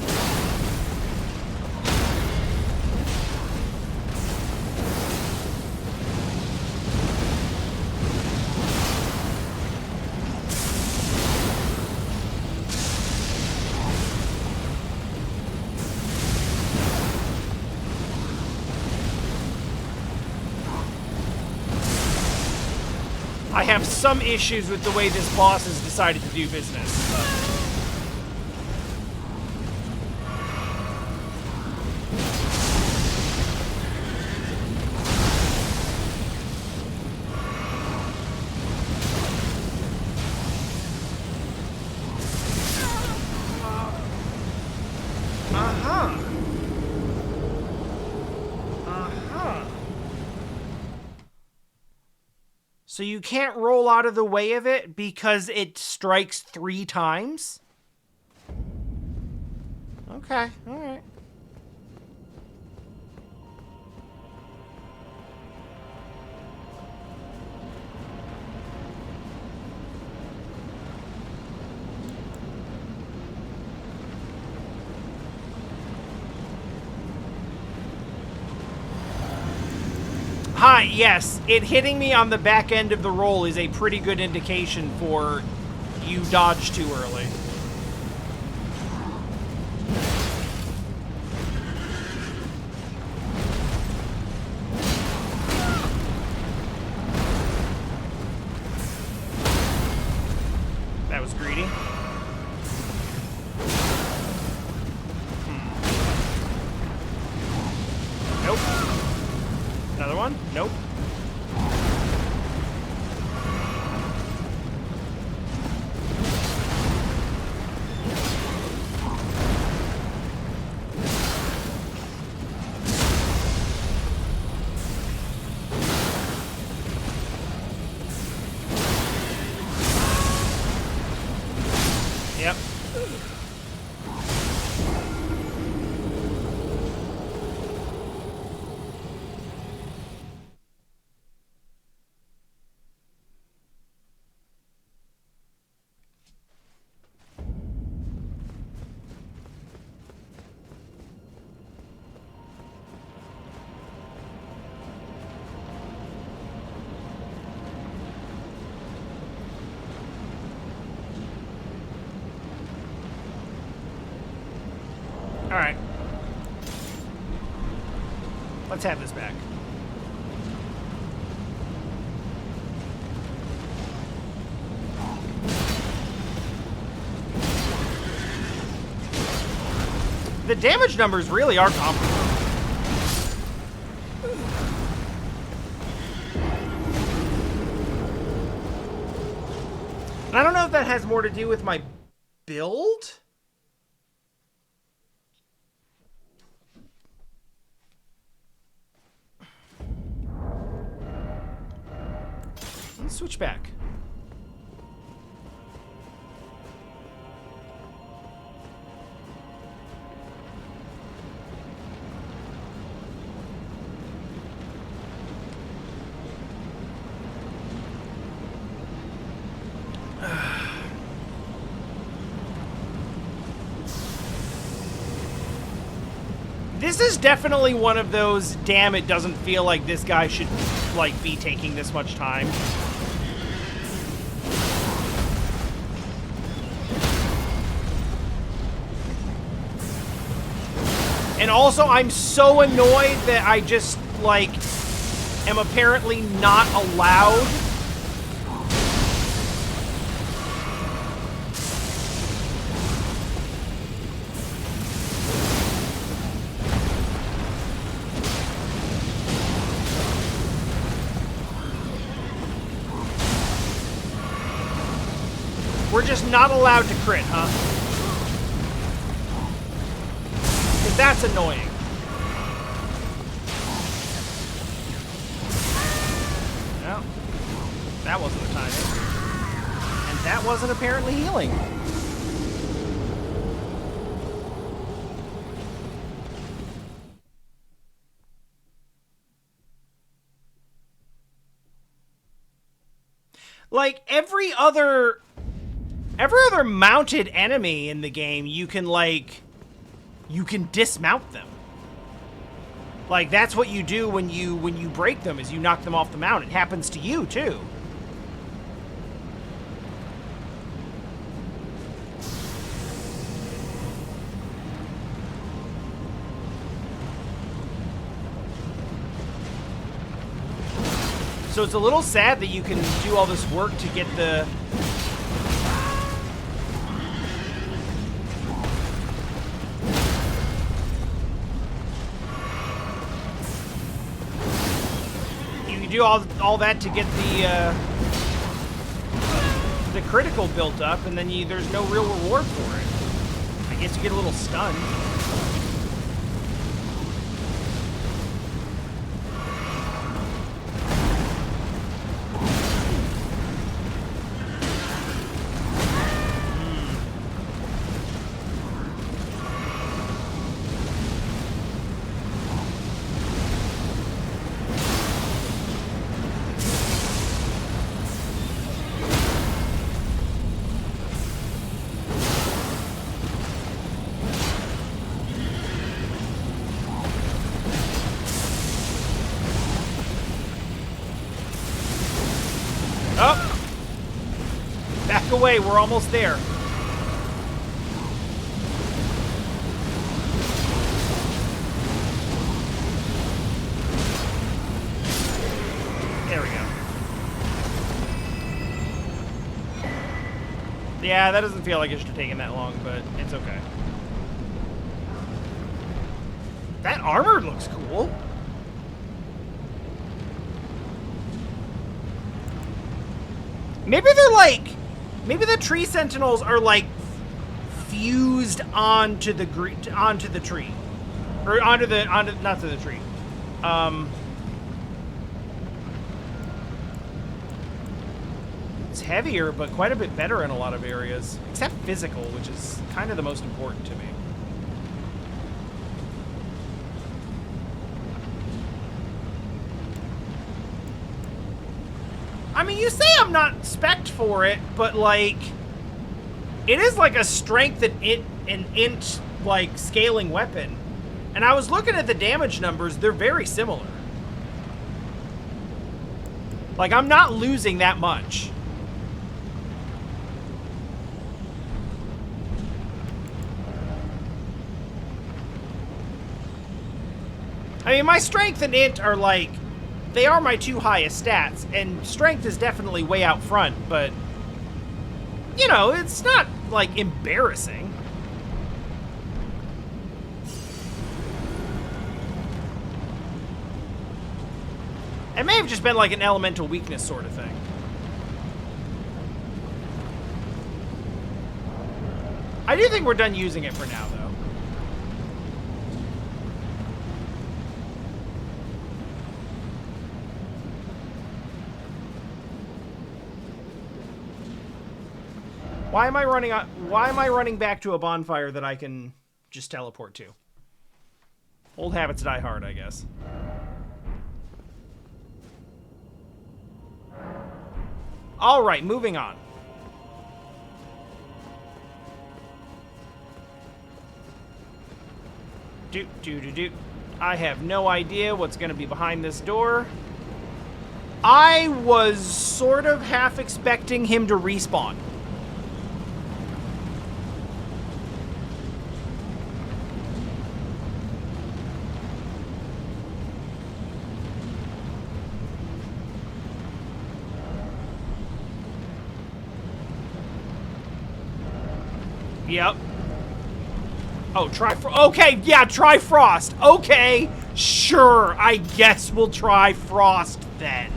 I have some issues with the way this boss has decided to do business. So you can't roll out of the way of it because it strikes 3 times? Okay, alright. Hi, yes, it hitting me on the back end of the roll is a pretty good indication for you dodged too early. That was greedy. Nope. Another one? Nope. Yep. All right. Let's have this back. The damage numbers really are comparable. And I don't know if that has more to do with my build. Let's switch back. This is definitely one of those, damn, it doesn't feel like this guy should, like, be taking this much time. And also, I'm so annoyed that I just, like, am apparently not allowed We're just not allowed to crit, huh? Because that's annoying. No. That wasn't the timing. And that wasn't apparently healing. Like, every other mounted enemy in the game, you can dismount them. Like, that's what you do when you break them, is you knock them off the mount. It happens to you, too. So it's a little sad that you can do all this work to get the... You can do all that to get the critical built up, and then there's no real reward for it. I guess you get a little stunned. Away, we're almost there. There we go. Yeah, that doesn't feel like it should have taken that long, but it's okay. That armor looks cool. Maybe they're like... Maybe the tree sentinels are like fused onto the tree, or not to the tree. It's heavier, but quite a bit better in a lot of areas, except physical, which is kind of the most important to me. I mean, you say I'm not spec'd for it, but, like, it is, like, a strength and an int, like, scaling weapon. And I was looking at the damage numbers. They're very similar. Like, I'm not losing that much. I mean, my strength and int are, like... They are my two highest stats, and strength is definitely way out front, but, you know, it's not, like, embarrassing. It may have just been, like, an elemental weakness sort of thing. I do think we're done using it for now, though. Why am I running back to a bonfire that I can just teleport to? Old habits die hard, I guess. All right, moving on. I have no idea what's going to be behind this door. I was sort of half expecting him to respawn. Yep. Oh, okay, yeah, try Frost. Okay, sure, I guess we'll try Frost then.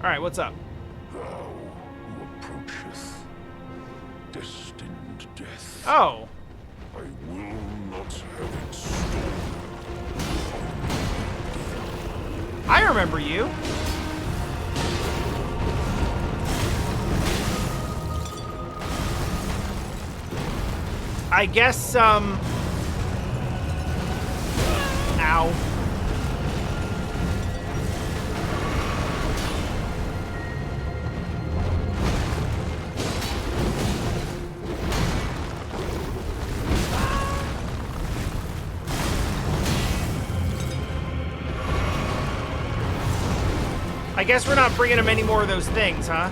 Alright, what's up? Thou who approacheth destined death. Oh. I will not have it stolen. I remember you. I guess, ow. I guess we're not bringing him any more of those things, huh?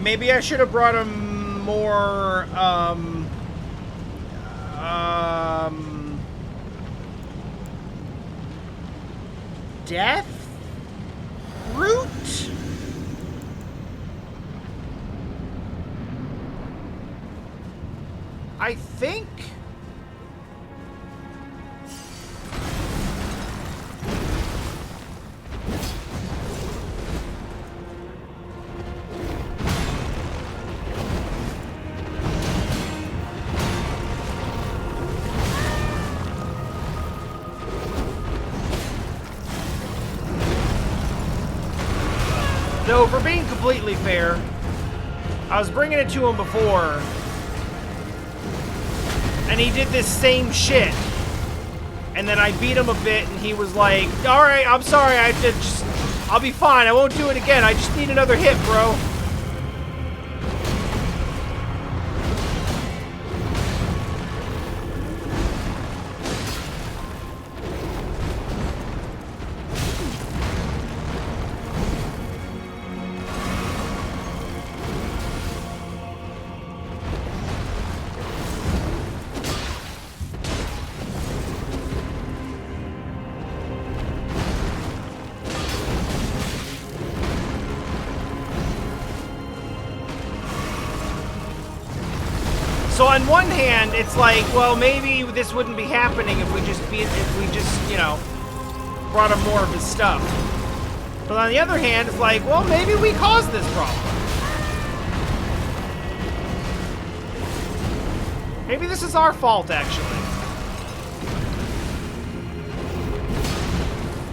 Maybe I should have brought him more, death root? I think. Though, for being completely fair, I was bringing it to him before, and he did this same shit. And then I beat him a bit, and he was like, "Alright, I'm sorry, I'll be fine, I won't do it again, I just need another hit, bro." So on one hand, it's like, well, maybe this wouldn't be happening if we just, you know, brought him more of his stuff. But on the other hand, it's like, well, maybe we caused this problem. Maybe this is our fault, actually.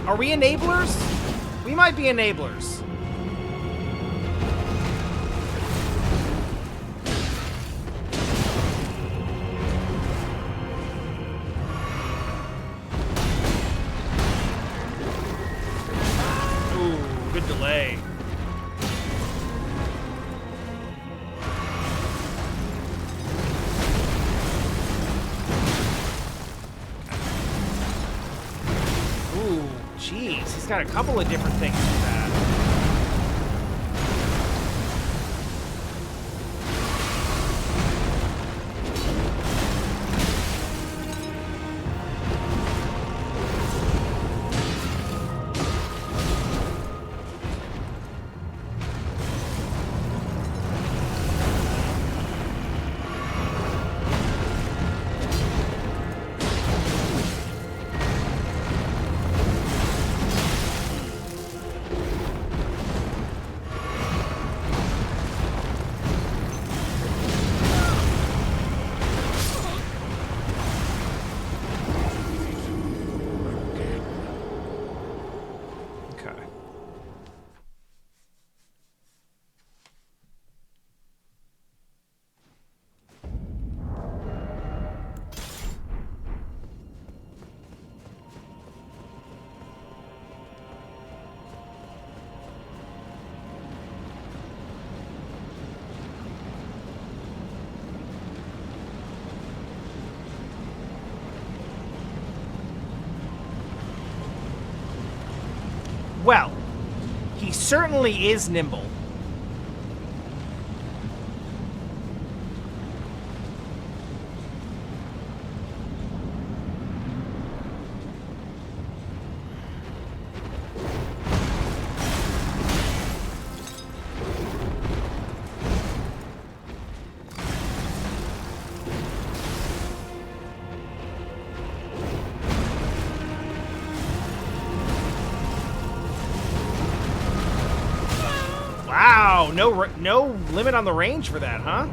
Are we enablers? We might be enablers. Delay. Ooh, jeez, he's got a couple of different things for that. Well, he certainly is nimble. Wow, no limit on the range for that, huh?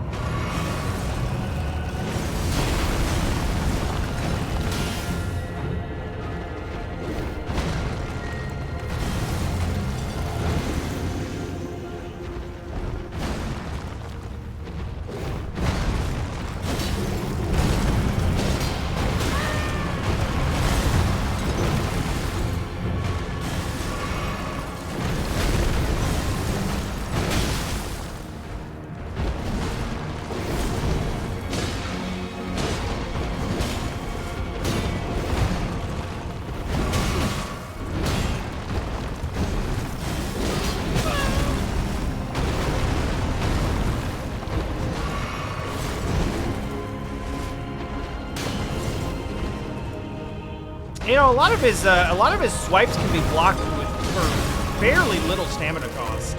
You know, a lot of his swipes can be blocked for fairly little stamina cost.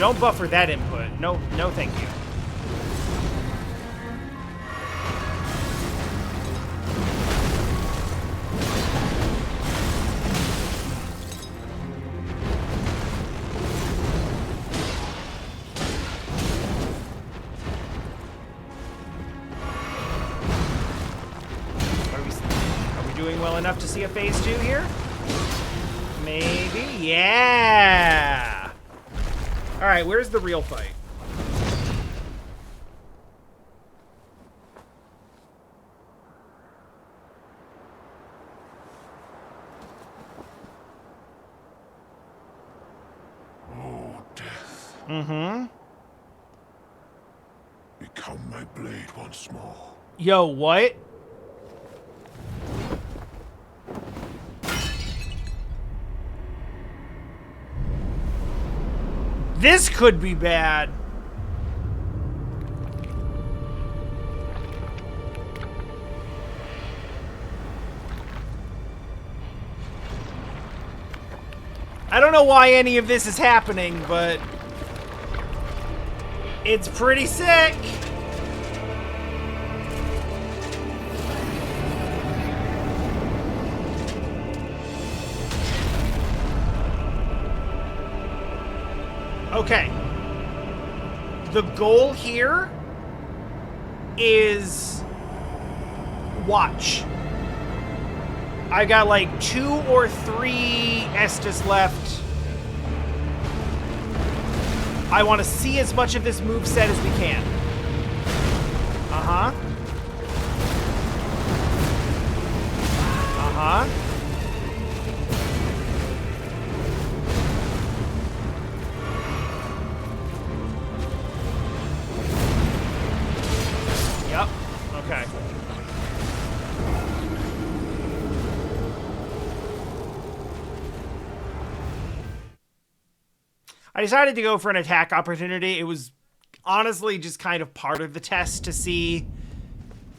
Don't buffer that input. No, no thank you. Are we doing well enough to see a phase 2 here? Maybe? Yeah! Alright, where's the real fight? Oh, death. Mm-hmm. Become my blade once more. Yo, what? This could be bad. I don't know why any of this is happening, but it's pretty sick. Okay. The goal here is watch. I got like 2 or 3 Estus left. I want to see as much of this moveset as we can. Uh-huh. Uh-huh. Yep. Okay. I decided to go for an attack opportunity. It was honestly just kind of part of the test to see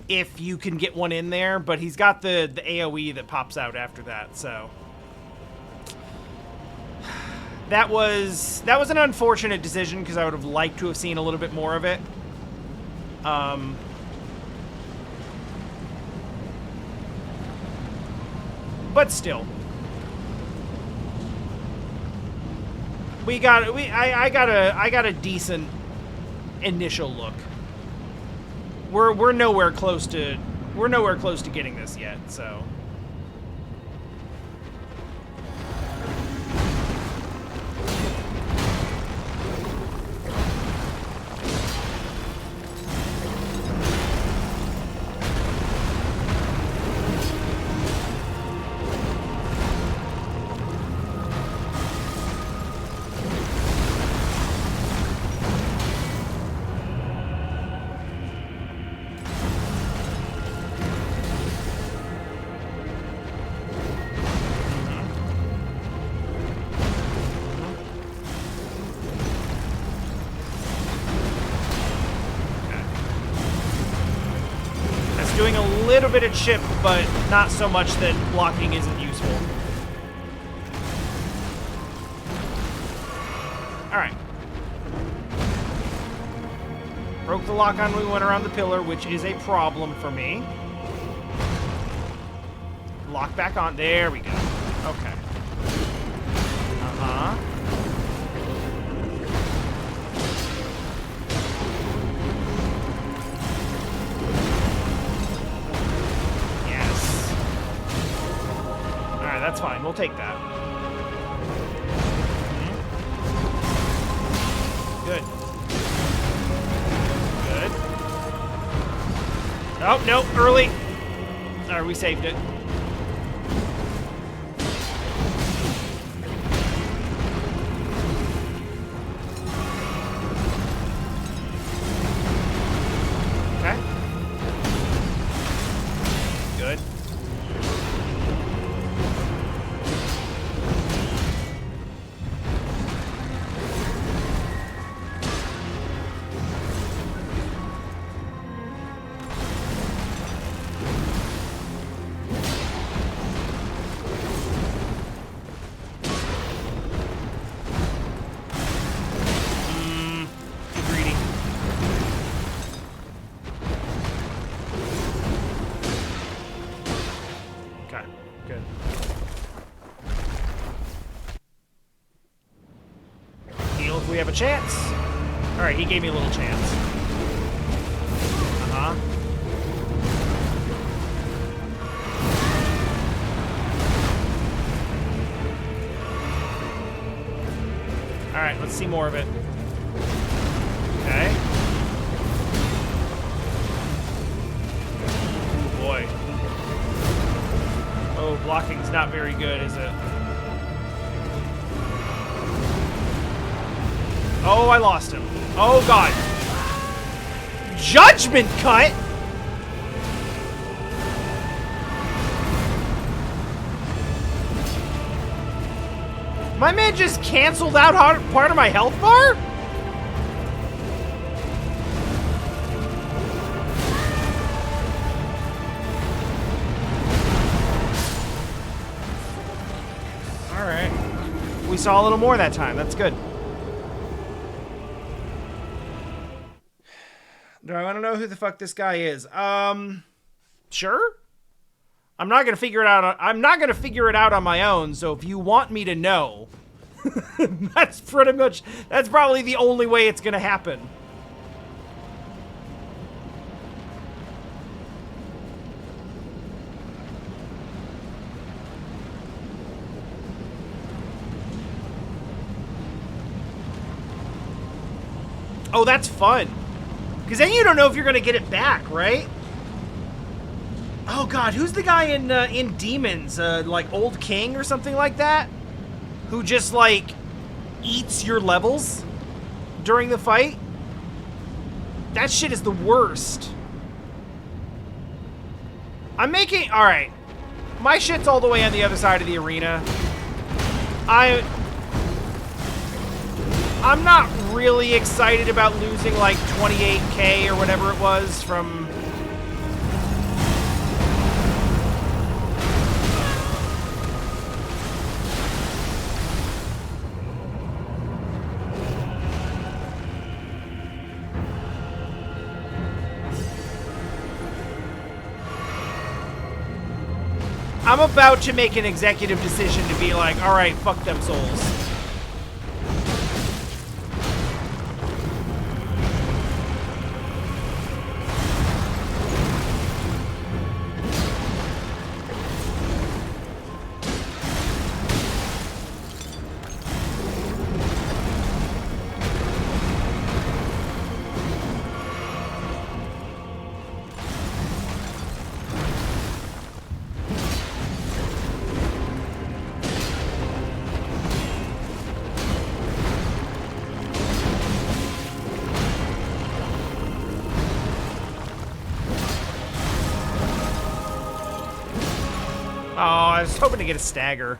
if you can get one in there, but he's got the AoE that pops out after that, so that was an unfortunate decision because I would have liked to have seen a little bit more of it. But still, I got a decent initial look. We're nowhere close to getting this yet, so. Doing a little bit of chip, but not so much that blocking isn't useful. Alright. Broke the lock on when we went around the pillar, which is a problem for me. Lock back on. There we go. Okay. Uh-huh. That's fine. We'll take that. Good. Good. Oh, no. Early. Alright, we saved it. chance. Alright, he gave me a little chance. Uh-huh. Alright, let's see more of it. Okay. Oh boy. Oh, blocking's not very good, is it? Oh, I lost him. Oh, God. Judgment cut? My man just canceled out part of my health bar? Alright. We saw a little more that time. That's good. Do I want to know who the fuck this guy is? Sure. I'm not gonna figure it out. I'm not gonna figure it out on my own. So if you want me to know, that's probably the only way it's gonna happen. Oh, that's fun. Because then you don't know if you're gonna get it back, right? Oh God, who's the guy in Demons? Like Old King or something like that? Who just like eats your levels during the fight? That shit is the worst. I'm making... Alright. My shit's all the way on the other side of the arena. I'm not really excited about losing like 28k or whatever it was from... I'm about to make an executive decision to be like, alright, fuck them souls. Oh, I was hoping to get a stagger.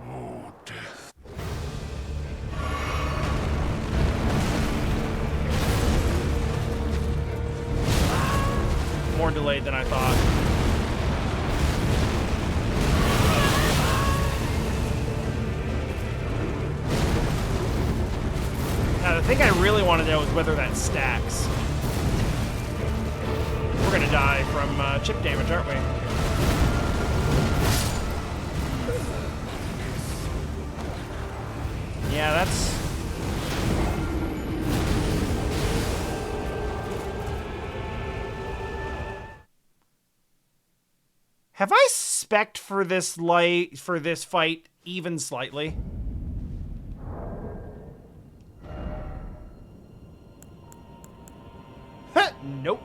Oh, death. More delayed than I thought. Now, the thing I really want to know is whether that stacks. We're gonna die from chip damage, aren't we? Yeah, that's... Have I spec'd for this fight even slightly? Nope.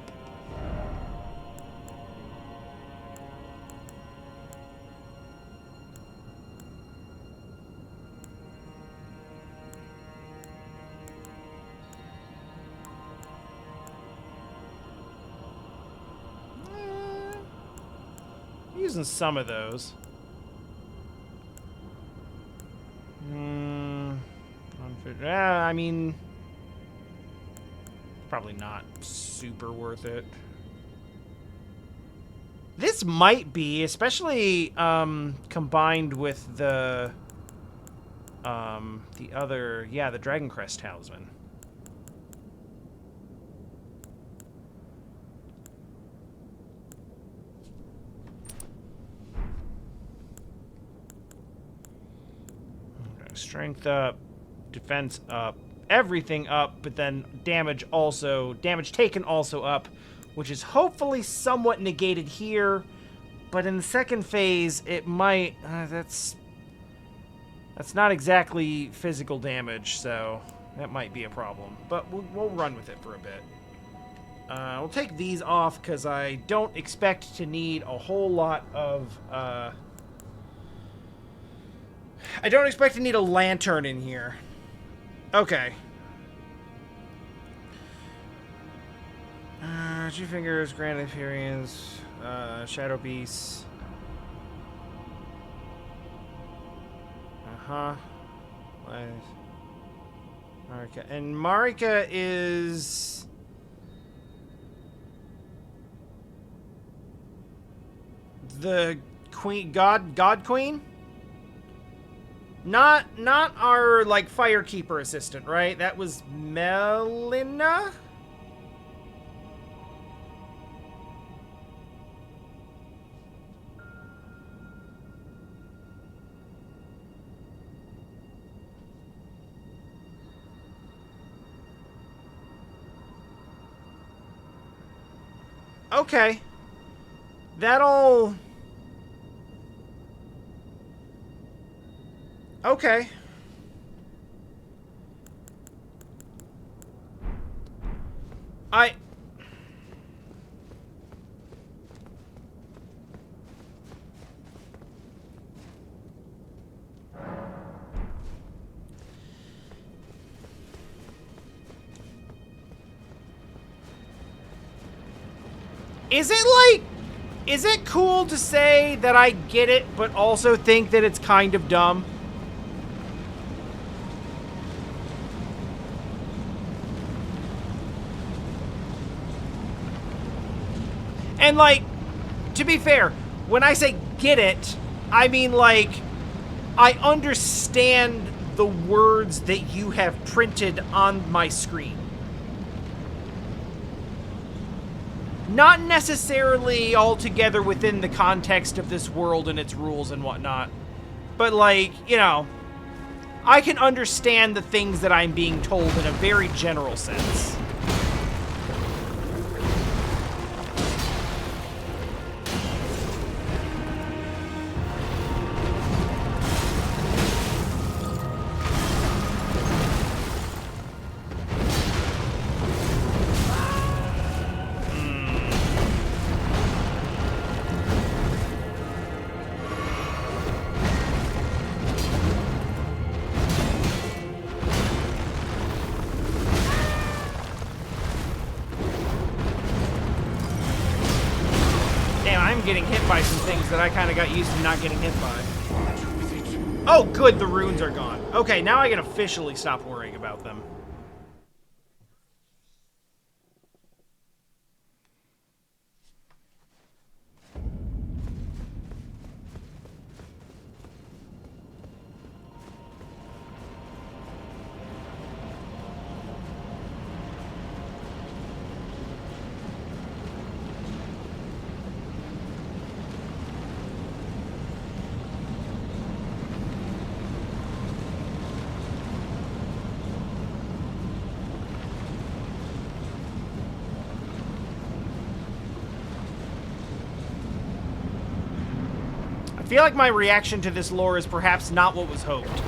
Using some of those. I mean... probably not super worth it. This might be, especially combined with the other, yeah, the Dragon Crest Talisman. strength up, defense up, everything up, but then damage taken also up, which is hopefully somewhat negated here. But in the second phase, it might... that's not exactly physical damage, so that might be a problem. But we'll run with it for a bit. We'll take these off, because I don't expect to need a whole lot of... I don't expect to need a lantern in here. Okay. Two fingers, grand appearance, shadow beasts. Marika. And Marika is... the queen, god queen? Not our, like, firekeeper assistant, right? That was Melina? Okay. That'll... Okay. Is it cool to say that I get it, but also think that it's kind of dumb? And, like, to be fair, when I say get it, I mean, like, I understand the words that you have printed on my screen. Not necessarily altogether within the context of this world and its rules and whatnot. But, like, you know, I can understand the things that I'm being told in a very general sense. Getting hit by some things that I kind of got used to not getting hit by. Oh, good, the runes are gone. Okay, now I can officially stop worrying about them. I feel like my reaction to this lore is perhaps not what was hoped.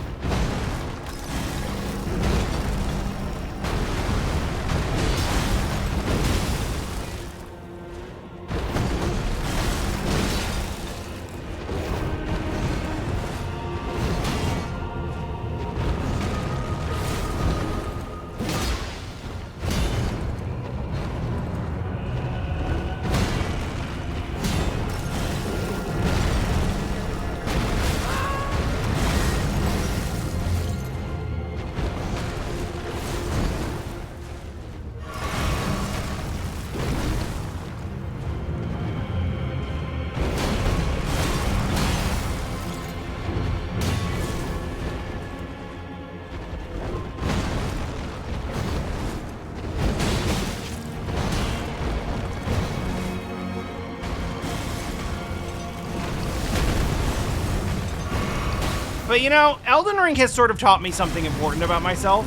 But you know, Elden Ring has sort of taught me something important about myself.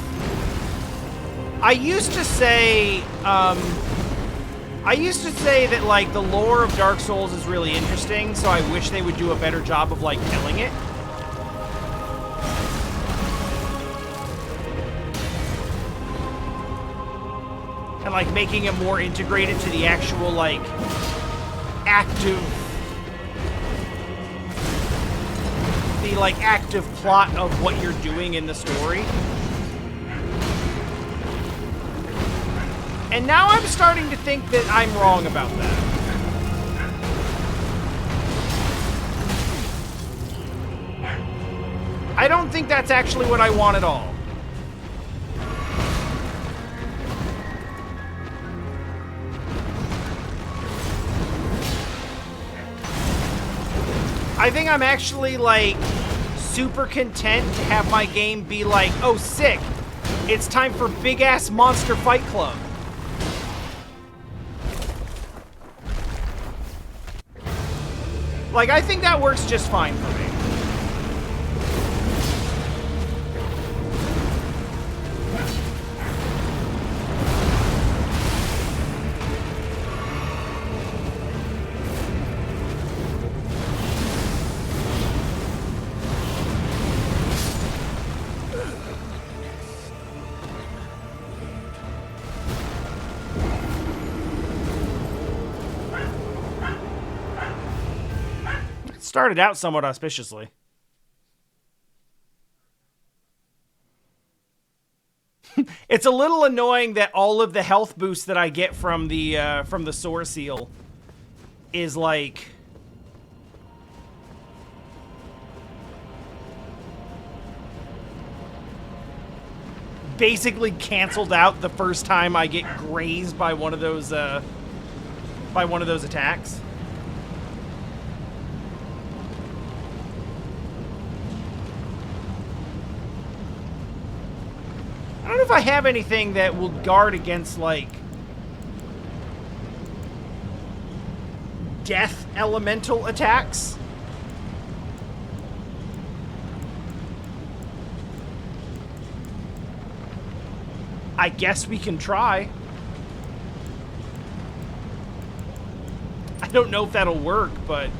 I used to say that, like, the lore of Dark Souls is really interesting, so I wish they would do a better job of, like, telling it. And, like, making it more integrated to the actual, like, active plot of what you're doing in the story. And now I'm starting to think that I'm wrong about that. I don't think that's actually what I want at all. I think I'm actually, like, super content to have my game be like, oh, sick, it's time for big-ass monster fight club. Like, I think that works just fine for me. Started out somewhat auspiciously. It's a little annoying that all of the health boost that I get from the Sore Seal is like basically canceled out the first time I get grazed by one of those attacks. I don't know if I have anything that will guard against, like, death elemental attacks. I guess we can try. I don't know if that'll work, but...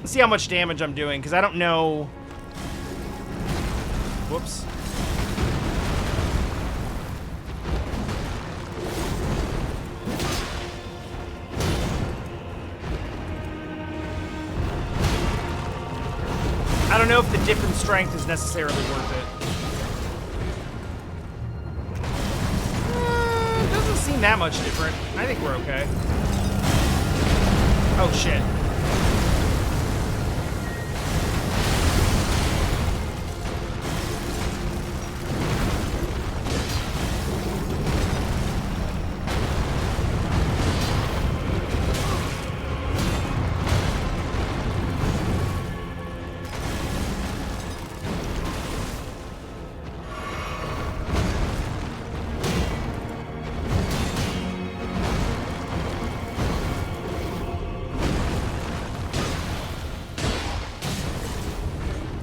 let's see how much damage I'm doing, because I don't know... whoops. I don't know if the dip in strength is necessarily worth it. It doesn't seem that much different. I think we're okay. Oh, shit.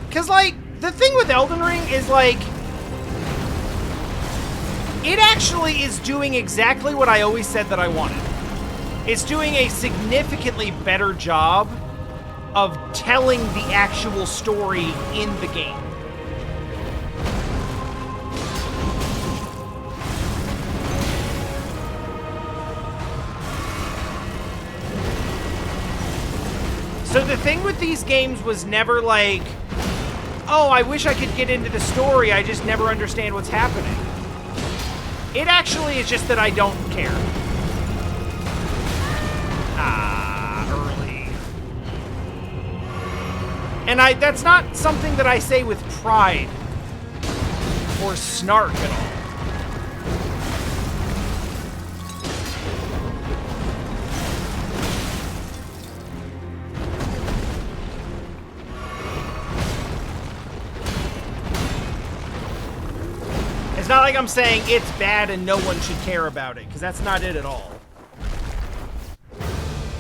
Because, like, the thing with Elden Ring is, like, it actually is doing exactly what I always said that I wanted. It's doing a significantly better job of telling the actual story in the game. So the thing with these games was never like, oh, I wish I could get into the story, I just never understand what's happening. It actually is just that I don't care. Early. And that's not something that I say with pride or snark at all. It's not like I'm saying it's bad and no one should care about it, because that's not it at all.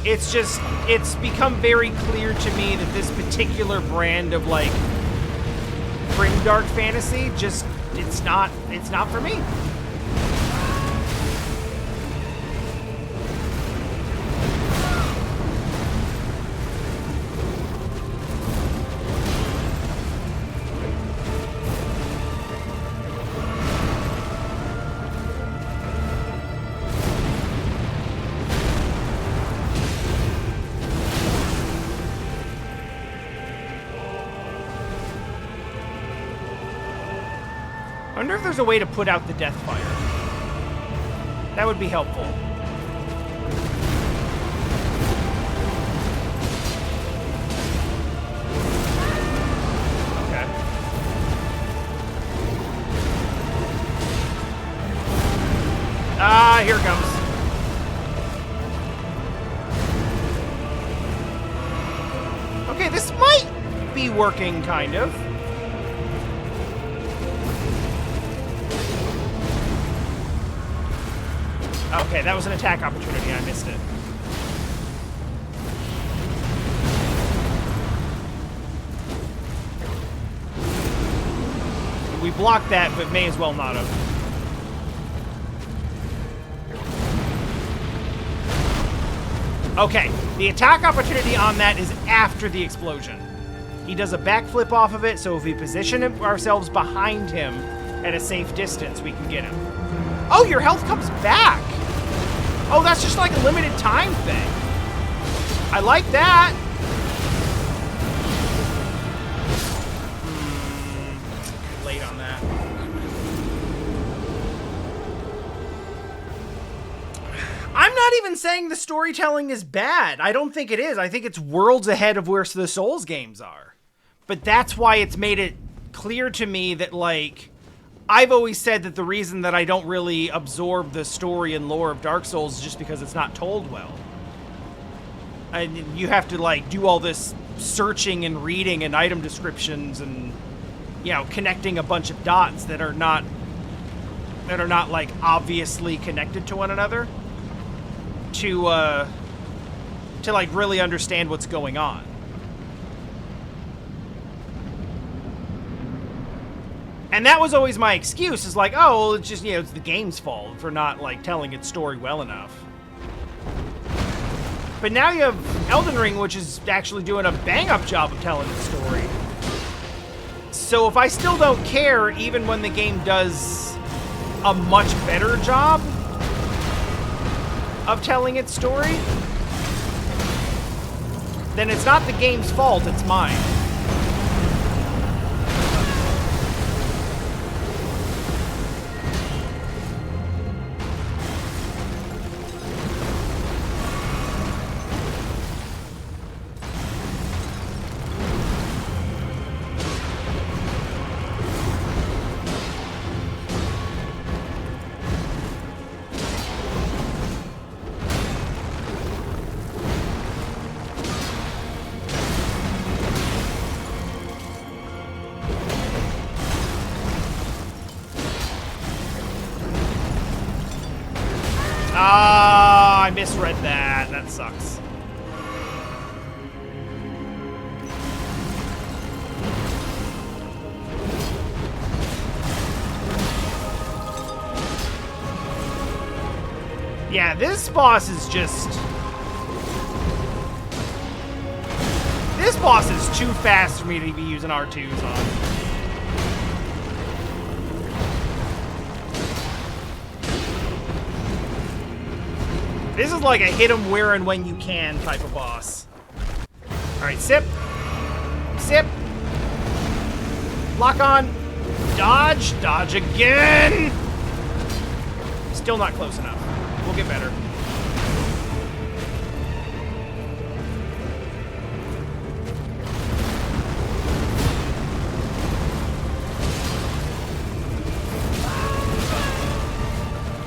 It's just, it's become very clear to me that this particular brand of, like, grimdark fantasy just, it's not for me. I wonder if there's a way to put out the death fire. That would be helpful. Okay. Ah, here it comes. Okay, this might be working, kind of. Okay, that was an attack opportunity. I missed it. We blocked that, but may as well not have. Okay, the attack opportunity on that is after the explosion. He does a backflip off of it, so if we position ourselves behind him at a safe distance, we can get him. Oh, your health comes back! Oh, that's just like a limited time thing. I like that. Late on that. I'm not even saying the storytelling is bad. I don't think it is. I think it's worlds ahead of where the Souls games are. But that's why it's made it clear to me that, like, I've always said that the reason that I don't really absorb the story and lore of Dark Souls is just because it's not told well. And you have to, like, do all this searching and reading and item descriptions and, you know, connecting a bunch of dots that are not, like, obviously connected to one another to like, really understand what's going on. And that was always my excuse, is like, oh, well, it's just, you know, it's the game's fault for not, like, telling its story well enough. But now you have Elden Ring, which is actually doing a bang-up job of telling its story. So if I still don't care, even when the game does a much better job of telling its story, then it's not the game's fault, it's mine. Ah, I misread that. That sucks. Yeah, this boss is just... This boss is too fast for me to be using R2s on. This is like a hit 'em where and when you can type of boss. Alright, sip. Sip. Lock on. Dodge. Dodge again. Still not close enough. We'll get better.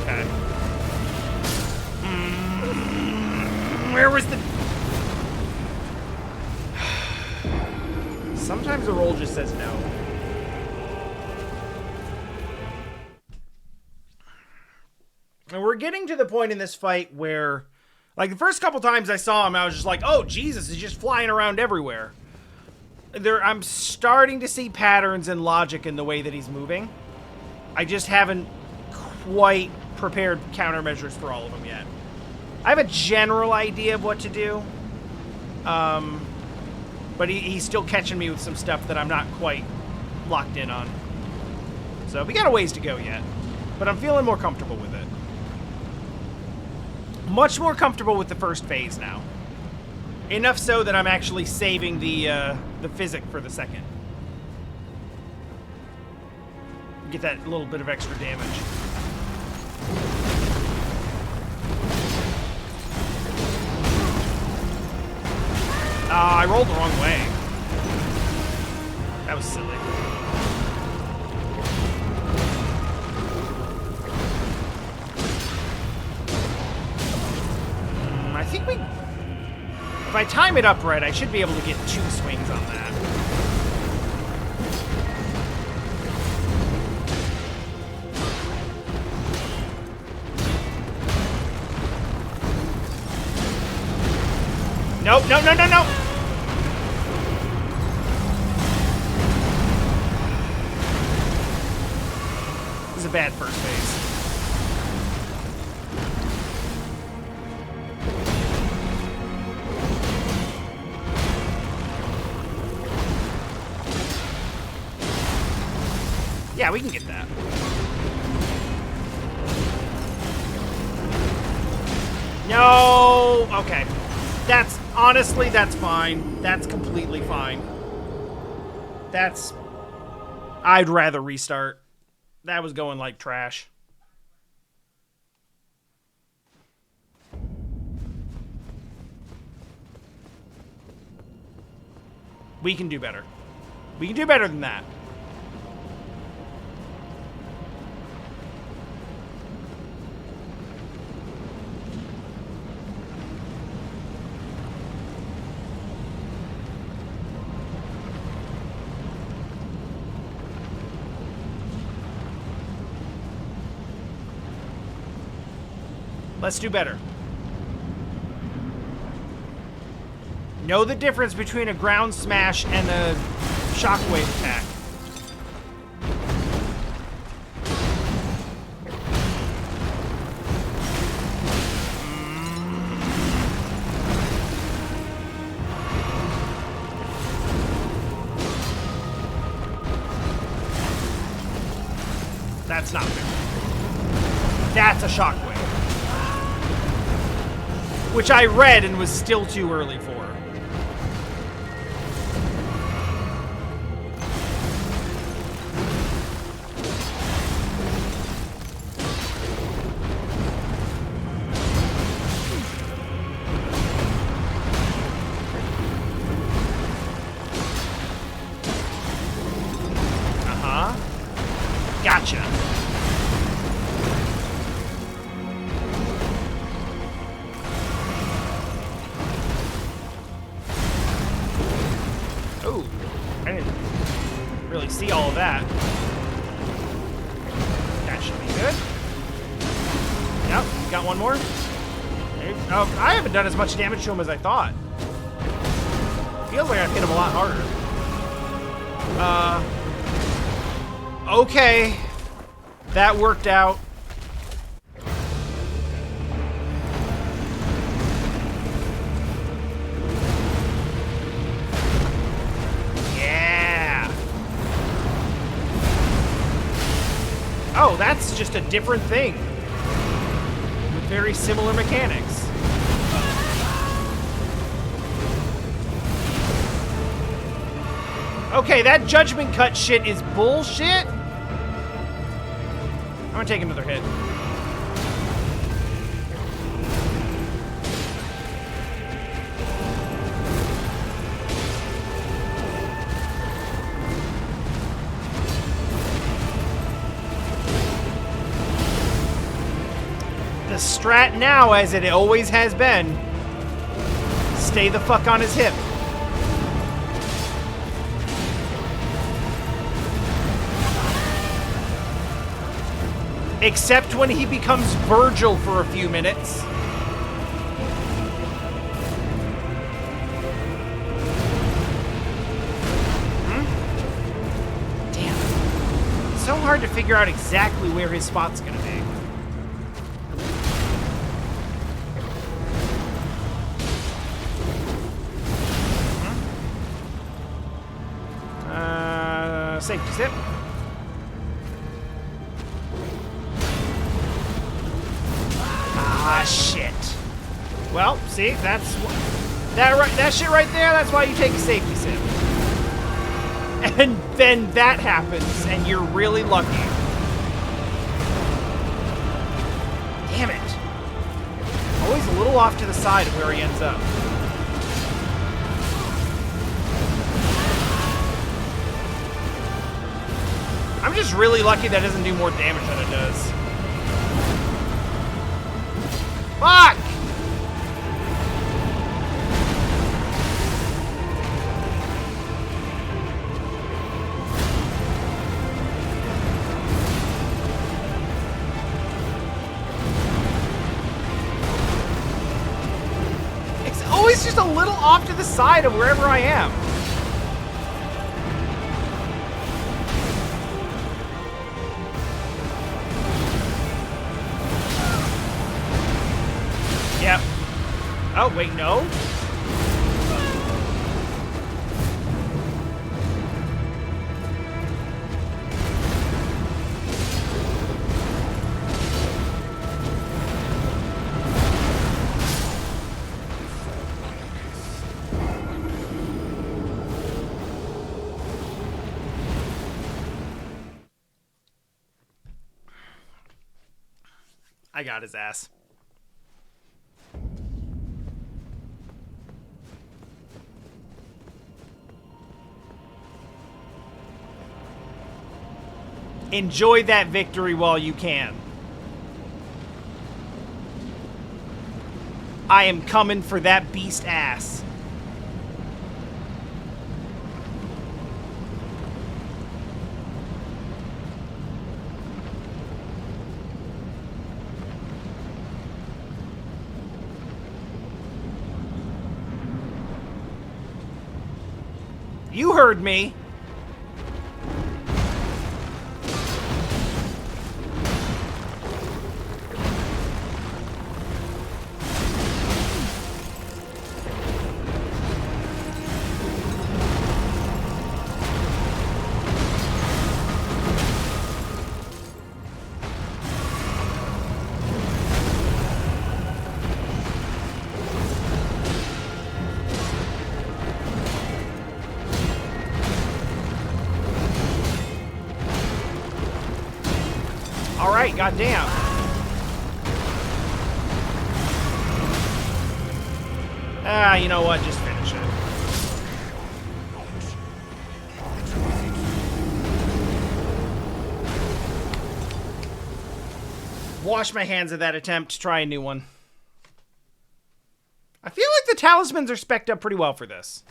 Okay. Where was the... Sometimes the roll just says no. And we're getting to the point in this fight where Like, the first couple times I saw him, I was just like, oh, Jesus, he's just flying around everywhere. I'm starting to see patterns and logic in the way that he's moving. I just haven't quite prepared countermeasures for all of them yet. I have a general idea of what to do. But he's still catching me with some stuff that I'm not quite locked in on. So we got a ways to go yet. But I'm feeling more comfortable with it. Much more comfortable with the first phase now. Enough so that I'm actually saving the physic for the second. Get that little bit of extra damage. I rolled the wrong way. That was silly. I think if I time it up right, I should be able to get 2 swings on that. Nope, no, no, no, no! This is a bad first phase. Yeah, we can get that. No! Okay. Honestly, that's fine. That's completely fine. I'd rather restart. That was going like trash. We can do better. We can do better than that. Let's do better. Know the difference between a ground smash and a shockwave attack. That's not fair. That's a shockwave. Which I read and was still too early for. Gotcha. Oh, I didn't really see all of that. That should be good. Yep, got one more. Oh, I haven't done as much damage to him as I thought. Feels like I've hit him a lot harder. Okay. That worked out. Yeah. Oh, that's just a different thing. With very similar mechanics. Okay, that judgment cut shit is bullshit. I'm gonna take another hit. The strat now, as it always has been, stay the fuck on his hip. Except when he becomes Virgil for a few minutes. so hard to figure out exactly where his spot's gonna be. Safety zip. Ah, shit. Well, see, that's that shit right there. That's why you take a safety zip. And then that happens, and you're really lucky. Damn it. Always a little off to the side of where he ends up. I'm just really lucky that doesn't do more damage than it does. Fuck! It's always just a little off to the side of wherever I am. Yep. Oh, wait, no? I got his ass. Enjoy that victory while you can. I am coming for that beast ass. You heard me. Alright, goddamn. Ah, you know what? Just finish it. Wash my hands of that attempt. Try a new one. I feel like the talismans are spec'd up pretty well for this.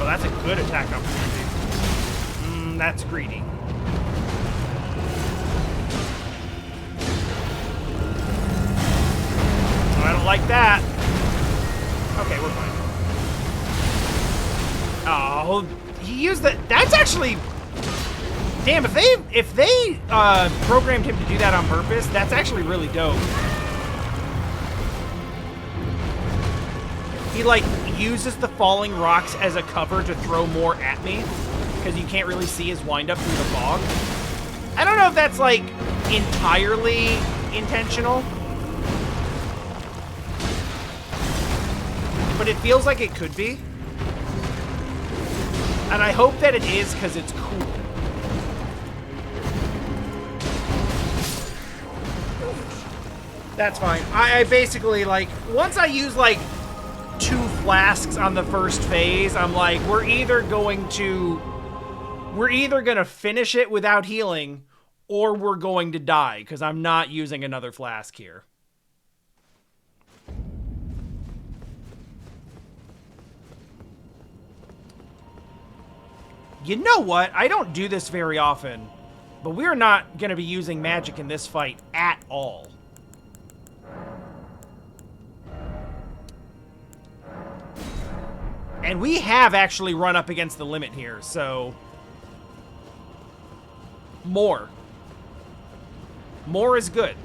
That's a good attack opportunity. That's greedy. Oh, I don't like that. Okay, we're fine. Oh, he used that. That's actually... Damn, if they programmed him to do that on purpose, that's actually really dope. He, like, uses the falling rocks as a cover to throw more at me, because you can't really see his wind-up through the fog. I don't know if that's, like, entirely intentional. but it feels like it could be. And I hope that it is because it's cool. That's fine. I basically, like, once I use, like, 2 flasks on the first phase, I'm like, we're either gonna finish it without healing, or we're going to die, because I'm not using another flask here. You know what? I don't do this very often, but we're not going to be using magic in this fight at all. And we have actually run up against the limit here, so... More. More is good.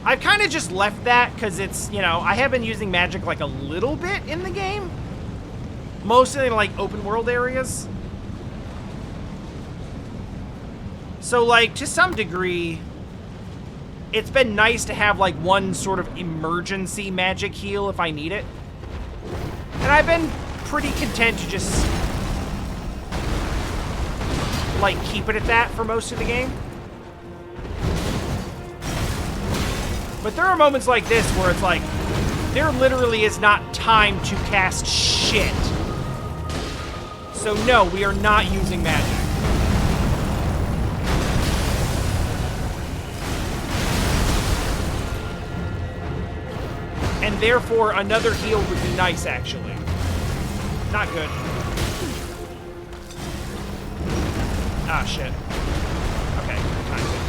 I've kind of just left that because it's, you know, I have been using magic like a little bit in the game. Mostly in like open world areas. So like to some degree, it's been nice to have like one sort of emergency magic heal if I need it. And I've been pretty content to just like keep it at that for most of the game. But there are moments like this where it's like, there literally is not time to cast shit. So no, we are not using magic. And therefore, another heal would be nice, actually. Not good. Ah, shit. Okay, not good.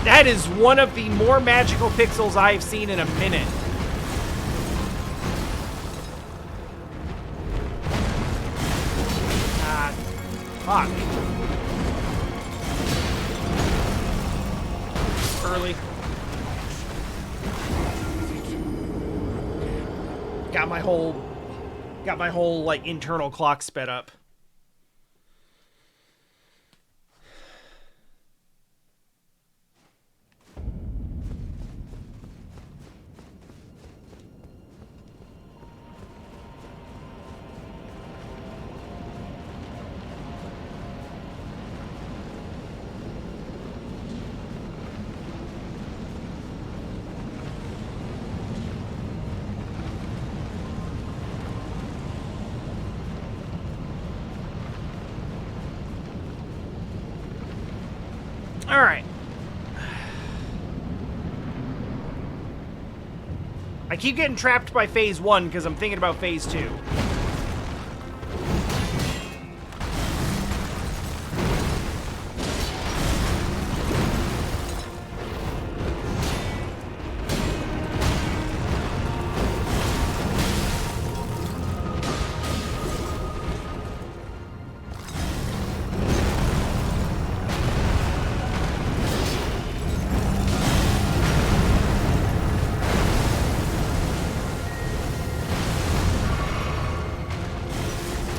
That is one of the more magical pixels I've seen in a minute. Ah, fuck. Early. Got my whole like internal clock sped up. All right. I keep getting trapped by phase 1 because I'm thinking about phase 2.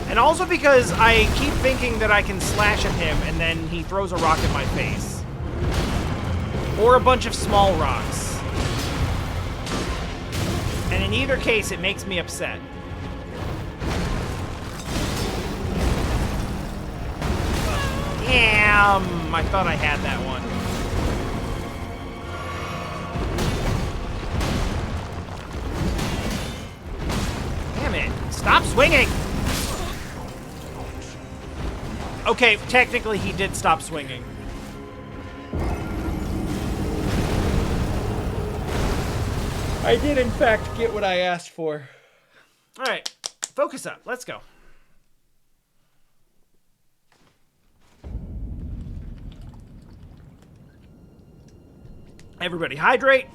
And also because I keep thinking that I can slash at him and then he throws a rock at my face. Or a bunch of small rocks. And in either case, it makes me upset. Damn! I thought I had that one. Damn it. Stop swinging! Okay, technically he did stop swinging. I did, in fact, get what I asked for. All right, focus up. Let's go. Everybody hydrate.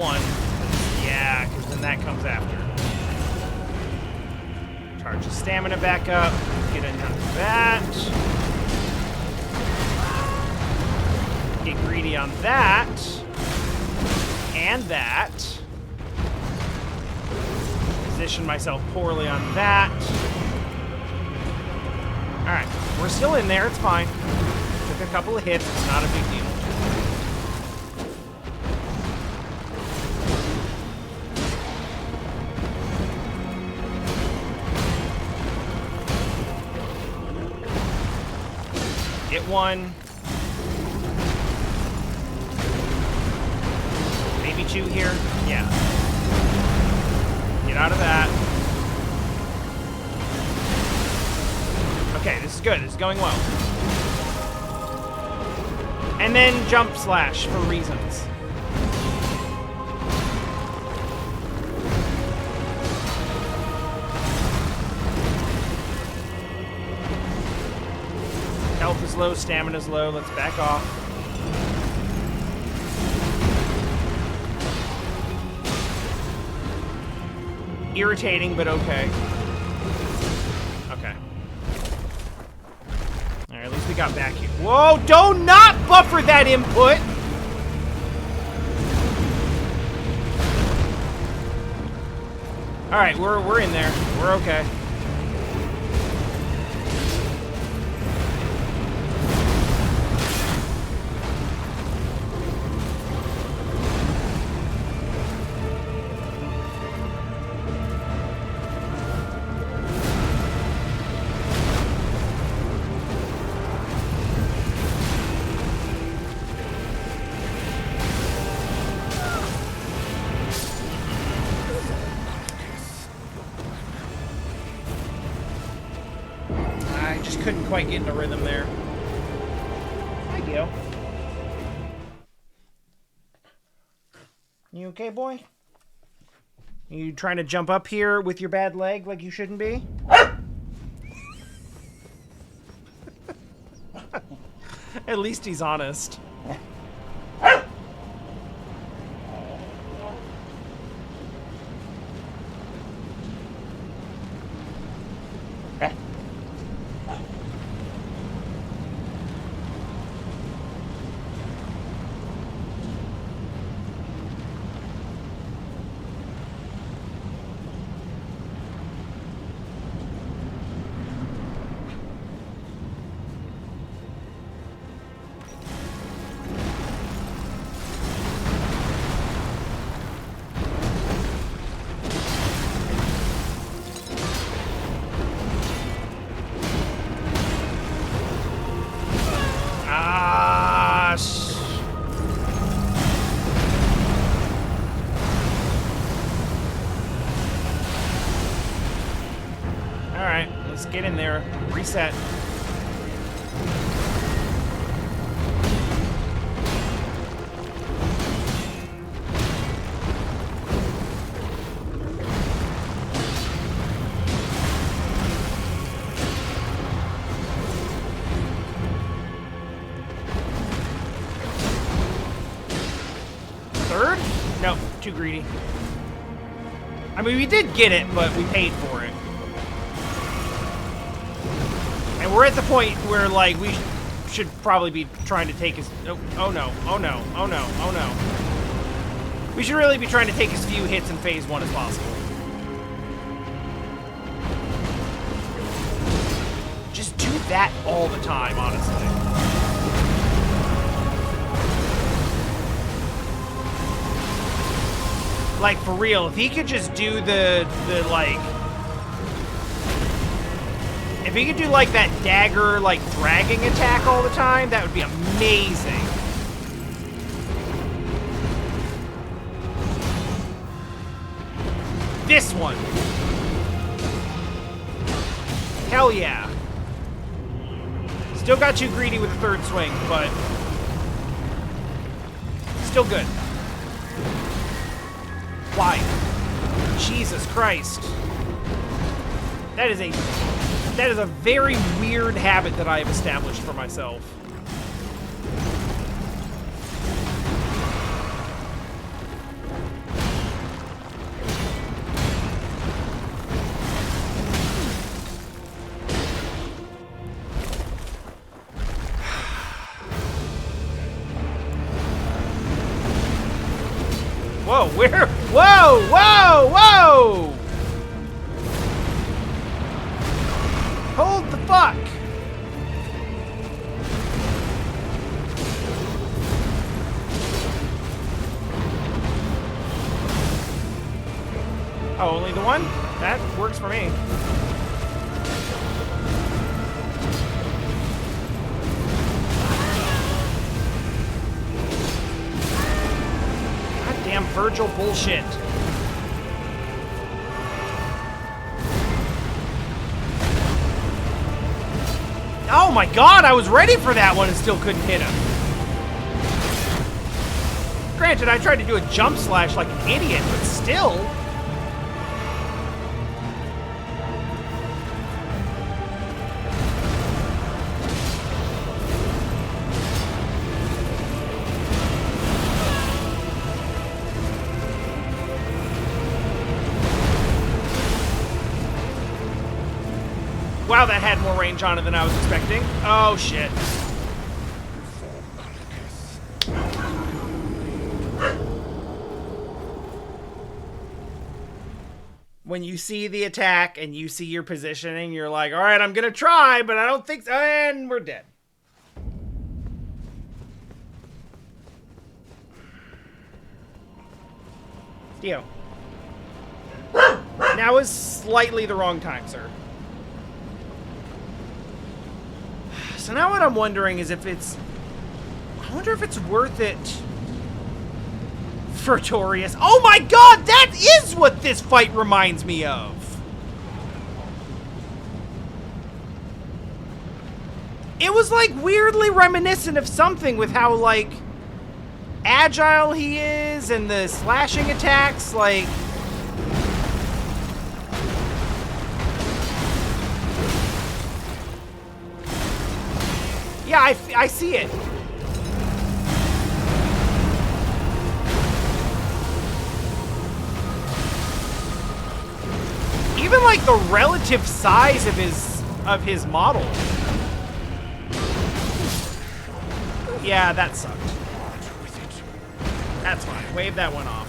one. Yeah, because then that comes after. Charge the stamina back up. Get another that. Get greedy on that. And that. Position myself poorly on that. Alright, we're still in there, it's fine. Took a couple of hits, it's not a big deal. Get one. Maybe two here. Yeah. Get out of that. Okay, this is good. This is going well. And then jump slash for reasons. Health is low, stamina's low. Let's back off. Irritating, but okay. Okay. Alright, at least we got back here. Whoa, don't not buffer that input! Alright, we're in there. We're okay. Couldn't quite get in a rhythm there. Hi, Gil. You okay, boy? You trying to jump up here with your bad leg like you shouldn't be? At least he's honest. Get in there. Reset. Third? No, too greedy. I mean, we did get it, but we paid for it. And we're at the point where, like, we should probably be trying to take his... Oh no, oh no, oh no, oh no. We should really be trying to take as few hits in phase 1 as possible. Just do that all the time, honestly. Like, for real, if he could just do the like... If he could do, like, that dagger, like, dragging attack all the time, that would be amazing. This one. Hell yeah. Still got too greedy with the third swing, but... still good. Why? Jesus Christ. That is a very weird habit that I have established for myself. Whoa! Whoa! Whoa! Hold the fuck! Oh, only the one? That works for me. Goddamn Virgil bullshit. Oh my god, I was ready for that one and still couldn't hit him. Granted, I tried to do a jump slash like an idiot, but still. Wow, that had more range on it than I was expecting. Oh, shit. When you see the attack and you see your positioning, you're like, all right, I'm going to try, but I don't think so. And we're dead. Theo. Now is slightly the wrong time, sir. So now what I'm wondering is if it's... I wonder if it's worth it for Torius. Oh my god, that is what this fight reminds me of! It was like weirdly reminiscent of something with how like agile he is and the slashing attacks, like... Yeah, I see it. Even like the relative size of his model. Yeah, that sucked. That's fine. Wave that one off.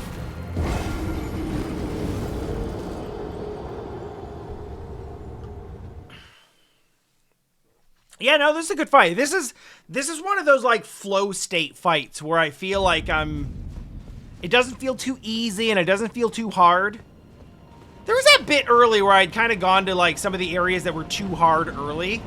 Yeah, no, this is a good fight. This is one of those like flow state fights where I feel like it doesn't feel too easy and it doesn't feel too hard. There was that bit early where I'd kind of gone to like some of the areas that were too hard early,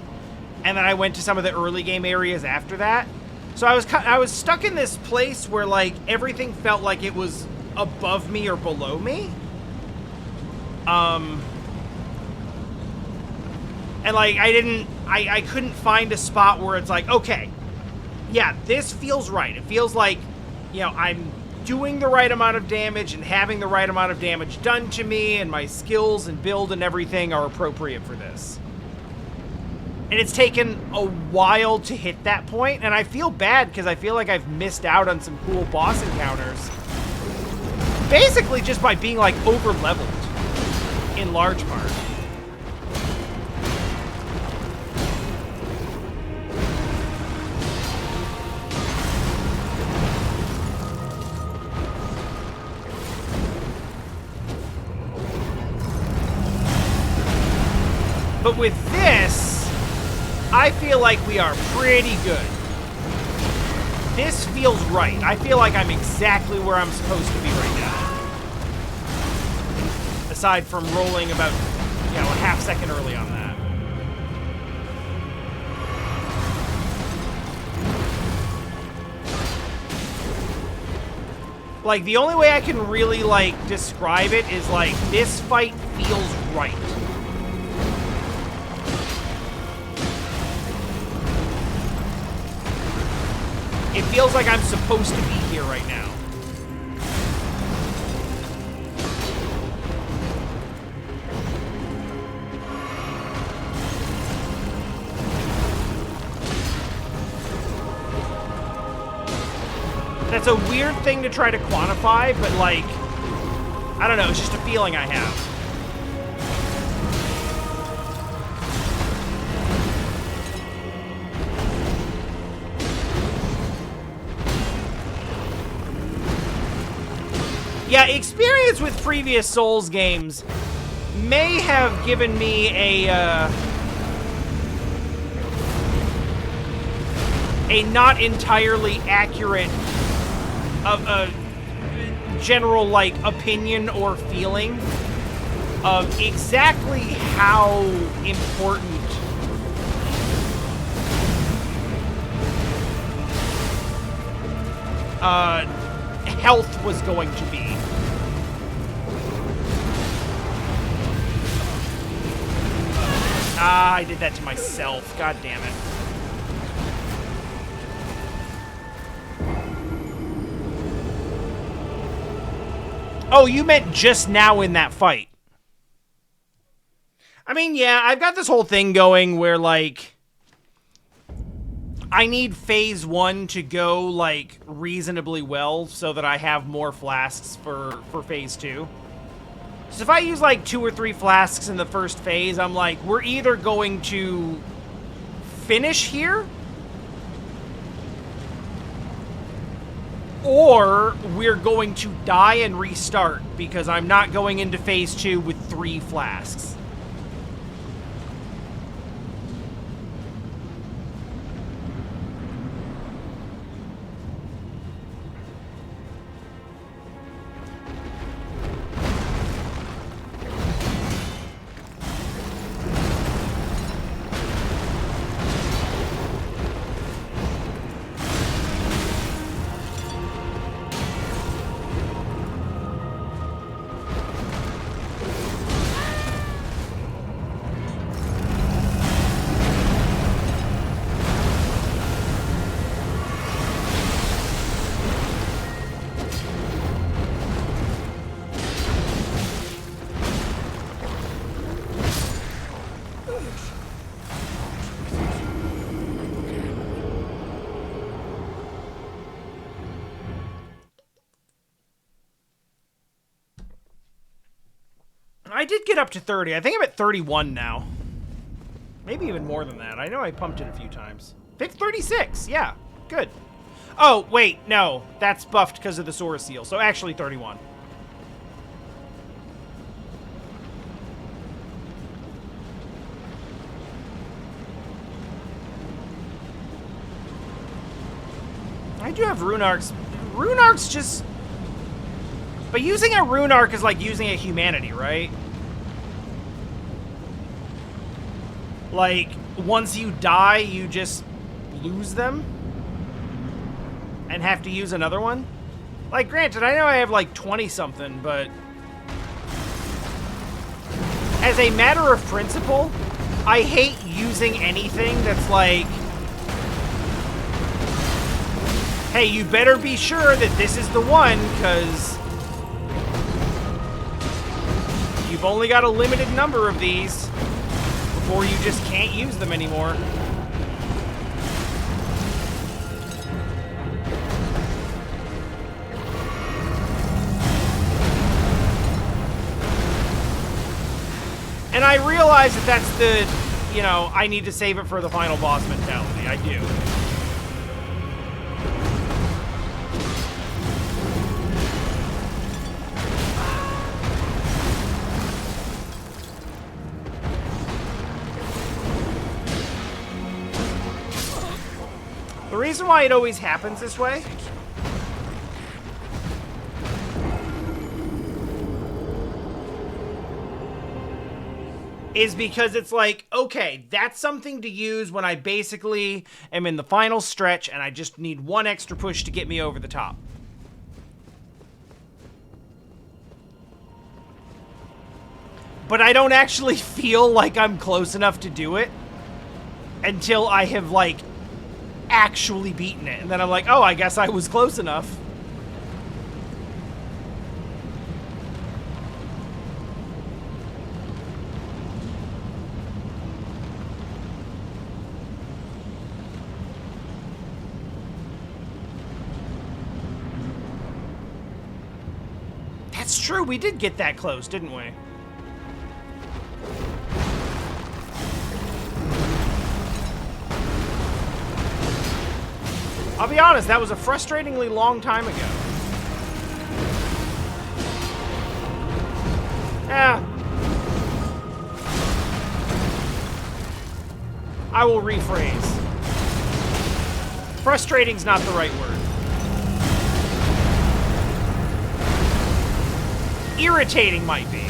and then I went to some of the early game areas after that. So I was stuck in this place where like everything felt like it was above me or below me. And like I couldn't find a spot where it's like, okay, yeah, this feels right. It feels like, you know, I'm doing the right amount of damage and having the right amount of damage done to me, and my skills and build and everything are appropriate for this. And it's taken a while to hit that point, and I feel bad because I feel like I've missed out on some cool boss encounters. Basically just by being like over-leveled in large part. But with this, I feel like we are pretty good. This feels right. I feel like I'm exactly where I'm supposed to be right now. Aside from rolling about, you know, a half second early on that. Like, the only way I can really, like, describe it is, like, this fight feels right. It feels like I'm supposed to be here right now. That's a weird thing to try to quantify, but like, I don't know, it's just a feeling I have. Yeah, experience with previous Souls games may have given me a not entirely accurate general, like, opinion or feeling of exactly how important health was going to be. Ah, I did that to myself. God damn it. Oh, you meant just now in that fight. I mean, yeah, I've got this whole thing going where, like, I need phase 1 to go, like, reasonably well so that I have more flasks for phase 2. So if I use, like, 2 or 3 flasks in the first phase, I'm like, we're either going to finish here, or we're going to die and restart, because I'm not going into phase 2 with 3 flasks. I did get up to 30. I think I'm at 31 now. Maybe even more than that. I know I pumped it a few times. 36, yeah. Good. Oh, wait, no. That's buffed because of the Sora Seal, so actually 31. I do have Rune Arcs. Rune Arcs just... But using a Rune Arc is like using a humanity, right? Like, once you die, you just lose them? And have to use another one? Like, granted, I know I have like 20-something, but... As a matter of principle, I hate using anything that's like... Hey, you better be sure that this is the one, because... You've only got a limited number of these before you just can't use them anymore. And I realize that that's the, you know, I need to save it for the final boss mentality. I do. The reason why it always happens this way is because it's like, okay, that's something to use when I basically am in the final stretch and I just need one extra push to get me over the top. But I don't actually feel like I'm close enough to do it until I have, like, actually beaten it. And then I'm like, oh, I guess I was close enough. That's true, we did get that close, didn't we? I'll be honest, that was a frustratingly long time ago. I will rephrase. Frustrating's not the right word. Irritating might be.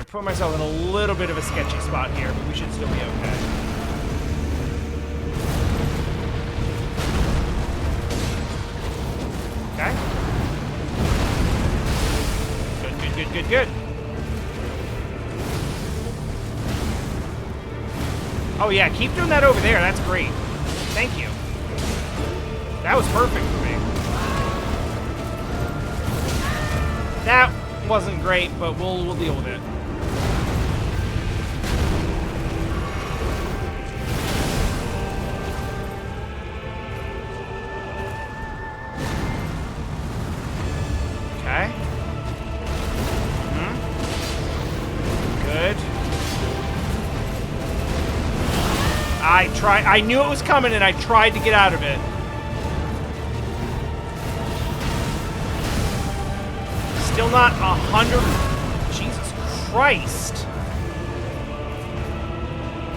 Put myself in a little bit of a sketchy spot here, but we should still be okay. Okay. Good. Oh yeah, keep doing that over there. That's great. Thank you. That was perfect for me. That wasn't great, but we'll deal with it. I knew it was coming and I tried to get out of it. Still not 100. Jesus Christ.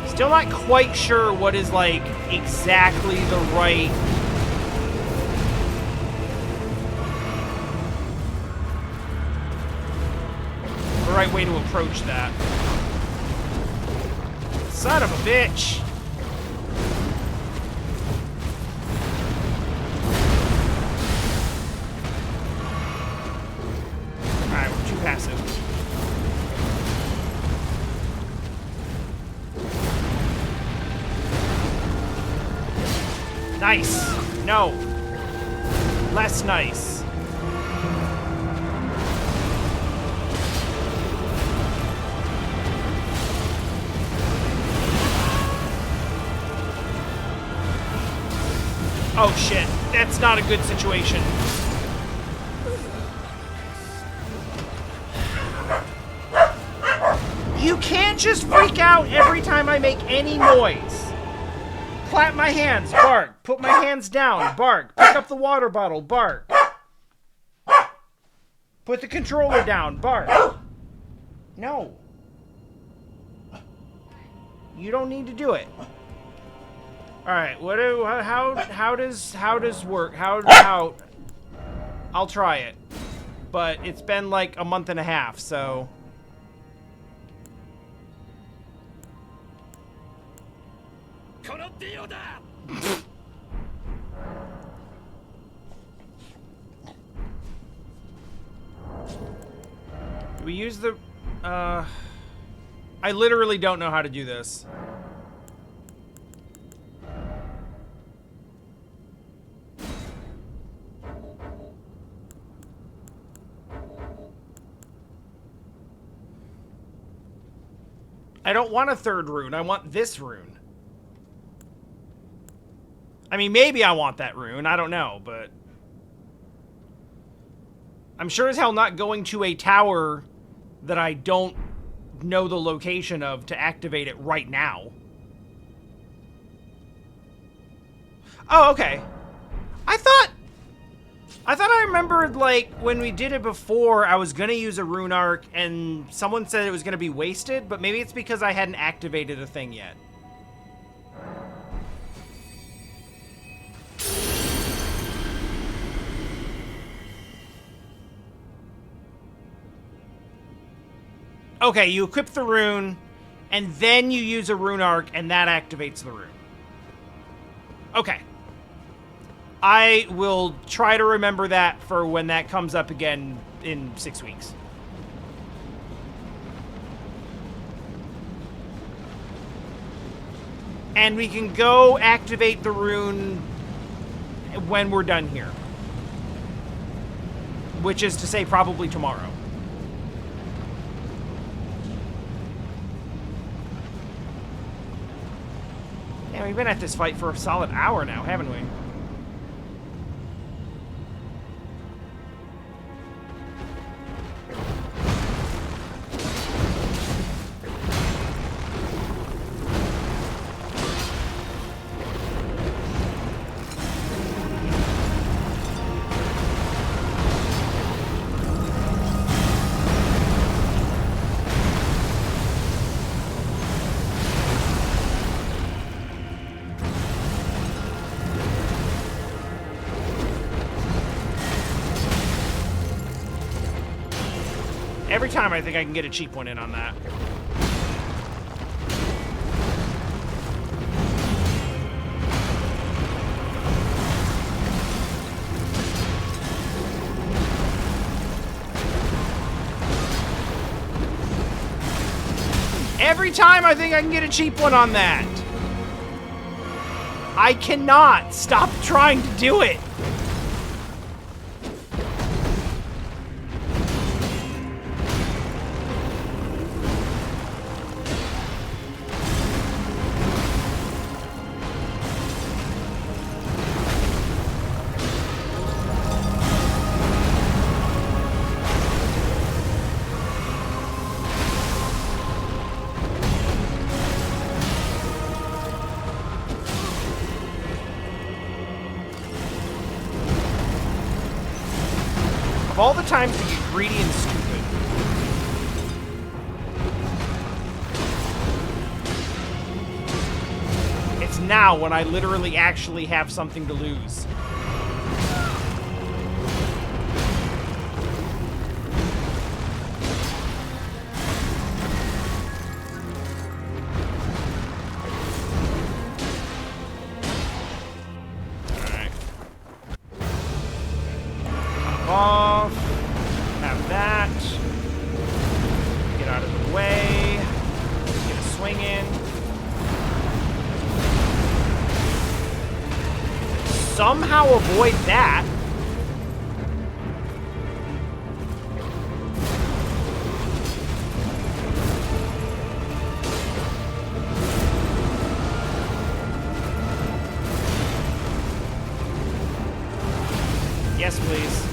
Still not quite sure what is like exactly the right way to approach that. Son of a bitch. Nice. No. Less nice. Oh shit. That's not a good situation. You can't just freak out every time I make any noise. Clap my hands, bark. Put my hands down, bark. Pick up the water bottle, bark. Put the controller down, bark. No. You don't need to do it. All right. How does work? How? I'll try it. But it's been like a month and a half, so. Do we use the I literally don't know how to do this. I don't want a third rune. I want this rune. I mean, maybe I want that rune. I don't know, but I'm sure as hell not going to a tower that I don't know the location of to activate it right now. Oh, okay. I thought I remembered, like, when we did it before, I was gonna use a rune arc and someone said it was gonna be wasted, but maybe it's because I hadn't activated a thing yet. Okay, you equip the rune, and then you use a rune arc, and that activates the rune. Okay. I will try to remember that for when that comes up again in 6 weeks. And we can go activate the rune when we're done here. Which is to say probably tomorrow. Yeah, we've been at this fight for a solid hour now, haven't we? Every time I think I can get a cheap one in on that. Every time I think I can get a cheap one on that. I cannot stop trying to do it. Of all the times to get greedy and stupid. It's now when I literally actually have something to lose. Off. Have that. Get out of the way. Get a swing in. Somehow avoid that. Yes, please.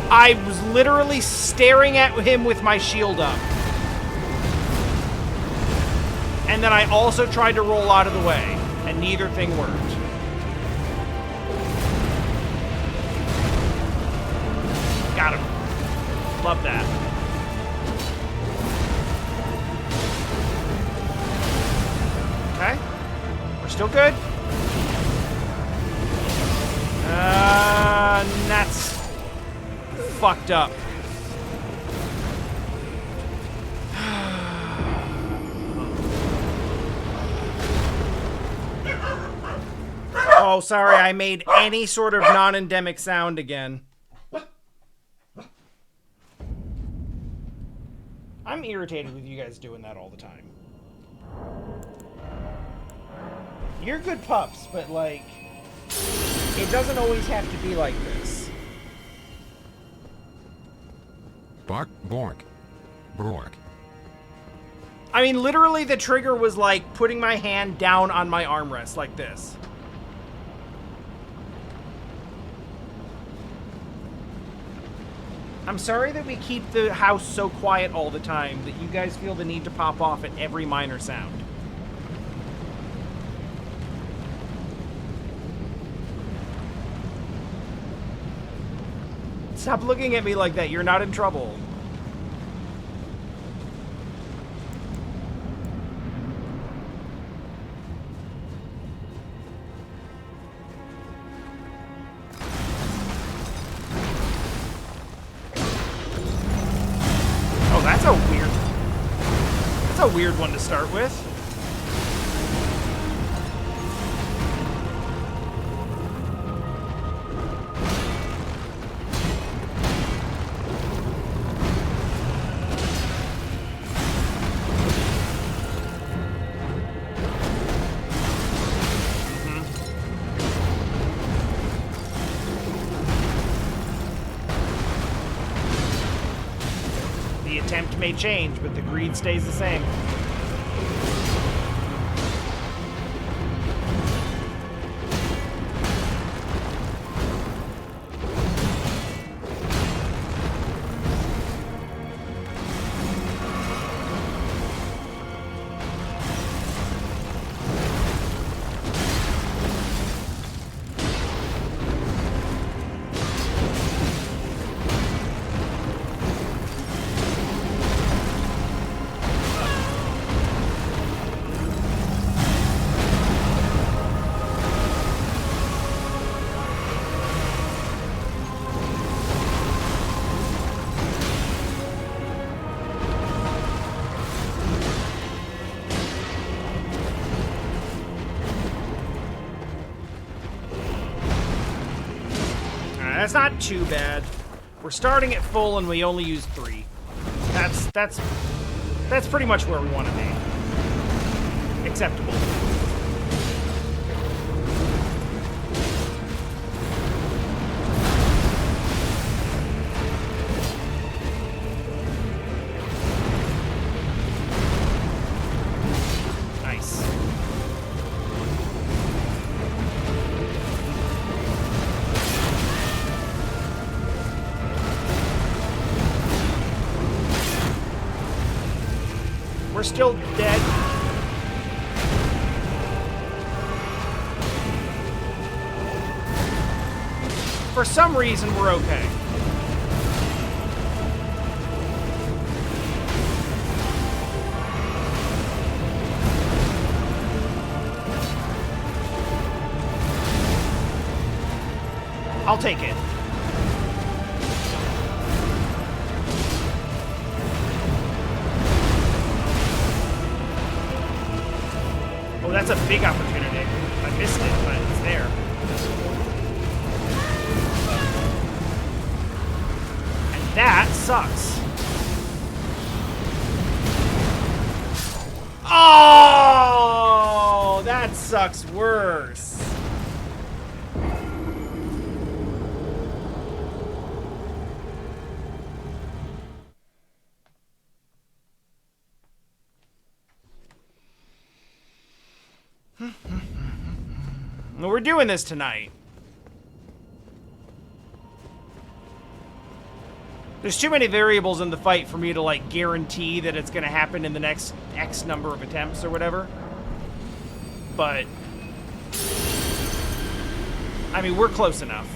I was literally staring at him with my shield up. And then I also tried to roll out of the way, and neither thing worked. Got him. Love that. Okay. We're still good. That's fucked up. Oh, sorry, I made any sort of non-endemic sound again. I'm irritated with you guys doing that all the time. You're good pups, but like, it doesn't always have to be like this. Bark, bork, bork. I mean, literally the trigger was like putting my hand down on my armrest like this. I'm sorry that we keep the house so quiet all the time that you guys feel the need to pop off at every minor sound. Stop looking at me like that. You're not in trouble. Oh, that's a weird one to start with. tempt may change, but the greed stays the same. That's not too bad. We're starting at full and we only use 3. That's pretty much where we want to be. Acceptable. Nice. We're still dead. For some reason, we're okay. I'll take it. Oh, that's a big opportunity. I missed it, but it's there. And that sucks. Oh, that sucks worse. Well, we're doing this tonight. There's too many variables in the fight for me to, like, guarantee that it's gonna happen in the next X number of attempts or whatever. But I mean, we're close enough.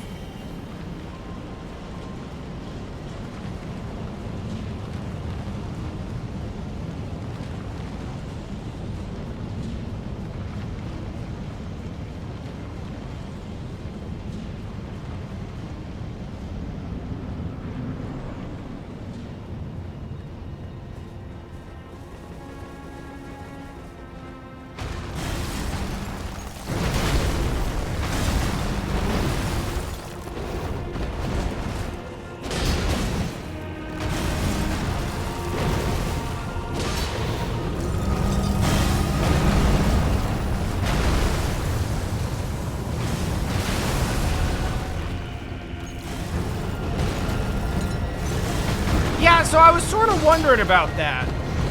So I was sort of wondering about that.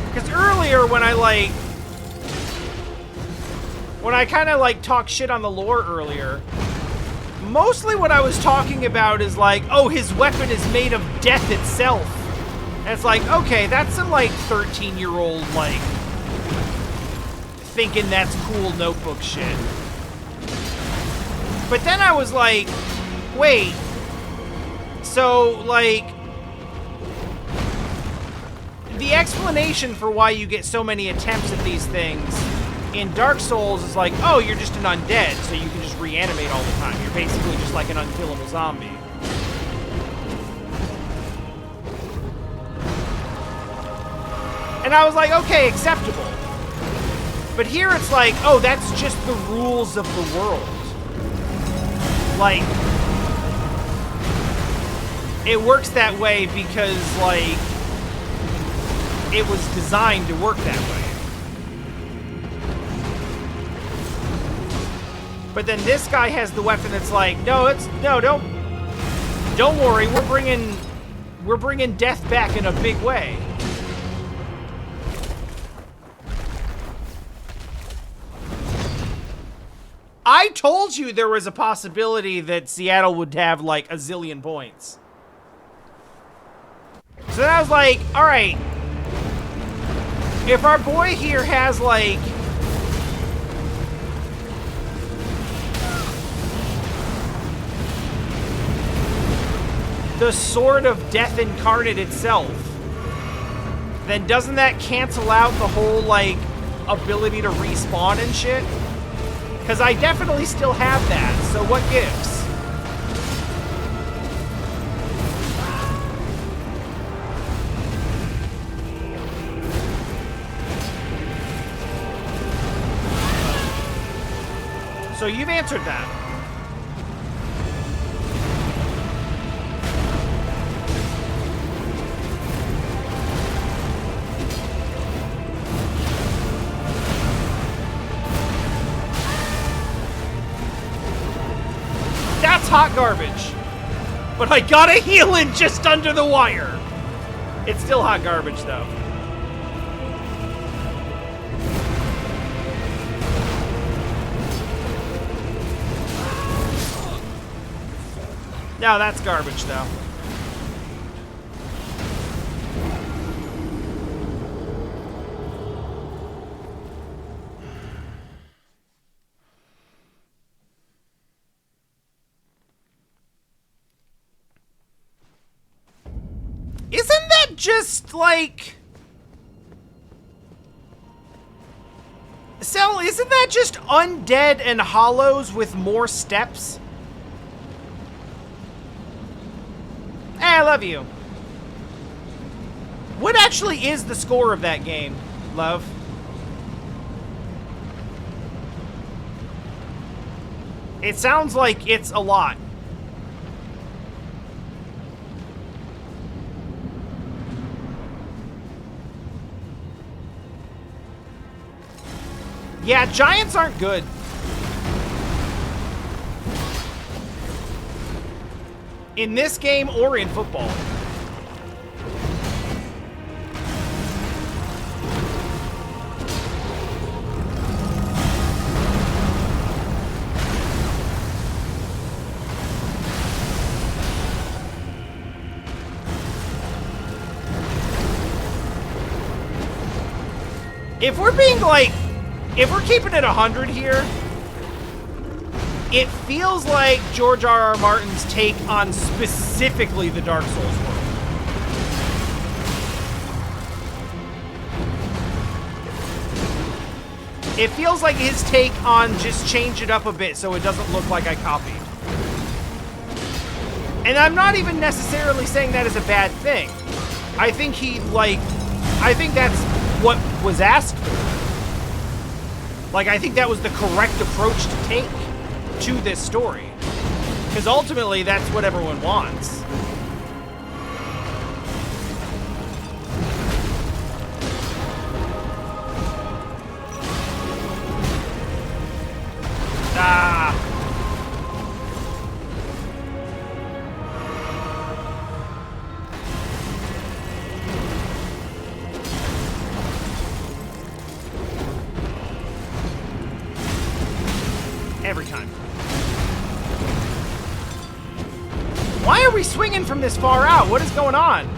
Because earlier when I kind of like talked shit on the lore earlier, mostly what I was talking about is like, oh, his weapon is made of death itself. And it's like, okay, that's some like 13-year-old like thinking that's cool notebook shit. But then I was like, wait, so like, the explanation for why you get so many attempts at these things in Dark Souls is like, oh, you're just an undead, so you can just reanimate all the time. You're basically just like an unkillable zombie. And I was like, okay, acceptable. But here it's like, oh, that's just the rules of the world. Like, it works that way because, like, it was designed to work that way. But then this guy has the weapon that's like, no, don't worry, we're bringing death back in a big way. I told you there was a possibility that Seattle would have, like, a zillion points. So then I was like, alright. If our boy here has, like... the Sword of Death Incarnate itself, then doesn't that cancel out the whole, like, ability to respawn and shit? Because I definitely still have that, so what gives? So you've answered that. That's hot garbage. But I got a heal in just under the wire. It's still hot garbage, though. No, that's garbage, though. Isn't that just, like... Cell, isn't that just undead and hollows with more steps? Hey, I love you. What actually is the score of that game, love? It sounds like it's a lot. Yeah, giants aren't good. In this game or in football. If we're being like, if we're keeping it 100 here, it feels like George R.R. Martin's take on specifically the Dark Souls world. It feels like his take on just change it up a bit so it doesn't look like I copied. And I'm not even necessarily saying that is a bad thing. I think I think that's what was asked for. Like, I think that was the correct approach to take to this story. Because ultimately, that's what everyone wants. Ah. Every time. Why are we swinging from this far out? What is going on?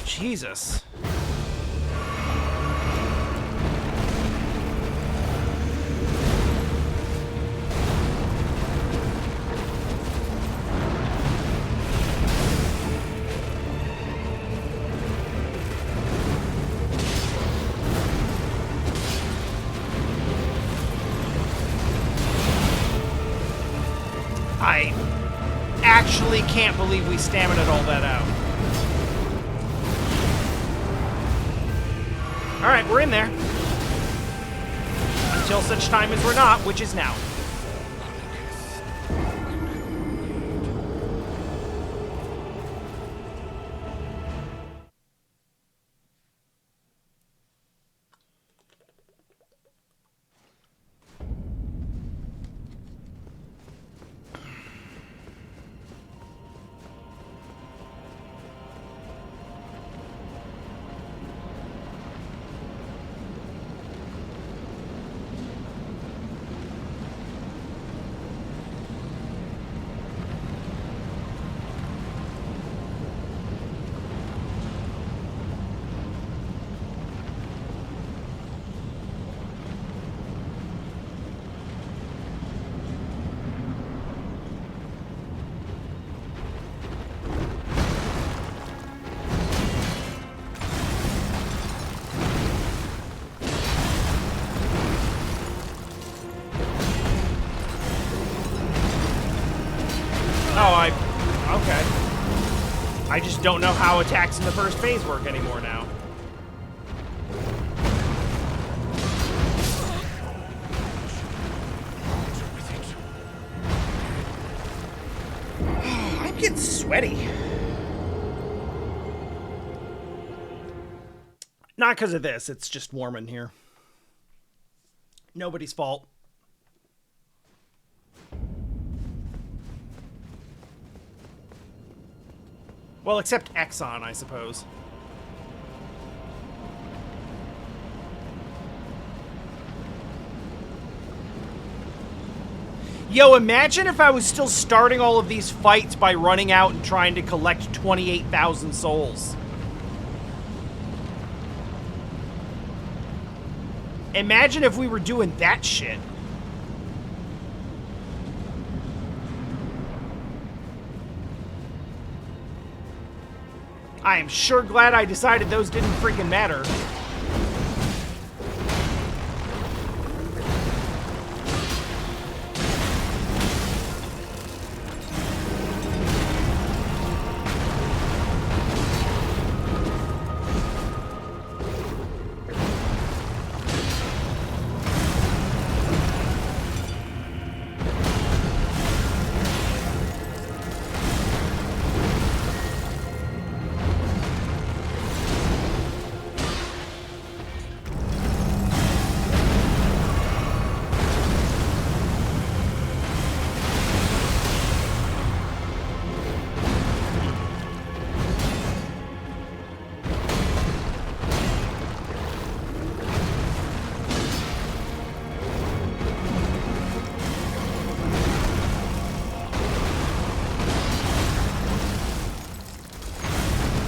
Jesus. I actually can't believe we stamina'd all that out. Alright, we're in there. Until such time as we're not, which is now. Okay. I just don't know how attacks in the first phase work anymore now. I'm getting sweaty. Not because of this, it's just warm in here. Nobody's fault. Well, except Exxon, I suppose. Yo, imagine if I was still starting all of these fights by running out and trying to collect 28,000 souls. Imagine if we were doing that shit. I am sure glad I decided those didn't freaking matter.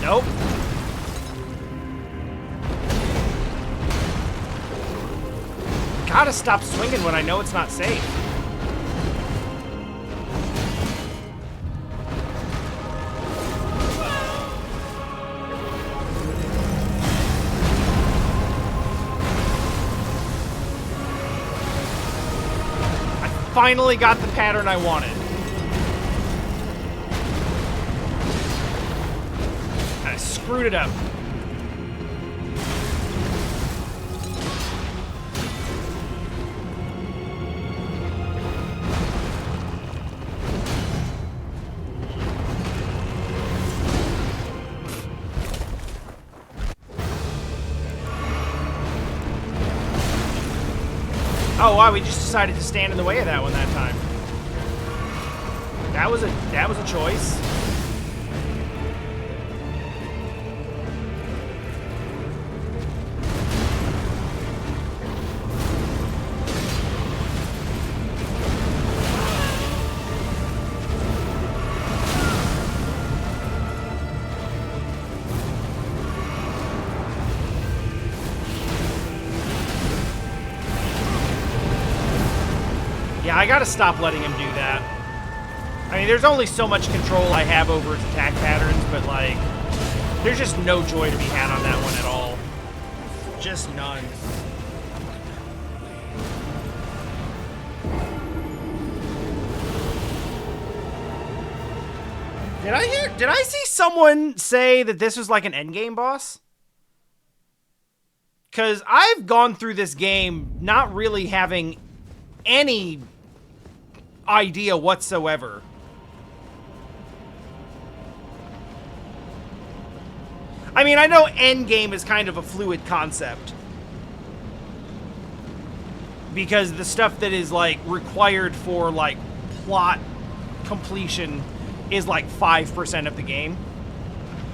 Nope. Gotta stop swinging when I know it's not safe. I finally got the pattern I wanted. I screwed it up. Oh wow, we just decided to stand in the way of that one that time. That was a choice. Yeah, I gotta stop letting him do that. I mean, there's only so much control I have over his attack patterns, but, like, there's just no joy to be had on that one at all. Just none. Did I see someone say that this was like an endgame boss? Because I've gone through this game not really having any idea whatsoever. I mean, I know endgame is kind of a fluid concept. Because the stuff that is, like, required for, like, plot completion is, like, 5% of the game,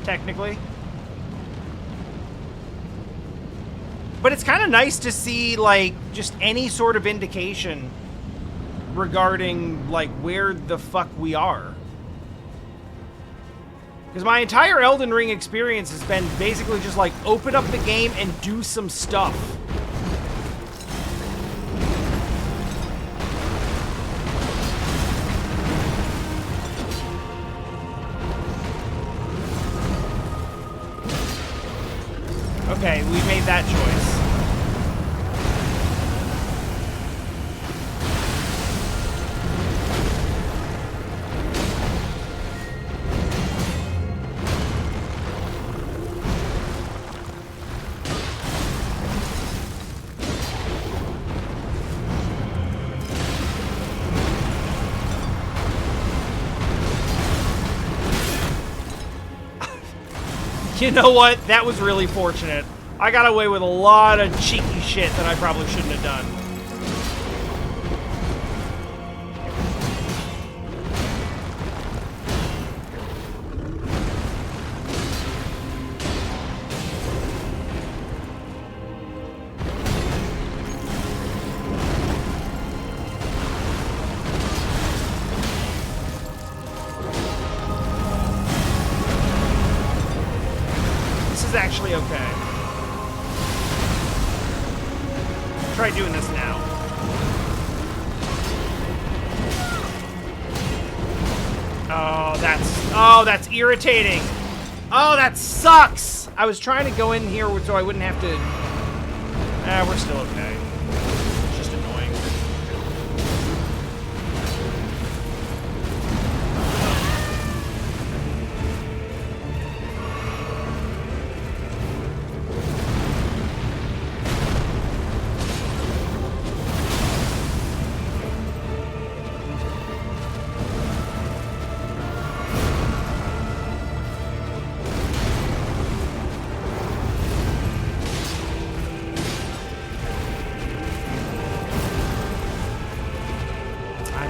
technically. But it's kind of nice to see, like, just any sort of indication regarding, like, where the fuck we are. Because my entire Elden Ring experience has been basically just, like, open up the game and do some stuff. Okay, we made that choice. You know what? That was really fortunate. I got away with a lot of cheeky shit that I probably shouldn't have done. Actually okay. Try doing this now. Oh, that's irritating. Oh, that sucks. I was trying to go in here so I wouldn't have to. We're still okay. It's just annoying.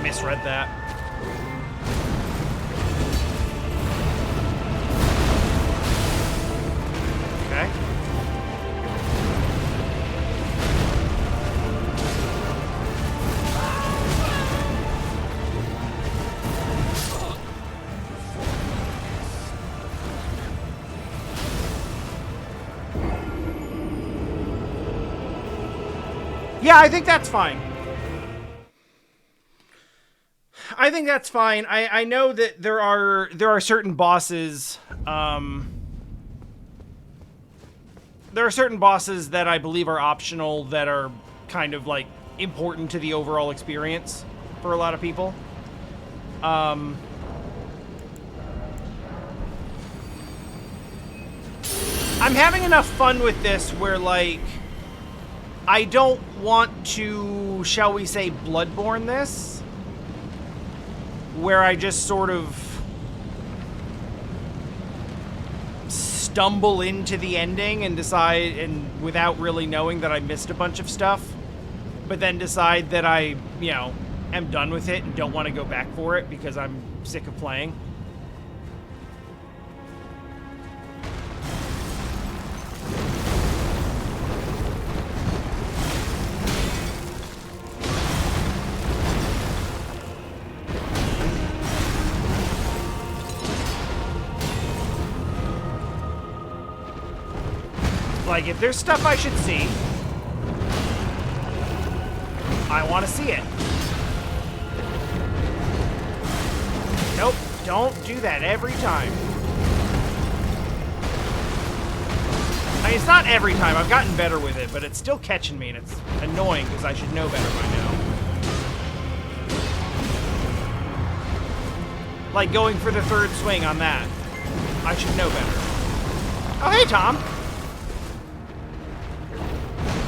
Misread that. Okay. Yeah, I think that's fine. I think that's fine. I know that there are certain bosses. There are certain bosses that I believe are optional that are kind of like important to the overall experience for a lot of people. I'm having enough fun with this where like I don't want to, shall we say, Bloodborne this. Where I just sort of stumble into the ending and decide, and without really knowing that I missed a bunch of stuff, but then decide that I, you know, am done with it and don't want to go back for it because I'm sick of playing. Like, if there's stuff I should see, I want to see it. Nope, don't do that every time. I mean, it's not every time. I've gotten better with it, but it's still catching me, and it's annoying because I should know better by now. Like going for the third swing on that. I should know better. Oh, hey, Tom.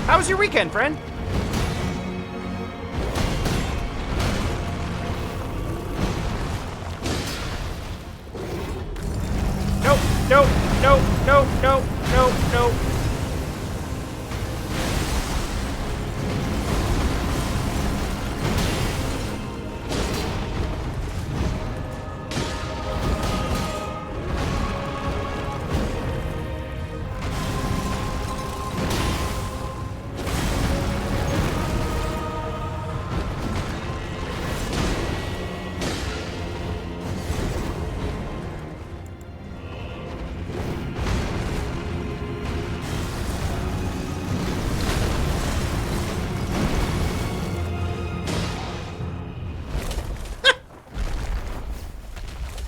How was your weekend, friend? Nope, nope, nope, nope, nope, nope, nope.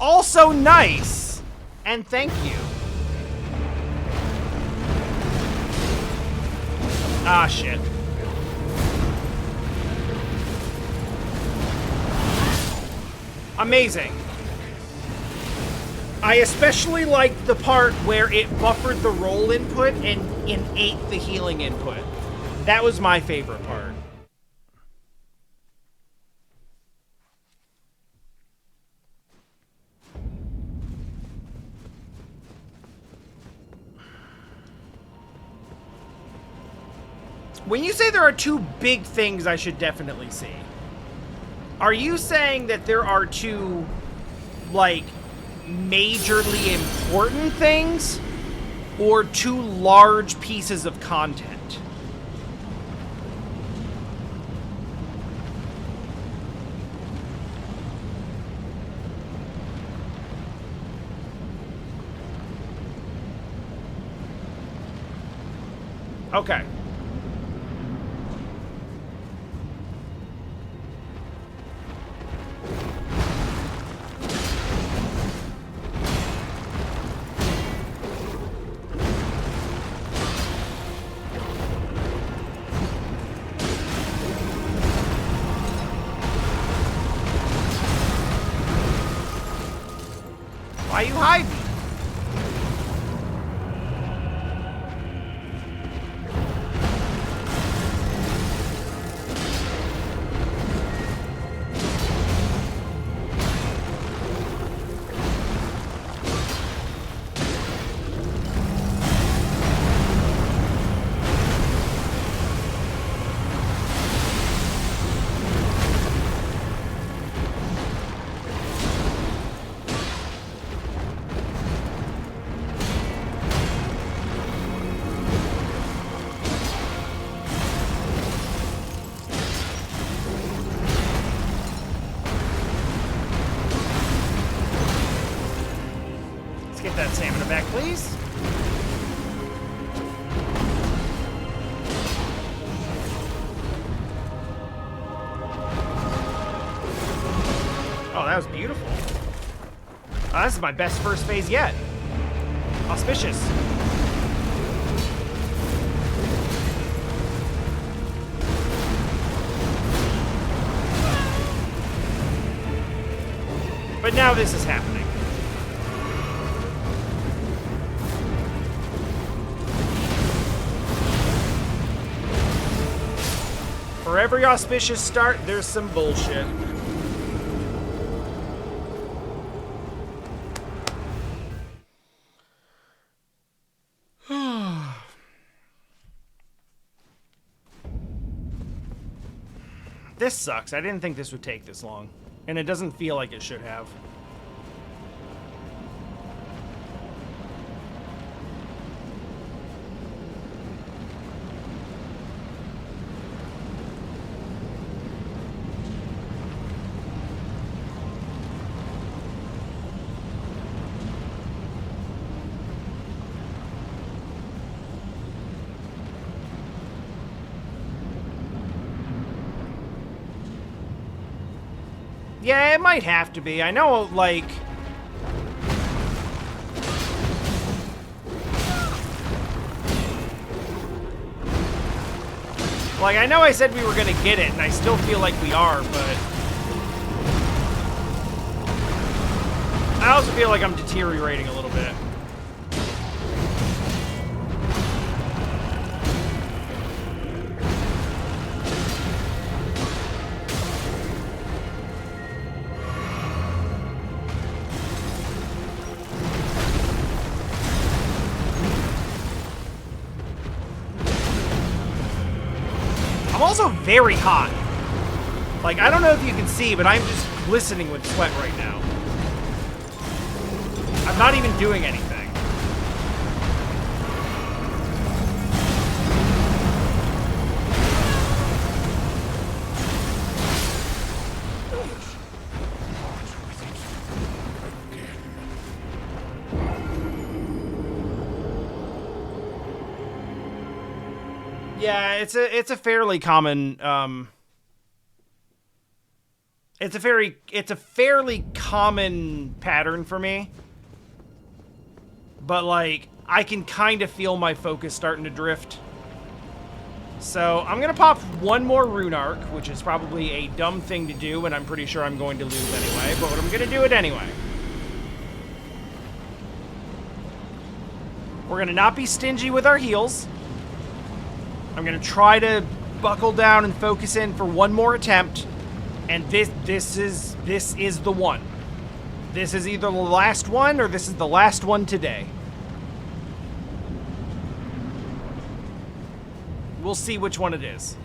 Also nice, and thank you. Ah, shit. Amazing. I especially liked the part where it buffered the roll input and ate the healing input. That was my favorite part. When you say there are two big things I should definitely see, are you saying that there are two, like, majorly important things, or two large pieces of content? Okay. Why are you hiding? Get that stamina back, please. Oh, that was beautiful. Oh, this is my best first phase yet. Auspicious. But now this is happening. For every auspicious start, there's some bullshit. This sucks. I didn't think this would take this long. And it doesn't feel like it should have. Yeah, it might have to be. I know, like... Like, I know I said we were gonna get it, and I still feel like we are, but... I also feel like I'm deteriorating a little bit. I'm also very hot. Like, I don't know if you can see, but I'm just glistening with sweat right now. I'm not even doing anything. Yeah, it's a fairly common it's a fairly common pattern for me. But like I can kind of feel my focus starting to drift. So, I'm going to pop one more rune arc, which is probably a dumb thing to do and I'm pretty sure I'm going to lose anyway, but I'm going to do it anyway. We're going to not be stingy with our heals. I'm going to try to buckle down and focus in for one more attempt. And this is the one. This is either the last one or this is the last one today. We'll see which one it is.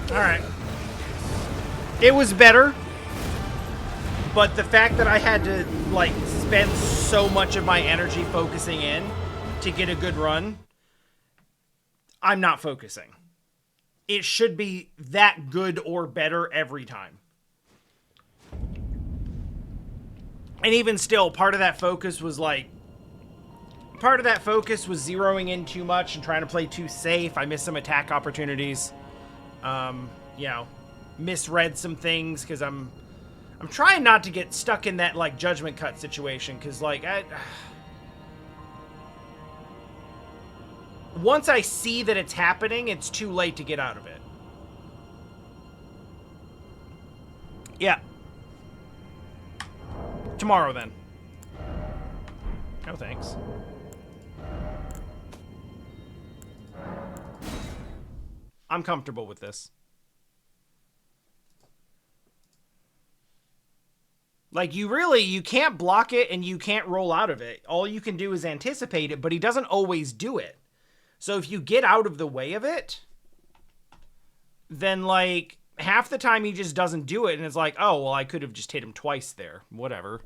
Alright. It was better, but the fact that I had to, like, spend so much of my energy focusing in to get a good run, I'm not focusing. It should be that good or better every time. And even still, part of that focus was zeroing in too much and trying to play too safe. I missed some attack opportunities. You know, misread some things because I'm trying not to get stuck in that, like, judgment cut situation, because, like, once I see that it's happening, it's too late to get out of it. Yeah. Tomorrow, then. No thanks. I'm comfortable with this. Like, you can't block it and you can't roll out of it. All you can do is anticipate it, but he doesn't always do it. So if you get out of the way of it, then like half the time he just doesn't do it, and it's like, oh well, I could have just hit him twice there. Whatever.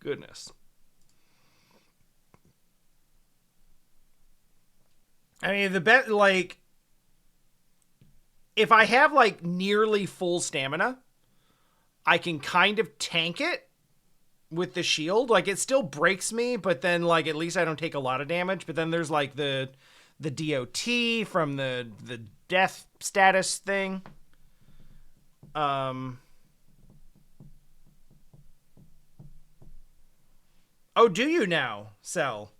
Goodness. I mean, the bet, like, if I have like nearly full stamina, I can kind of tank it with the shield. Like, it still breaks me, but then like at least I don't take a lot of damage. But then there's like the DOT from the death status thing. Oh, do you now, Cell?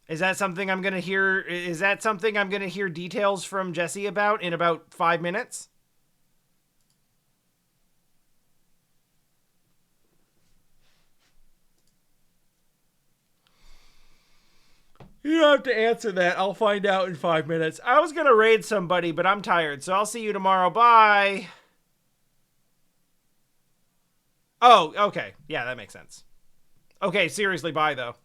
Is that something I'm going to hear? Is that something I'm going to hear details from Jesse about in about 5 minutes? You don't have to answer that. I'll find out in 5 minutes. I was going to raid somebody, but I'm tired, so I'll see you tomorrow. Bye. Oh, okay. Yeah, that makes sense. Okay, seriously, bye, though.